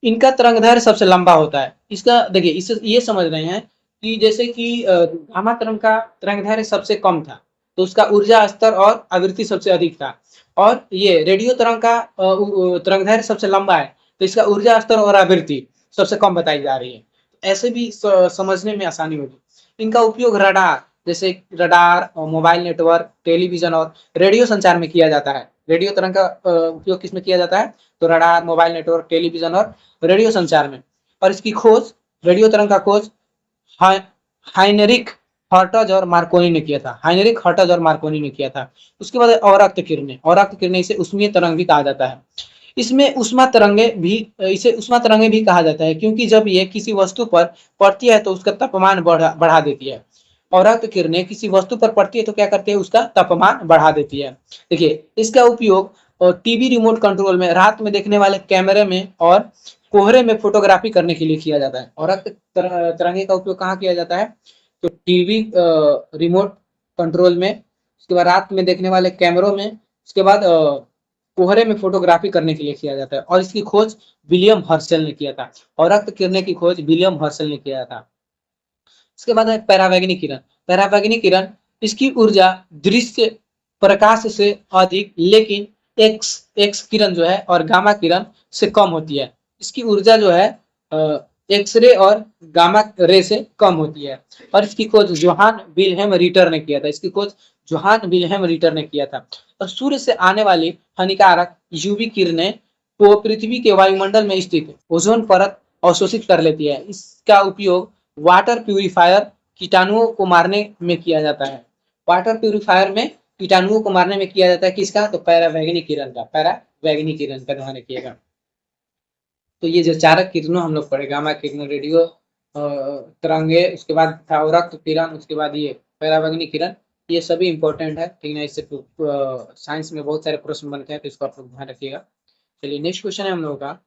इनका तरंगदैर्घ्य सबसे लंबा होता है। इसका देखिए इससे ये समझ रहे हैं कि जैसे कि गामा तरंग का तरंगदैर्घ्य सबसे कम था तो उसका ऊर्जा स्तर और आवृत्ति सबसे अधिक था, और ये रेडियो तरंग का तरंगदैर्घ्य सबसे लंबा है तो इसका ऊर्जा स्तर और आवृत्ति सबसे कम बताई जा रही है। ऐसे भी समझने में आसानी होगी। इनका उपयोग रडार, जैसे रडार, मोबाइल नेटवर्क, टेलीविजन और रेडियो संचार में किया जाता है। रेडियो तरंग का उपयोग किसमें किया जाता है? तो रडार, मोबाइल नेटवर्क, टेलीविजन और रेडियो संचार में। और इसकी खोज, रेडियो तरंग का खोज हाइनरिक हर्टज और मार्कोनी ने किया था। हाइनरिक हर्टज और मार्कोनी ने किया था। उसके बाद अवरक्त किरणें, अवरक्त किरणें इसे ऊष्मीय तरंग भी कहा जाता है। इसमें उष्मा तरंगे भी, इसे उष्मा तरंगे भी कहा जाता है क्योंकि जब ये किसी वस्तु पर पड़ती है तो उसका तापमान बढ़ा देती है। अवरक्त किरणें किसी वस्तु पर पड़ती है तो क्या करती है? उसका तापमान बढ़ा देती है। देखिए इसका उपयोग टीवी रिमोट कंट्रोल में, रात में देखने वाले कैमरे में और कोहरे में फोटोग्राफी करने के लिए किया जाता है। अवरक्त तरंगे का उपयोग कहाँ किया जाता है? तो टीवी रिमोट कंट्रोल में, उसके बाद रात में देखने वाले कैमरों में, उसके बाद कोहरे में फोटोग्राफी करने के लिए किया जाता है। और इसकी खोज विलियम हर्शल ने किया था, और रक्त किरणें की खोज विलियम हर्शल ने किया था। उसके बाद है परावैंगनी किरण। परावैंगनी किरण, इसकी ऊर्जा दृश्य प्रकाश से अधिक लेकिन एक्स एक्स किरण जो है और गामा किरण से कम होती है। इसकी ऊर्जा जो है एक्सरे और गामा रे से कम होती है। और इसकी खोज जोहान विल्हेम रिटर ने किया था। इसकी खोज जोहान विल्हेम रिटर ने किया था। और सूर्य से आने वाली हानिकारक यूवी किरणें को पृथ्वी के वायुमंडल में स्थित ओजोन परत अवशोषित कर लेती है। इसका उपयोग वाटर प्यूरिफायर कीटाणुओं को मारने में किया जाता है। वाटर प्यूरिफायर में कीटाणुओं को मारने में किया जाता है। किसका? तो पैरावैंगनी किरण का। पैरावैंगनी किरण का ध्यान रखिएगा। तो ये जो चारक किरणों हम लोग पढ़े, गामा किरण, रेडियो तरंगे, उसके बाद था रक्त किरण, उसके बाद ये पैरावैंगनी किरण, ये सभी इंपॉर्टेंट है, ठीक है। इससे साइंस में बहुत सारे प्रश्न बनते हैं, तो इसको आप लोग ध्यान रखिएगा। चलिए नेक्स्ट क्वेश्चन है हम लोगों का,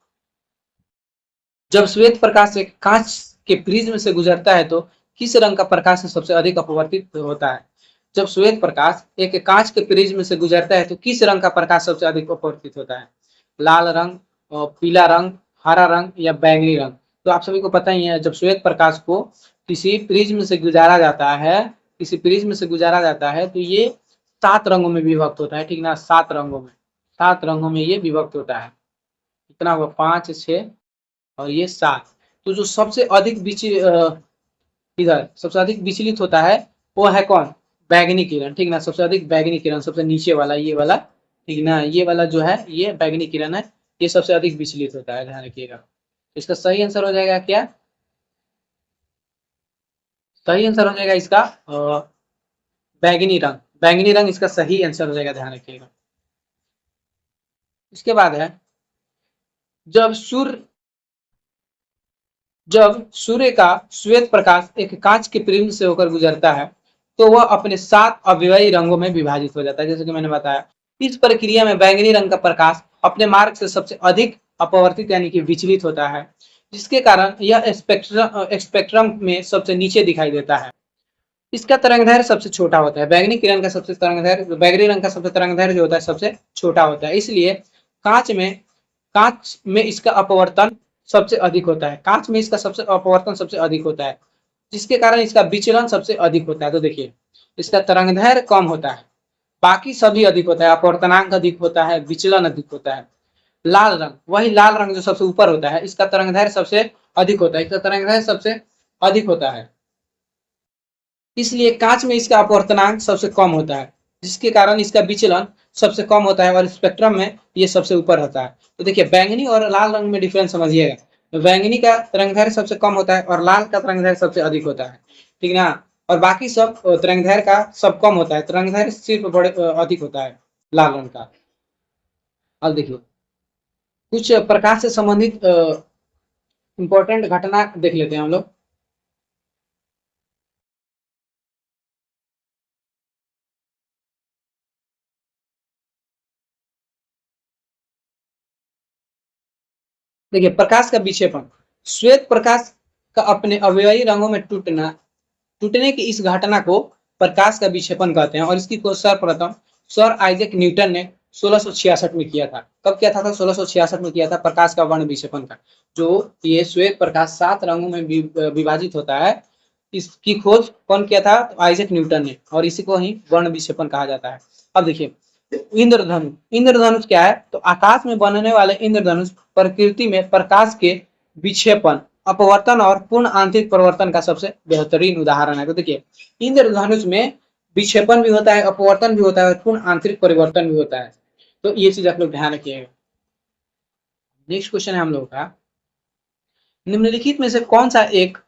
जब श्वेत प्रकाश एक कांच के प्रिज्म से गुजरता है तो किस रंग का प्रकाश सबसे अधिक अपवर्तित होता है? जब श्वेत प्रकाश एक कांच के प्रिज्म से गुजरता है तो किस रंग का प्रकाश सबसे अधिक अपवर्तित होता है? लाल रंग, पीला रंग, हरा रंग या बैंगनी रंग? तो आप सभी को पता ही है, जब श्वेत प्रकाश को किसी प्रिज्म से गुजारा जाता है, किसी प्रिज्म से गुजारा जाता है, तो ये 7 रंगों में विभक्त होता है, ठीक ना। 7 रंगों में, 7 रंगों में ये विभक्त होता है। कितना हुआ? 5, 6 और ये 7। तो जो सबसे अधिक इधर सबसे अधिक विचलित होता है वो है कौन? बैगनी किरण, ठीक ना। सबसे अधिक बैगनी किरण, सबसे नीचे वाला, ये वाला, ठीक ना, ये वाला जो है ये बैगनी किरण है, ये सबसे अधिक विचलित होता है, ध्यान रखिएगा। इसका सही आंसर हो जाएगा क्या? सही आंसर हो जाएगा इसका बैगनी रंग। बैगनी रंग इसका सही आंसर हो जाएगा, ध्यान रखिएगा। इसके बाद है, जब सूर्य जब सूर्य का श्वेत प्रकाश एक कांच के प्रिज्म से होकर गुजरता है तो वह अपने 7 अवयवी रंगों में विभाजित हो जाता है, जैसे कि मैंने बताया। इस प्रक्रिया में बैंगनी रंग का प्रकाश अपने मार्ग से सबसे अधिक अपवर्तित यानी कि विचलित होता है, जिसके कारण यह स्पेक्ट्रम में सबसे नीचे दिखाई देता है। इसका तरंगदैर्घ्य सबसे छोटा होता है। बैंगनी किरण का सबसे तरंगदैर्घ्य, बैगनी रंग का सबसे तरंगदैर्घ्य जो होता है सबसे छोटा होता है, इसलिए कांच में कांच में इसका अपवर्तन सबसे अधिक होता है। कांच में इसका सबसे अपवर्तन सबसे अधिक होता है, जिसके कारण इसका विचलन सबसे अधिक होता है। तो देखिए, इसका तरंगदैर्घ्य कम होता है, बाकी सभी अधिक होता है, अपवर्तनांक अधिक होता है, विचलन अधिक होता है। लाल रंग, वही लाल रंग जो सबसे ऊपर होता है, इसका तरंगदैर्घ्य सबसे अधिक होता है, इसका तरंगदैर्घ्य सबसे अधिक होता है, इसलिए कांच में इसका अपवर्तनांक सबसे कम होता है, जिसके कारण इसका विचलन सबसे कम होता है और स्पेक्ट्रम में ये सबसे ऊपर होता है। तो देखिए, बैंगनी और लाल रंग में डिफरेंस समझिएगा। तो बैंगनी का तरंगदैर्घ्य सबसे कम होता है और लाल का तरंगदैर्घ्य सबसे अधिक होता है, ठीक ना। और बाकी सब तरंगदैर्घ्य का सब कम होता है, तरंगदैर्घ्य सिर्फ बड़े अधिक होता है लाल रंग का। अब देखिए, कुछ प्रकाश से संबंधित इंपॉर्टेंट घटना देख लेते हैं हम लोग। देखिए, प्रकाश का विक्षेपण, श्वेत प्रकाश का अपने अवयवी रंगों में टूटने की इस घटना को प्रकाश का विक्षेपण कहते हैं। और इसकी खोज सर्वप्रथम सर आइजैक न्यूटन ने 1666 में किया था। कब किया था? 1666 में किया था, प्रकाश का वर्ण विक्षेपण का। जो ये श्वेत प्रकाश 7 रंगों में विभाजित होता है, इसकी खोज कौन किया था? आइजैक न्यूटन ने, और इसी को ही वर्ण विक्षेपण कहा जाता है। अब देखिए, इंद्रधनुष। इंद्रधनुष क्या है? तो आकाश में बनने वाले इंद्रधनुष प्रकृति में प्रकाश के विक्षेपण, अपवर्तन और पूर्ण आंतरिक परिवर्तन का सबसे बेहतरीन उदाहरण है। तो देखिए, इंद्रधनुष में विक्षेपण भी होता है, अपवर्तन भी होता है और पूर्ण आंतरिक परिवर्तन भी होता है। तो ये चीज आप लोग ध्यान रखिएगा। नेक्स्ट क्वेश्चन है हम लोग का, निम्नलिखित में से कौन सा एक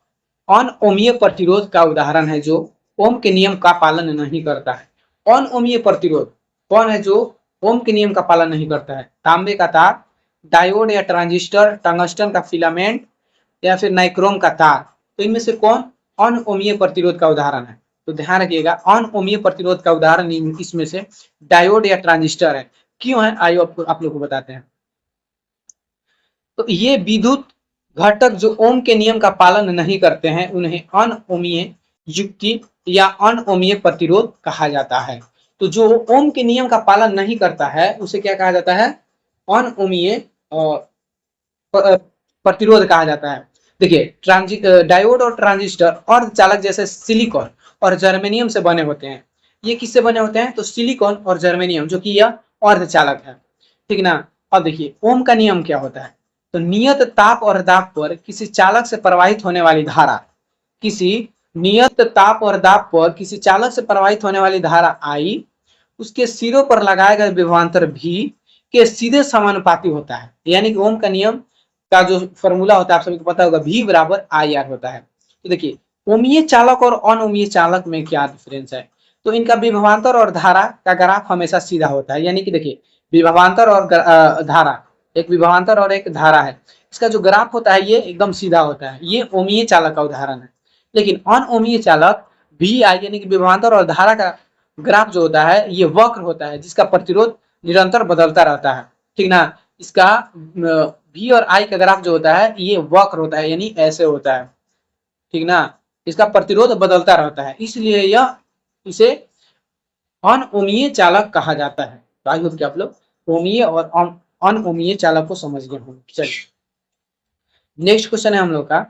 अनओमीय प्रतिरोध का उदाहरण है जो ओम के नियम का पालन नहीं करता है? अनओमीय प्रतिरोध कौन है जो ओम के नियम का पालन नहीं करता है? तांबे का तार, डायोड या ट्रांजिस्टर, टंगस्टन का फिलामेंट या फिर नाइक्रोम का तार? तो इनमें से कौन अनओमीय प्रतिरोध का उदाहरण है? तो ध्यान रखिएगा, अनओमीय प्रतिरोध का उदाहरण इसमें से डायोड या ट्रांजिस्टर है। क्यों है, आइए आप लोग को बताते हैं। तो ये विद्युत घटक जो ओम के नियम का पालन नहीं करते हैं, उन्हें अनओमीय युक्ति या अनओमीय प्रतिरोध कहा जाता है। तो जो ओम के नियम का पालन नहीं करता है उसे क्या कहा जाता है? अनओमीय प्रतिरोध कहा जाता है। देखिए डायोड और ट्रांजिस्टर अर्धचालक जैसे सिलिकॉन और जर्मेनियम से बने होते हैं। ये किससे बने होते हैं? तो सिलिकॉन और जर्मेनियम, जो कि यह अर्धचालक है, ठीक ना। अब देखिए ओम का नियम क्या होता है? तो नियत ताप और दाब पर किसी चालक से प्रवाहित होने वाली धारा, किसी नियत ताप और दाब पर किसी चालक से प्रवाहित होने वाली धारा आई उसके सिरों पर लगाए गए विभवांतर भी के सीधे समानुपाती होता है। यानी कि ओम का नियम का जो फॉर्मूला होता है आप सभी को पता होगा, V बराबर IR होता है। तो देखिए ओमीय चालक और अनओमीय चालक में क्या डिफरेंस है? तो इनका विभवांतर और धारा का ग्राफ हमेशा सीधा होता है। यानी कि देखिए विभवांतर और धारा, एक विभवांतर और एक धारा है, इसका जो ग्राफ होता है ये एकदम सीधा होता है। ये ओमीय चालक का उदाहरण है। लेकिन अनओमीय चालक VI यानी कि विभवांतर और धारा का ग्राफ जो होता है ये वक्र होता है, जिसका प्रतिरोध निरंतर बदलता रहता है, ठीक ना। इसका V और I का ग्राफ जो होता है ये वक्र होता है, यानी ऐसे होता है, ठीक ना। इसका प्रतिरोध बदलता रहता है, इसलिए यह इसे अनओमीय चालक कहा जाता है। तो आई होप कि आप लोग ओमीय और अनओमीय चालक को समझ गए होंगे। चलिए नेक्स्ट क्वेश्चन है हम लोग का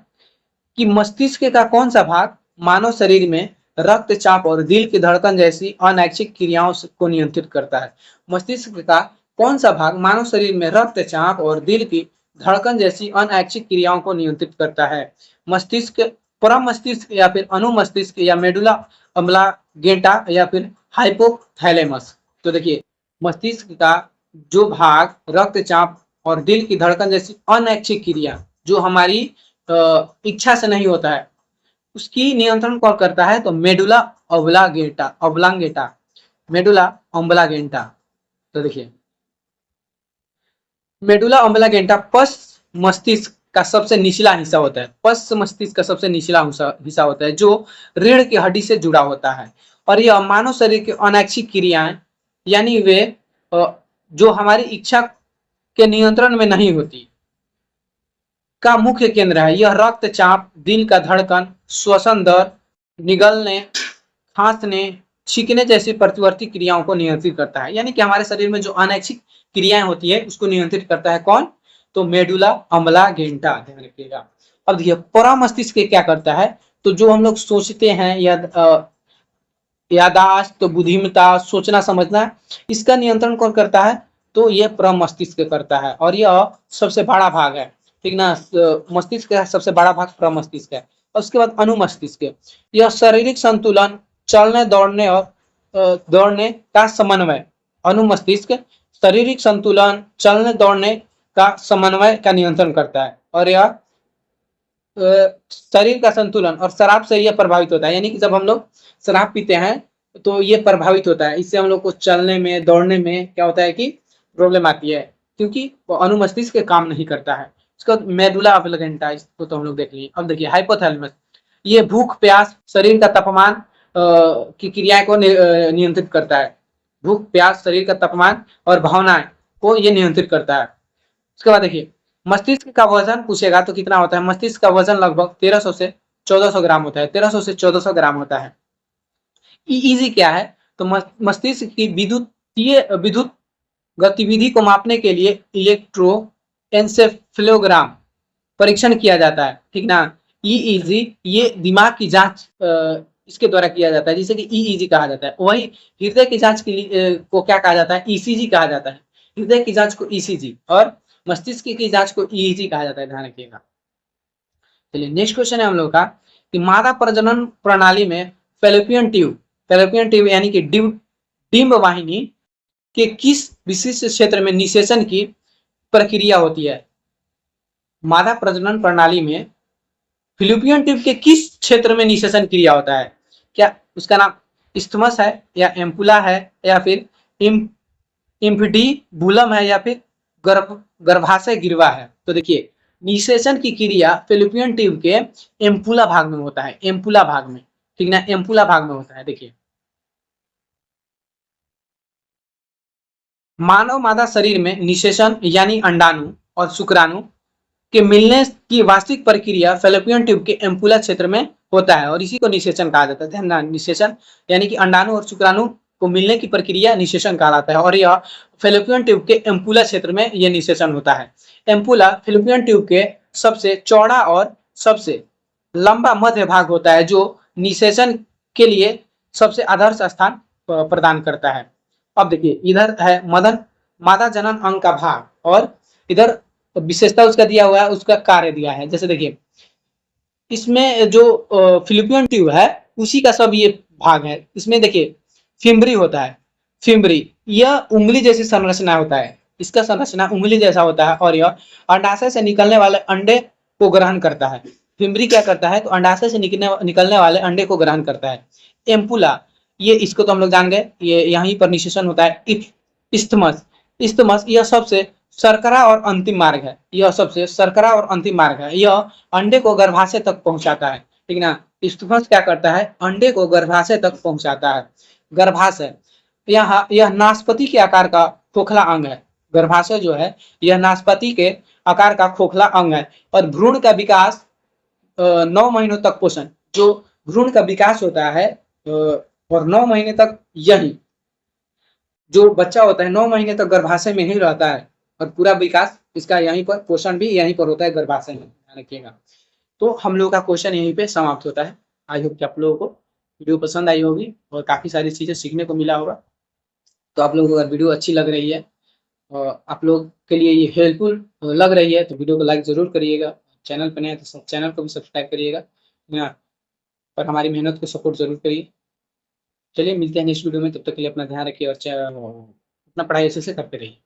कि मस्तिष्क का कौन सा भाग मानव शरीर में रक्तचाप और दिल की धड़कन जैसी अनैच्छिक क्रियाओं को नियंत्रित करता है? मस्तिष्क का कौन सा भाग मानव शरीर में रक्तचाप और दिल की धड़कन जैसी अनैच्छिक क्रियाओं को नियंत्रित करता है? मस्तिष्क, परम मस्तिष्क या फिर अनुमस्तिष्क या मेडुला ऑब्लांगेटा या फिर हाइपोथैलेमस? तो देखिए मस्तिष्क का जो भाग रक्तचाप और दिल की धड़कन जैसी अनैच्छिक क्रिया जो हमारी इच्छा से नहीं होता है उसकी नियंत्रण कौन करता है? तो मेडुला ऑब्लांगेटा, मेडुला ऑब्लांगेटा। तो देखिए मेडुला ऑब्लांगेटा पश्च मस्तिष्क का सबसे निचला हिस्सा होता है, पश्च मस्तिष्क का सबसे निचला हिस्सा होता है जो रीढ़ की हड्डी से जुड़ा होता है। और यह मानव शरीर की अनैच्छिक क्रियाएं यानी वे जो हमारी इच्छा के नियंत्रण में नहीं होती का मुख्य केंद्र है। यह रक्तचाप, दिल का धड़कन, श्वसन दर, निगलने, खांसने, छींकने जैसी प्रतिवर्ती क्रियाओं को नियंत्रित करता है। यानी कि हमारे शरीर में जो अनैच्छिक क्रियाएं होती है उसको नियंत्रित करता है कौन? तो मेडुला ऑब्लांगेटा, ध्यान रखिएगा। अब देखिए परामस्तिष्क क्या करता है? तो जो हम लोग सोचते हैं या यादाश्त, तो बुद्धिमत्ता, सोचना समझना, इसका नियंत्रण कौन करता है? तो ये प्रमस्तिष्क करता है और यह सबसे बड़ा भाग है, ठीक ना। मस्तिष्क का सबसे बड़ा भाग प्रमस्तिष्क है। और उसके बाद अनुमस्तिष्क, यह शारीरिक संतुलन, चलने दौड़ने और दौड़ने का समन्वय, अनुमस्तिष्क शारीरिक संतुलन, चलने दौड़ने का समन्वय का नियंत्रण करता है। और यह शरीर का संतुलन और शराब से यह प्रभावित होता है। यानी कि जब हम लोग शराब पीते हैं तो ये प्रभावित होता है, इससे हम लोग को चलने में दौड़ने में क्या होता है कि प्रॉब्लम आती है, क्योंकि वो अनुमस्तिष्क काम नहीं करता है। इसका मेडुला ऑब्लांगेटा, इसको तो हम लोग देख लिए। अब देखिए हाइपोथैलेमस, ये भूख प्यास, शरीर का तापमान की क्रियाएं को नियंत्रित करता है। भूख प्यास, शरीर का तापमान और भावनाएं को ये नियंत्रित करता है। उसके बाद देखिए मस्तिष्क का वजन पूछेगा तो कितना होता है? मस्तिष्क का वजन लगभग 1300 से 1400 ग्राम होता है, 1300 से 1400 ग्राम होता है। ईईजी क्या है? तो मस्तिष्क की विद्युत गतिविधि को मापने के लिए इलेक्ट्रोएन्सेफेलोग्राम परीक्षण किया जाता है, ठीक ना। ईईजी ये दिमाग की जांच इसके द्वारा किया जाता है, जिसे कि ईईजी कहा जाता है। वही हृदय की जांच के लिए को क्या कहा जाता है? ईसीजी कहा जाता है। हृदय की जांच को ईसीजी और मस्तिष्क की जांच को ईईजी कहा जाता है, ध्यान रखिएगा। चलिए नेक्स्ट क्वेश्चन है हम लोग का कि मादा प्रजनन प्रणाली में फैलोपियन ट्यूब यानी कि डिंब वाहिनी के किस विशिष्ट क्षेत्र में निषेचन की प्रक्रिया होती है? मादा प्रजनन प्रणाली में फैलोपियन ट्यूब के किस क्षेत्र में निषेचन क्रिया होता है? क्या उसका नाम इस्थमस है या एम्पुला है या फिर इम्फिडीबुलम है या फिर गर्भाशय गिरवा है? तो देखिए निषेचन की क्रिया फैलोपियन ट्यूब के एम्पुला भाग में होता है, एम्पुला भाग में, ठीक ना, एम्पुला भाग में होता है। देखिए मानव मादा शरीर में निषेचन यानी अंडाणु और शुक्राणु के मिलने की वास्तविक प्रक्रिया फैलोपियन ट्यूब के एम्पुला क्षेत्र में होता है और इसी को निषेचन कहा जाता है। ध्यान देना, निषेचन यानी कि अंडाणु और शुक्राणु को मिलने की प्रक्रिया निषेचन कहलाता है और यह फेलोपियन ट्यूब के एम्पुला क्षेत्र में यह निषेचन होता है। एम्पुला फेलोपियन ट्यूब के सबसे चौड़ा और सबसे लंबा मध्य भाग होता है जो निषेचन के लिए सबसे आदर्श स्थान प्रदान करता है। अब देखिए, इधर है मदन मादा जनन अंग का भाग और इधर विशेषता उसका दिया हुआ है, उसका कार्य दिया है। जैसे देखिए, इसमें जो फिलिपियन ट्यूब है उसी का सब ये भाग है। इसमें देखिए फिम्बरी होता है, फिम्बरी यह उंगली जैसी संरचना होता है, इसका संरचना उंगली जैसा होता है और यह अंडाशय से निकलने वाले अंडे को ग्रहण करता है। फिम्बरी क्या करता है, तो अंडाशय से निकलने वाले अंडे को ग्रहण करता है। एम्पुला, ये इसको तो हम लोग जान गए, ये यहीं पर निषेचन होता है। इस्थमस, इस्थमस यह सबसे सरकरा और अंतिम मार्ग है, यह सबसे सरकरा और अंतिम मार्ग है। यह अंडे को गर्भाशय तक पहुंचाता है, ठीक ना। इस्थमस क्या करता है, अंडे को गर्भाशय तक पहुंचाता है। गर्भाशय, यह नाशपाती के आकार का खोखला अंग है। गर्भाशय जो है यह नाशपाती के आकार का खोखला अंग है और भ्रूण का विकास 9 महीनों तक पोषण, जो भ्रूण का विकास होता है और 9 महीने तक यही जो बच्चा होता है 9 महीने तक गर्भाशय में ही रहता है और पूरा विकास इसका यहीं पर, पोषण भी यहीं पर होता है गर्भाशय में, ध्यान रखिएगा। तो हम लोग का क्वेश्चन यहीं पे समाप्त होता है। आई होप कि आप लोगों को वीडियो पसंद आई होगी और काफी सारी चीजें सीखने को मिला होगा। तो आप लोगों को अगर वीडियो अच्छी लग रही है और आप लोग के लिए ये हेल्पफुल लग रही है तो वीडियो को लाइक जरूर करिएगा। चैनल पर नए हैं तो चैनल को भी सब्सक्राइब करिएगा और हमारी मेहनत को सपोर्ट जरूर करिए। चलिए मिलते हैं नेक्स्ट वीडियो में, तब तक के लिए अपना ध्यान रखिए और अपना पढ़ाई अच्छे से करते रहिए।